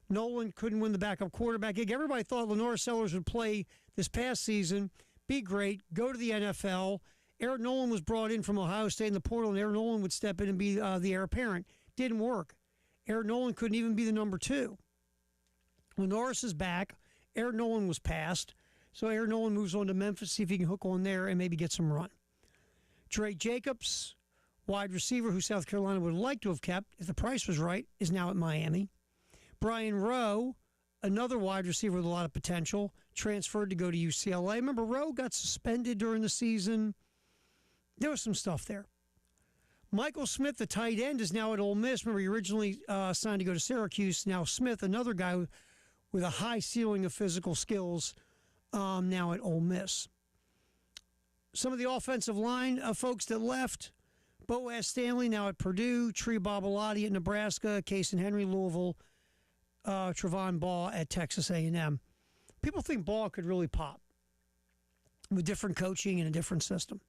Nolan couldn't win the backup quarterback gig. Everybody thought Lenore Sellers would play this past season, be great, go to the NFL. Eric Nolan was brought in from Ohio State in the portal, and Eric Nolan would step in and be the heir apparent. Didn't work. Eric Nolan couldn't even be the number 2. When Norris is back, Eric Nolan was passed. So Eric Nolan moves on to Memphis, see if he can hook on there and maybe get some run. Drake Jacobs, wide receiver who South Carolina would like to have kept if the price was right, is now at Miami. Brian Rowe, another wide receiver with a lot of potential, transferred to go to UCLA. Remember, Rowe got suspended during the season. There was some stuff there. Michael Smith, the tight end, is now at Ole Miss. Remember, he originally signed to go to Syracuse. Now Smith, another guy with a high ceiling of physical skills, now at Ole Miss. Some of the offensive line folks that left: Boaz Stanley now at Purdue, Tree Babalati at Nebraska, Cason Henry, Louisville, Trevon Ball at Texas A&M. People think Ball could really pop with different coaching and a different system.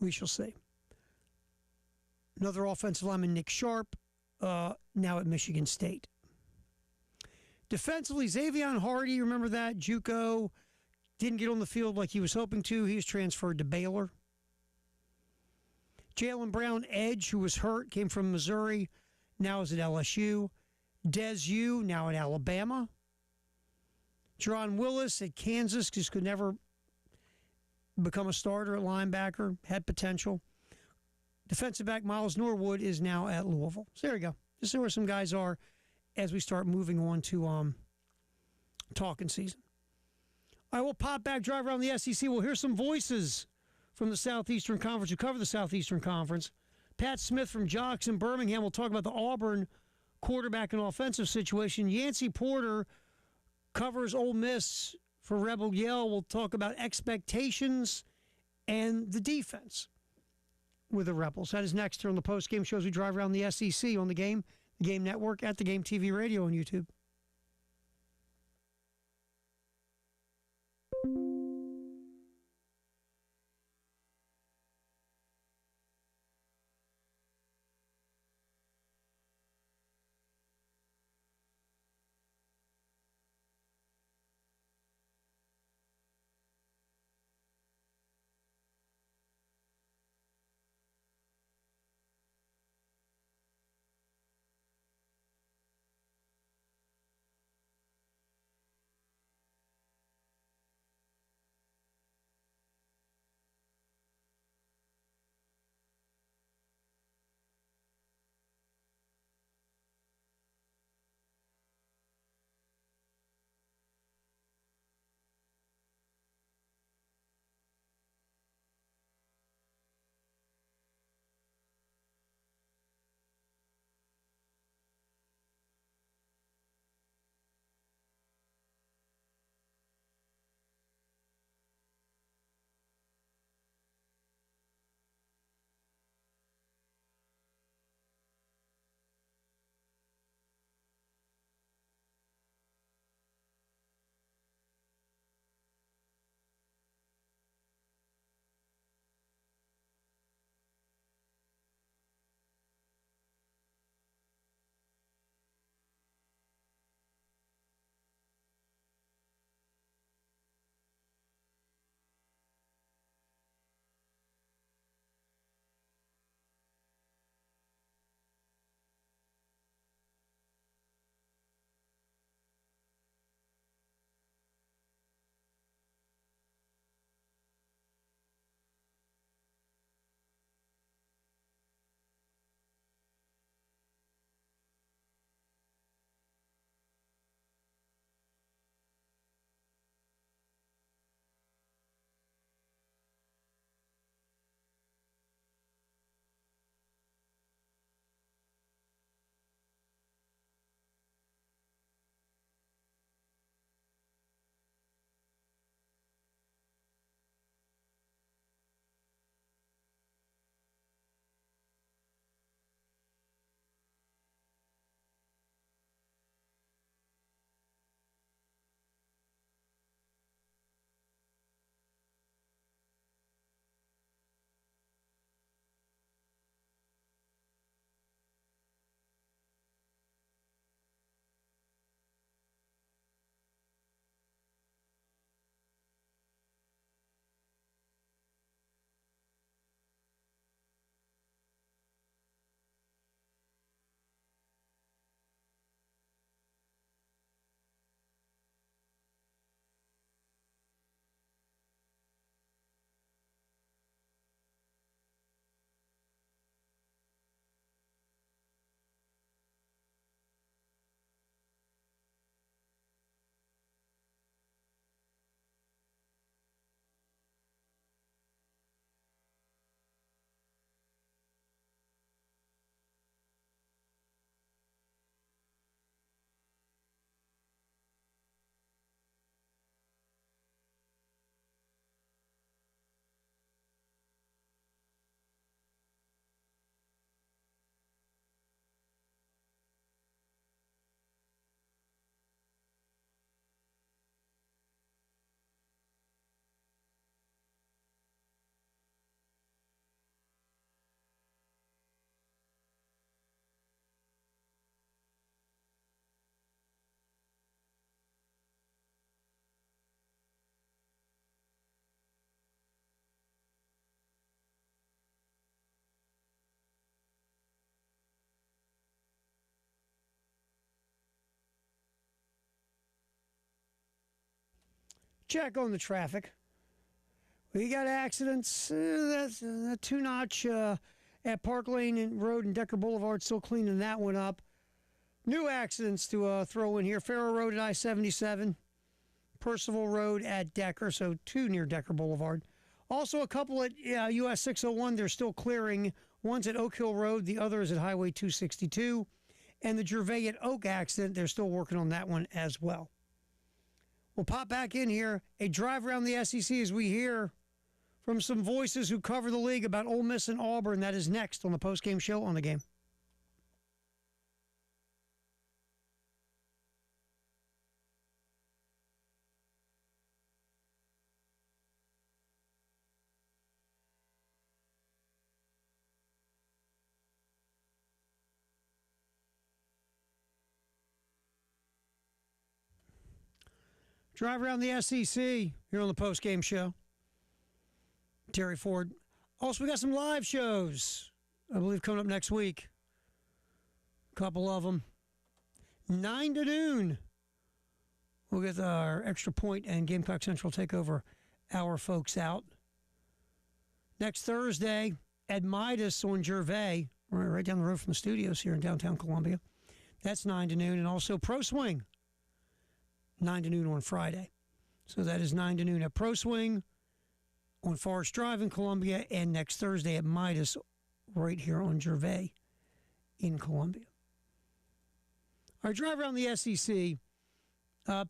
We shall see. Another offensive lineman, Nick Sharp, now at Michigan State. Defensively, Xavion Hardy, remember that? JUCO, didn't get on the field like he was hoping to. He was transferred to Baylor. Jalen Brown, edge, who was hurt, came from Missouri, now is at LSU. Des Yu, now at Alabama. Jerron Willis at Kansas, just could never become a starter at linebacker, had potential. Defensive back Miles Norwood is now at Louisville. So there you go. Just where some guys are as we start moving on to talking season. I will pop back, drive around the SEC. We'll hear some voices from the Southeastern Conference who cover the Southeastern Conference. Pat Smith from Jocks in Birmingham will talk about the Auburn quarterback and offensive situation. Yancey Porter covers Ole Miss for Rebel Yell. We'll talk about expectations and the defense with the Rebels. That is next here on the post-game shows. We drive around the SEC on the Game Network, at the Game TV Radio on YouTube. check on the traffic. We got accidents. That's a two-notch at Park Lane Road and Decker Boulevard, still cleaning that one up. New accidents to throw in here. Farrow Road at I-77. Percival Road at Decker, so 2 near Decker Boulevard. Also a couple at US 601, they're still clearing. One's at Oak Hill Road, the other is at Highway 262. And the Gervais at Oak accident, they're still working on that one as well. We'll pop back in here, a drive around the SEC as we hear from some voices who cover the league about Ole Miss and Auburn. That is next on the postgame show on The Game. Drive around the SEC here on the postgame show. Terry Ford. Also, we got some live shows, I believe, coming up next week. A couple of them. 9 to noon. We'll get our Extra Point and Gamecock Central take over our folks out. Next Thursday at Midas on Gervais, right down the road from the studios here in downtown Columbia. That's 9 to noon. And also Pro Swing, 9 to noon on Friday. So that is 9 to noon at Pro Swing on Forest Drive in Columbia, and next Thursday at Midas right here on Gervais in Columbia. Our drive around the SEC.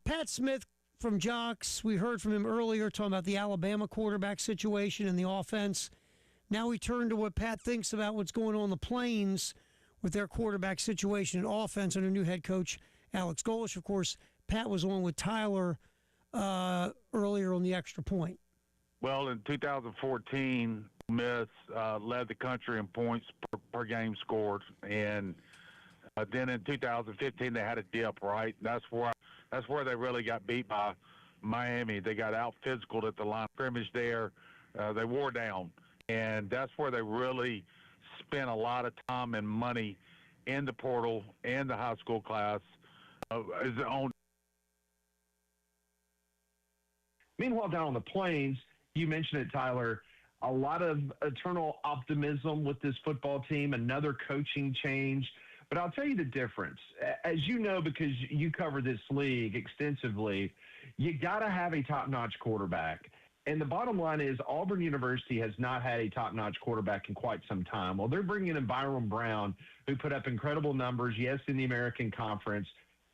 Pat Smith from Jocks, we heard from him earlier talking about the Alabama quarterback situation and the offense. Now we turn to what Pat thinks about what's going on in the Plains with their quarterback situation and offense under new head coach Alex Golesh. Of course, Pat was on with Tyler earlier on the Extra Point. Well, in 2014, Miss led the country in points per game scored, and then in 2015 they had a dip. Right, that's where they really got beat by Miami. They got out physicaled at the line of scrimmage there. They wore down, and that's where they really spent a lot of time and money in the portal and the high school class. Meanwhile, down on the Plains, you mentioned it, Tyler, a lot of eternal optimism with this football team, another coaching change. But I'll tell you the difference. As you know, because you cover this league extensively, you got to have a top-notch quarterback. And the bottom line is Auburn University has not had a top-notch quarterback in quite some time. Well, they're bringing in Byron Brown, who put up incredible numbers, yes, in the American Conference,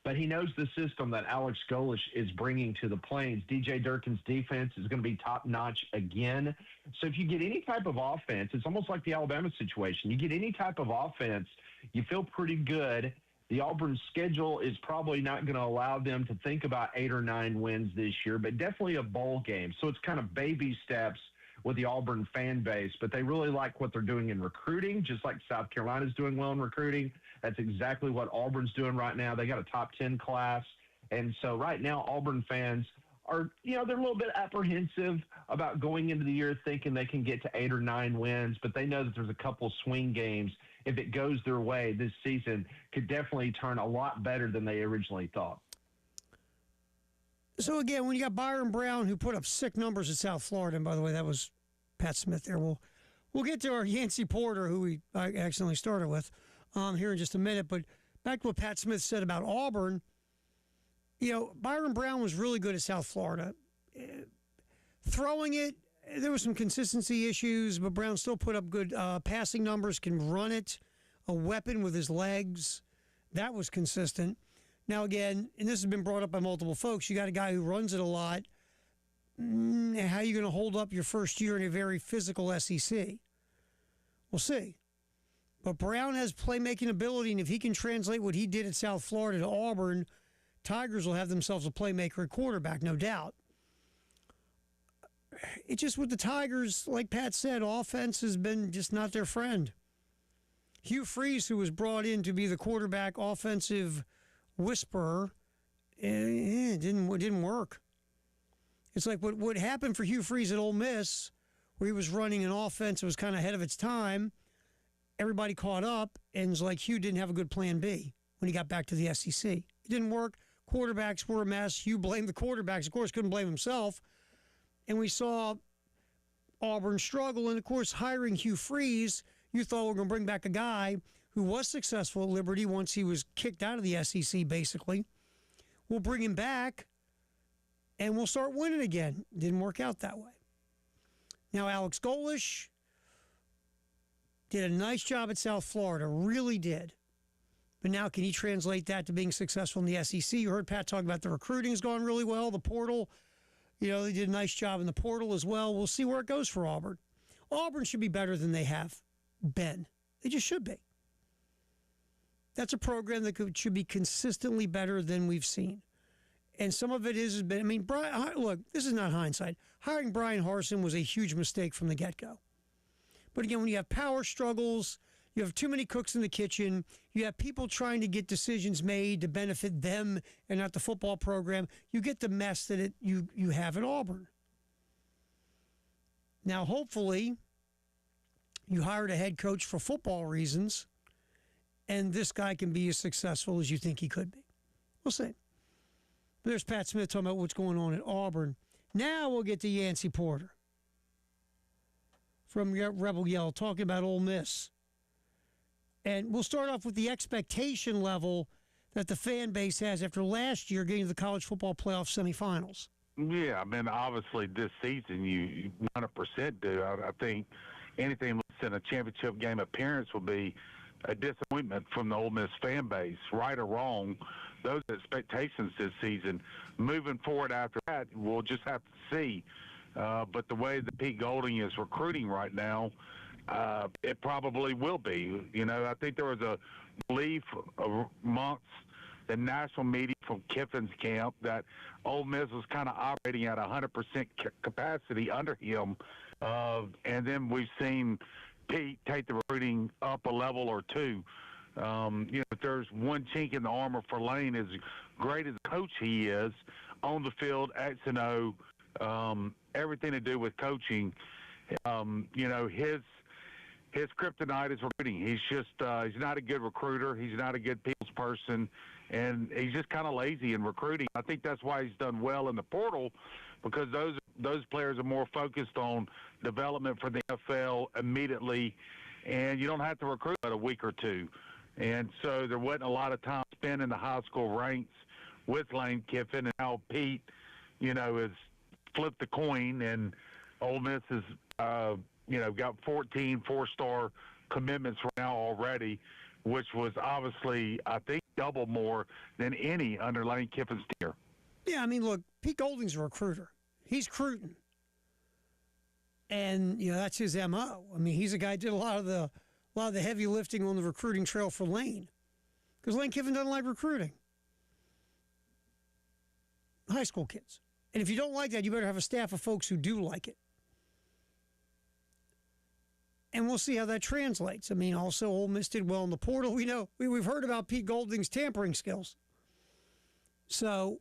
but he knows the system that Alex Golesh is bringing to the Plains. DJ Durkin's defense is going to be top-notch again. So if you get any type of offense, it's almost like the Alabama situation. You get any type of offense, you feel pretty good. The Auburn schedule is probably not going to allow them to think about 8 or 9 wins this year, but definitely a bowl game. So it's kind of baby steps with the Auburn fan base, but they really like what they're doing in recruiting, just like South Carolina's doing well in recruiting. That's exactly what Auburn's doing right now. They got a top 10 class. And so right now, Auburn fans are, they're a little bit apprehensive about going into the year thinking they can get to 8 or 9 wins, but they know that there's a couple swing games. If it goes their way, this season could definitely turn a lot better than they originally thought. So, again, when you got Byron Brown, who put up sick numbers at South Florida, and by the way, that was Pat Smith there. We'll get to our Yancey Porter, who I accidentally started with, here in just a minute. But back to what Pat Smith said about Auburn, Byron Brown was really good at South Florida. Throwing it, there were some consistency issues, but Brown still put up good passing numbers, can run it, a weapon with his legs. That was consistent. Now, again, and this has been brought up by multiple folks, you got a guy who runs it a lot. How are you going to hold up your first year in a very physical SEC? We'll see. But Brown has playmaking ability, and if he can translate what he did at South Florida to Auburn, Tigers will have themselves a playmaker at quarterback, no doubt. It's just with the Tigers, like Pat said, offense has been just not their friend. Hugh Freeze, who was brought in to be the quarterback offensive whisperer, it didn't work. It's like what happened for Hugh Freeze at Ole Miss, where he was running an offense that was kind of ahead of its time. Everybody caught up, and it's like Hugh didn't have a good plan B when he got back to the SEC. It didn't work. Quarterbacks were a mess. You blame the quarterbacks. Of course, couldn't blame himself. And we saw Auburn struggle. And, of course, hiring Hugh Freeze, you thought we were going to bring back a guy who was successful at Liberty once he was kicked out of the SEC, basically. We'll bring him back, and we'll start winning again. Didn't work out that way. Now, Alex Golish did a nice job at South Florida, really did. But now can he translate that to being successful in the SEC? You heard Pat talk about the recruiting has gone really well, the portal. They did a nice job in the portal as well. We'll see where it goes for Auburn. Auburn should be better than they have been. They just should be. That's a program that should be consistently better than we've seen. And some of it has been, look, this is not hindsight. Hiring Brian Harsin was a huge mistake from the get-go. But again, when you have power struggles, you have too many cooks in the kitchen, you have people trying to get decisions made to benefit them and not the football program, you get the mess that you have at Auburn. Now, hopefully, you hired a head coach for football reasons, and this guy can be as successful as you think he could be. We'll see. But there's Pat Smith talking about what's going on at Auburn. Now we'll get to Yancey Porter from Rebel Yell talking about Ole Miss. And we'll start off with the expectation level that the fan base has after last year getting to the college football playoff semifinals. Yeah, obviously this season you 100% do. I think anything less than a championship game appearance will be a disappointment from the Ole Miss fan base, right or wrong. Those expectations this season. Moving forward after that, we'll just have to see. But the way that Pete Golding is recruiting right now, it probably will be. I think there was a belief amongst the national media from Kiffin's camp that Ole Miss was kind of operating at 100% capacity under him. And then we've seen Pete take the recruiting up a level or two. If there's one chink in the armor for Lane, as great as a coach he is, on the field, X and O, everything to do with coaching, his kryptonite is recruiting. He's just he's not a good recruiter. He's not a good people's person, and he's just kind of lazy in recruiting. I think that's why he's done well in the portal, because those players are more focused on development for the NFL immediately, and you don't have to recruit in a week or two. And so there wasn't a lot of time spent in the high school ranks with Lane Kiffin, and how Pete, has flipped the coin, and Ole Miss has, got 14 four-star commitments right now already, which was obviously, I think, double more than any under Lane Kiffin's tenure. Yeah, look, Pete Golding's a recruiter. He's recruiting. And, that's his MO. He's a guy who did a lot of the heavy lifting on the recruiting trail for Lane. Because Lane Kiffin doesn't like recruiting. High school kids. And if you don't like that, you better have a staff of folks who do like it. And we'll see how that translates. Also, Ole Miss did well in the portal. We know, we've heard about Pete Golding's tampering skills. So,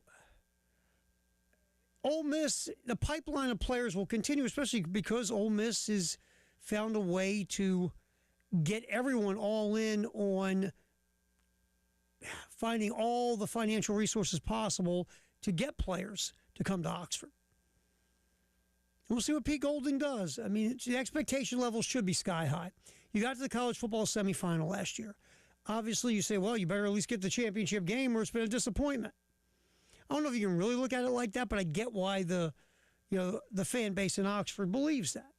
Ole Miss, the pipeline of players will continue, especially because Ole Miss has found a way to get everyone all in on finding all the financial resources possible to get players to come to Oxford. And we'll see what Pete Golding does. The expectation level should be sky high. You got to the college football semifinal last year. Obviously, you say, well, you better at least get the championship game or it's been a disappointment. I don't know if you can really look at it like that, but I get why the fan base in Oxford believes that.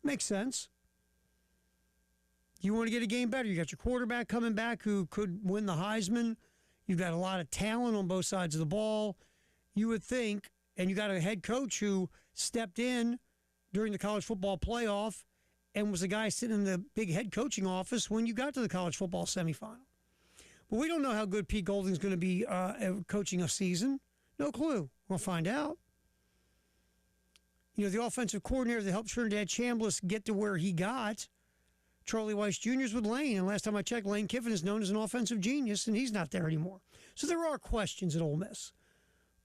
Makes sense. You want to get a game better. You got your quarterback coming back who could win the Heisman. You've got a lot of talent on both sides of the ball. You would think, and you got a head coach who stepped in during the college football playoff and was the guy sitting in the big head coaching office when you got to the college football semifinal. But we don't know how good Pete Golding's going to be coaching a season. No clue. We'll find out. The offensive coordinator that helped Trinidad Chambliss get to where he got, Charlie Weiss Jr. is with Lane. And last time I checked, Lane Kiffin is known as an offensive genius, and he's not there anymore. So there are questions at Ole Miss.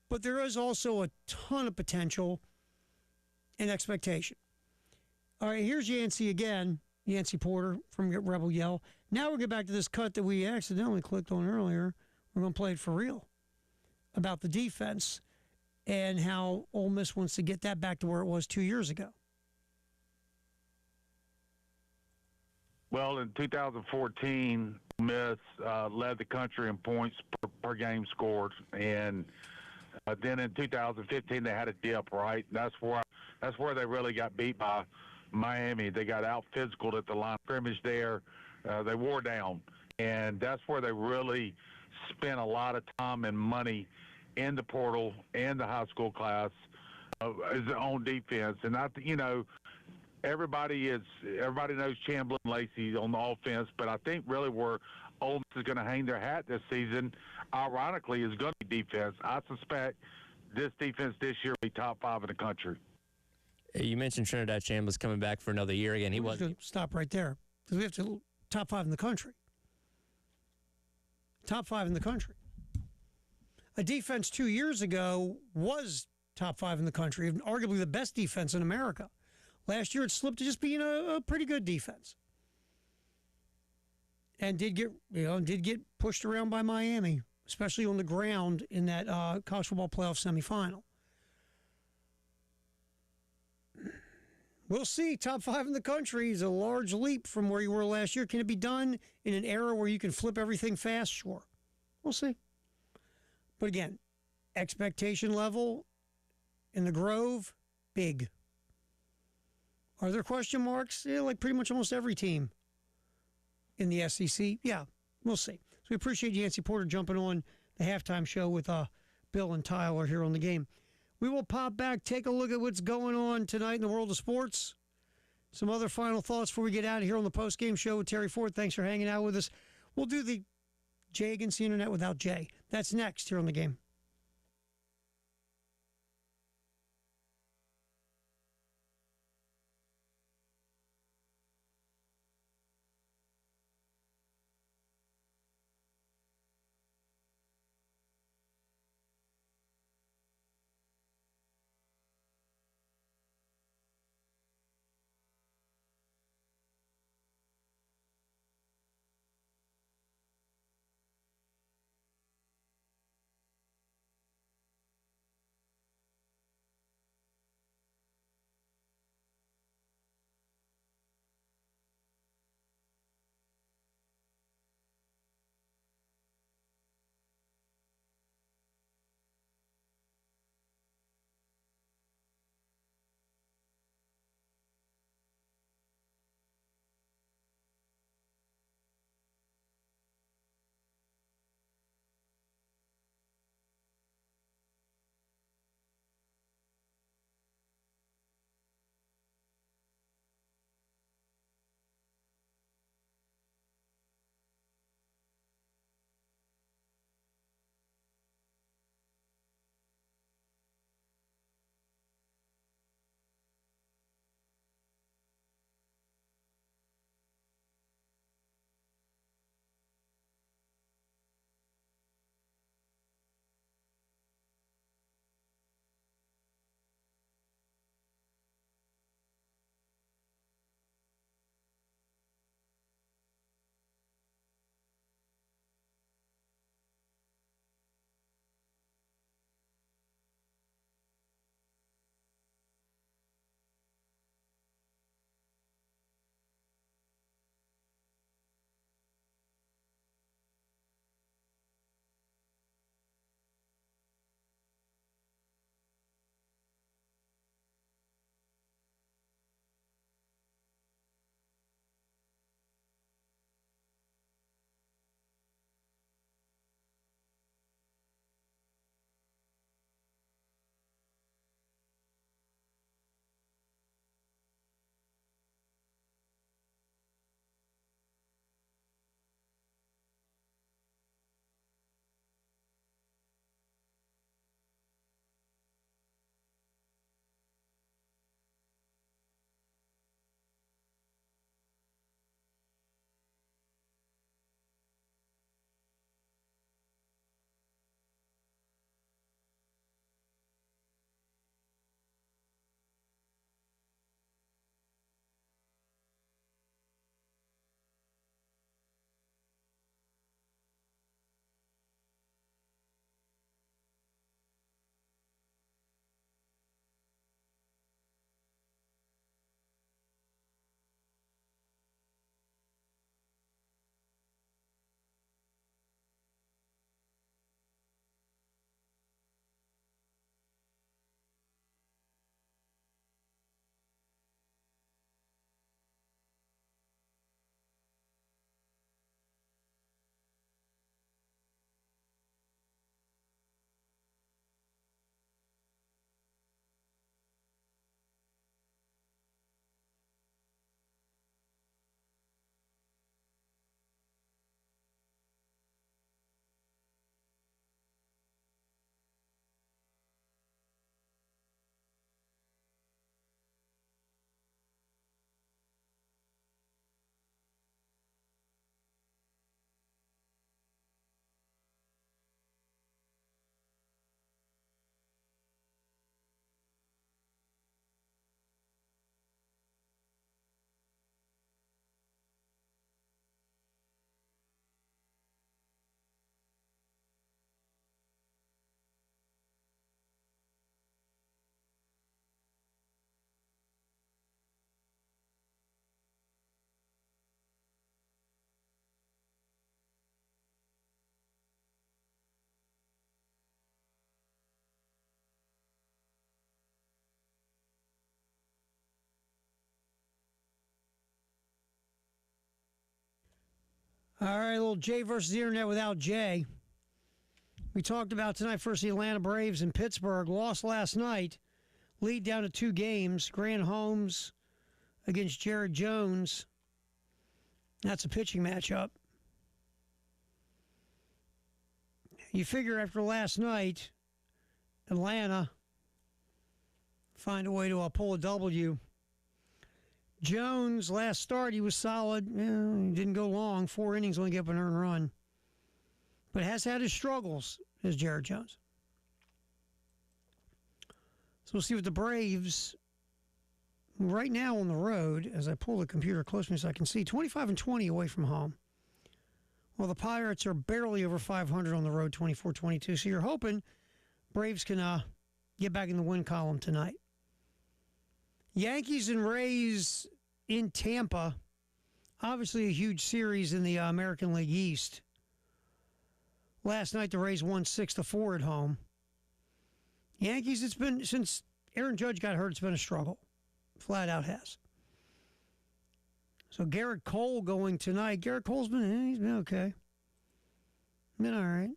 But there is also a ton of potential and expectation. All right, here's Yancey again, Yancey Porter from Rebel Yell. Now we'll get back to this cut that we accidentally clicked on earlier. We're going to play it for real. about the defense and how Ole Miss wants to get that back to where it was 2 years ago. Well, in 2014, Miss led the country in points per game scored, and then in 2015 they had a dip. Right, that's where they really got beat by Miami. They got out physicaled at the line of scrimmage there. They wore down, and that's where they really spent a lot of time and money in the portal and the high school class on defense. And everybody knows Chamberlain and Lacey on the offense, but I think really where Ole Miss is going to hang their hat this season, ironically, is going to be defense. I suspect this defense this year will be top 5 in the country. You mentioned Trinidad Chambliss coming back for another year again. He wasn't. Stop right there because we have to top 5 in the country. Top 5 in the country. A defense 2 years ago was top 5 in the country, arguably the best defense in America. Last year, it slipped to just being a pretty good defense, and did get pushed around by Miami, especially on the ground in that college football playoff semifinal. We'll see. Top 5 in the country is a large leap from where you were last year. Can it be done in an era where you can flip everything fast? Sure. We'll see. But again, expectation level in the Grove, big. Are there question marks? Yeah, like pretty much almost every team in the SEC. Yeah, we'll see. So we appreciate Yancey Porter jumping on the halftime show with Bill and Tyler here on the game. We will pop back, take a look at what's going on tonight in the world of sports. Some other final thoughts before we get out of here on the post-game show with Terry Ford. Thanks for hanging out with us. We'll do the Jay Against the Internet without Jay. That's next here on the game. All right, a little Jay versus the Internet without Jay. We talked about tonight first the Atlanta Braves in Pittsburgh. Lost last night. Lead down to 2 games. Grant Holmes against Jared Jones. That's a pitching matchup. You figure after last night, Atlanta find a way to pull a W. Jones, last start, he was solid. He didn't go long. 4 innings, only gave up an earned run. But has had his struggles, as Jared Jones. So we'll see what the Braves, right now on the road, as I pull the computer close to me so I can see, 25-20 away from home. Well, the Pirates are barely over 500 on the road, 24-22. So you're hoping Braves can get back in the win column tonight. Yankees and Rays in Tampa. Obviously a huge series in the American League East. Last night the Rays won 6-4 at home. Yankees, it's been, since Aaron Judge got hurt, it's been a struggle. Flat out has. So Garrett Cole going tonight. Garrett Cole's he's been okay. Been all right.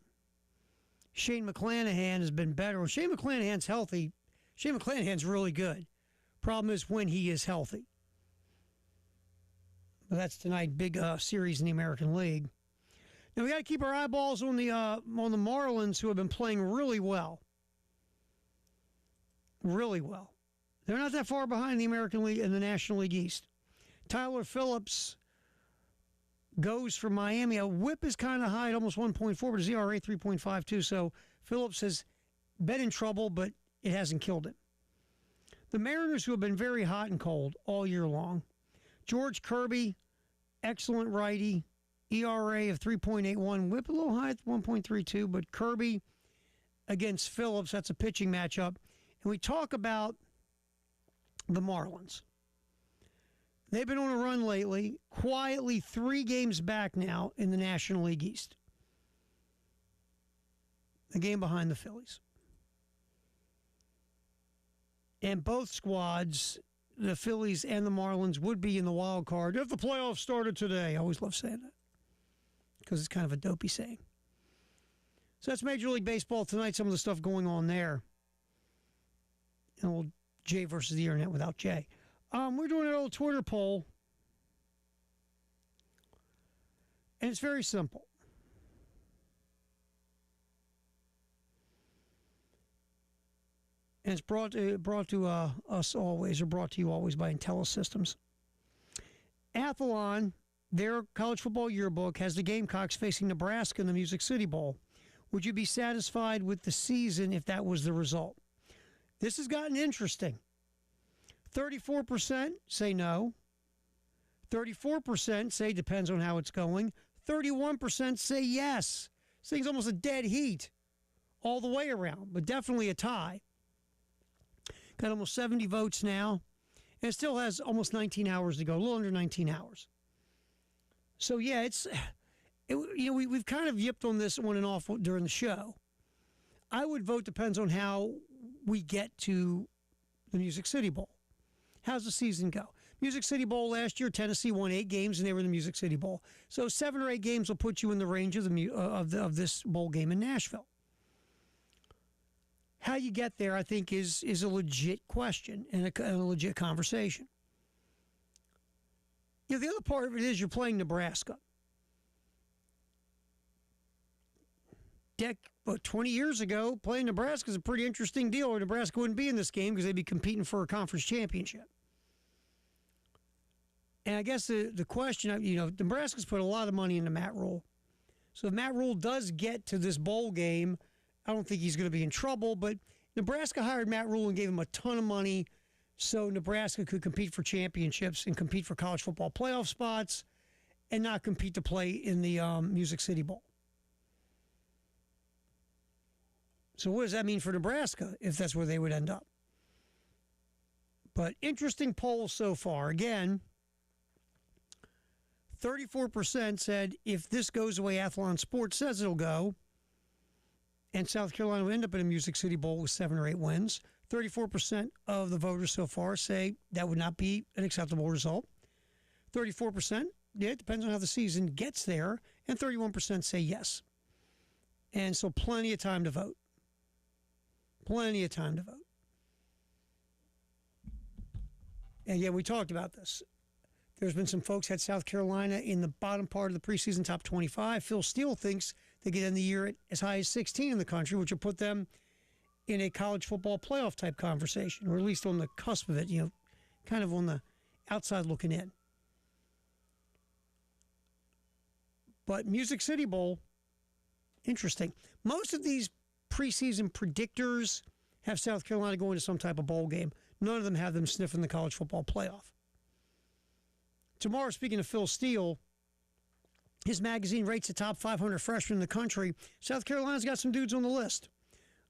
Shane McClanahan has been better. When Shane McClanahan's healthy, Shane McClanahan's really good. Problem is when he is healthy. But that's tonight, big series in the American League. Now we got to keep our eyeballs on the Marlins, who have been playing really well. Really well. They're not that far behind the American League and the National League East. Tyler Phillips goes for Miami. A whip is kind of high at almost 1.4, but his ERA 3.52. So Phillips has been in trouble, but it hasn't killed him. The Mariners, who have been very hot and cold all year long. George Kirby, excellent righty, ERA of 3.81. Whip a little high at 1.32, but Kirby against Phillips, that's a pitching matchup. And we talk about the Marlins. They've been on a run lately, quietly 3 games back now in the National League East. A game behind the Phillies. And both squads, the Phillies and the Marlins, would be in the wild card if the playoffs started today. I always love saying that because it's kind of a dopey saying. So that's Major League Baseball tonight, some of the stuff going on there. And we'll Jay versus the Internet without Jay. We're doing an old Twitter poll, and it's very simple. And it's brought to us always, or brought to you always by IntelliSystems. Athlon, their college football yearbook, has the Gamecocks facing Nebraska in the Music City Bowl. Would you be satisfied with the season if that was the result? This has gotten interesting. 34% say no. 34% say depends on how it's going. 31% say yes. This thing's almost a dead heat all the way around, but definitely a tie. Got almost 70 votes now, and it still has almost 19 hours to go, a little under 19 hours. So, yeah, we've kind of yipped on this on and off during the show. I would vote depends on how we get to the Music City Bowl. How's the season go? Music City Bowl last year, Tennessee won 8 games, and they were in the Music City Bowl. So 7 or 8 games will put you in the range of this bowl game in Nashville. How you get there, I think, is a legit question and a legit conversation. The other part of it is you're playing Nebraska. 20 years ago, playing Nebraska is a pretty interesting deal, or Nebraska wouldn't be in this game because they'd be competing for a conference championship. And I guess the question, Nebraska's put a lot of money into Matt Rule. So if Matt Rule does get to this bowl game, I don't think he's going to be in trouble, but Nebraska hired Matt Rule and gave him a ton of money so Nebraska could compete for championships and compete for college football playoff spots and not compete to play in the Music City Bowl. So what does that mean for Nebraska if that's where they would end up? But interesting poll so far. Again, 34% said if this goes away, Athlon Sports says it'll go. And South Carolina will end up in a Music City Bowl with 7 or 8 wins. 34% of the voters so far say that would not be an acceptable result. 34%, yeah, it depends on how the season gets there. and 31% say yes. And so plenty of time to vote. Plenty of time to vote. And yeah, we talked about this. There's been some folks had South Carolina in the bottom part of the preseason top 25. Phil Steele thinks they could end the year at as high as 16 in the country, which would put them in a college football playoff type conversation, or at least on the cusp of it, kind of on the outside looking in. But Music City Bowl, interesting. Most of these preseason predictors have South Carolina going to some type of bowl game. None of them have them sniffing the college football playoff. Tomorrow, speaking of Phil Steele, his magazine rates the top 500 freshmen in the country. South Carolina's got some dudes on the list,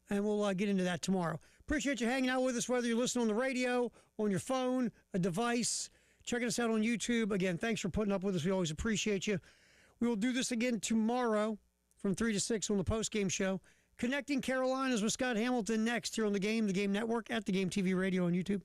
and we'll get into that tomorrow. Appreciate you hanging out with us, whether you're listening on the radio, on your phone, a device, checking us out on YouTube. Again, thanks for putting up with us. We always appreciate you. We will do this again tomorrow from 3 to 6 on the postgame show. Connecting Carolinas with Scott Hamilton next here on The Game Network, at The Game TV Radio on YouTube.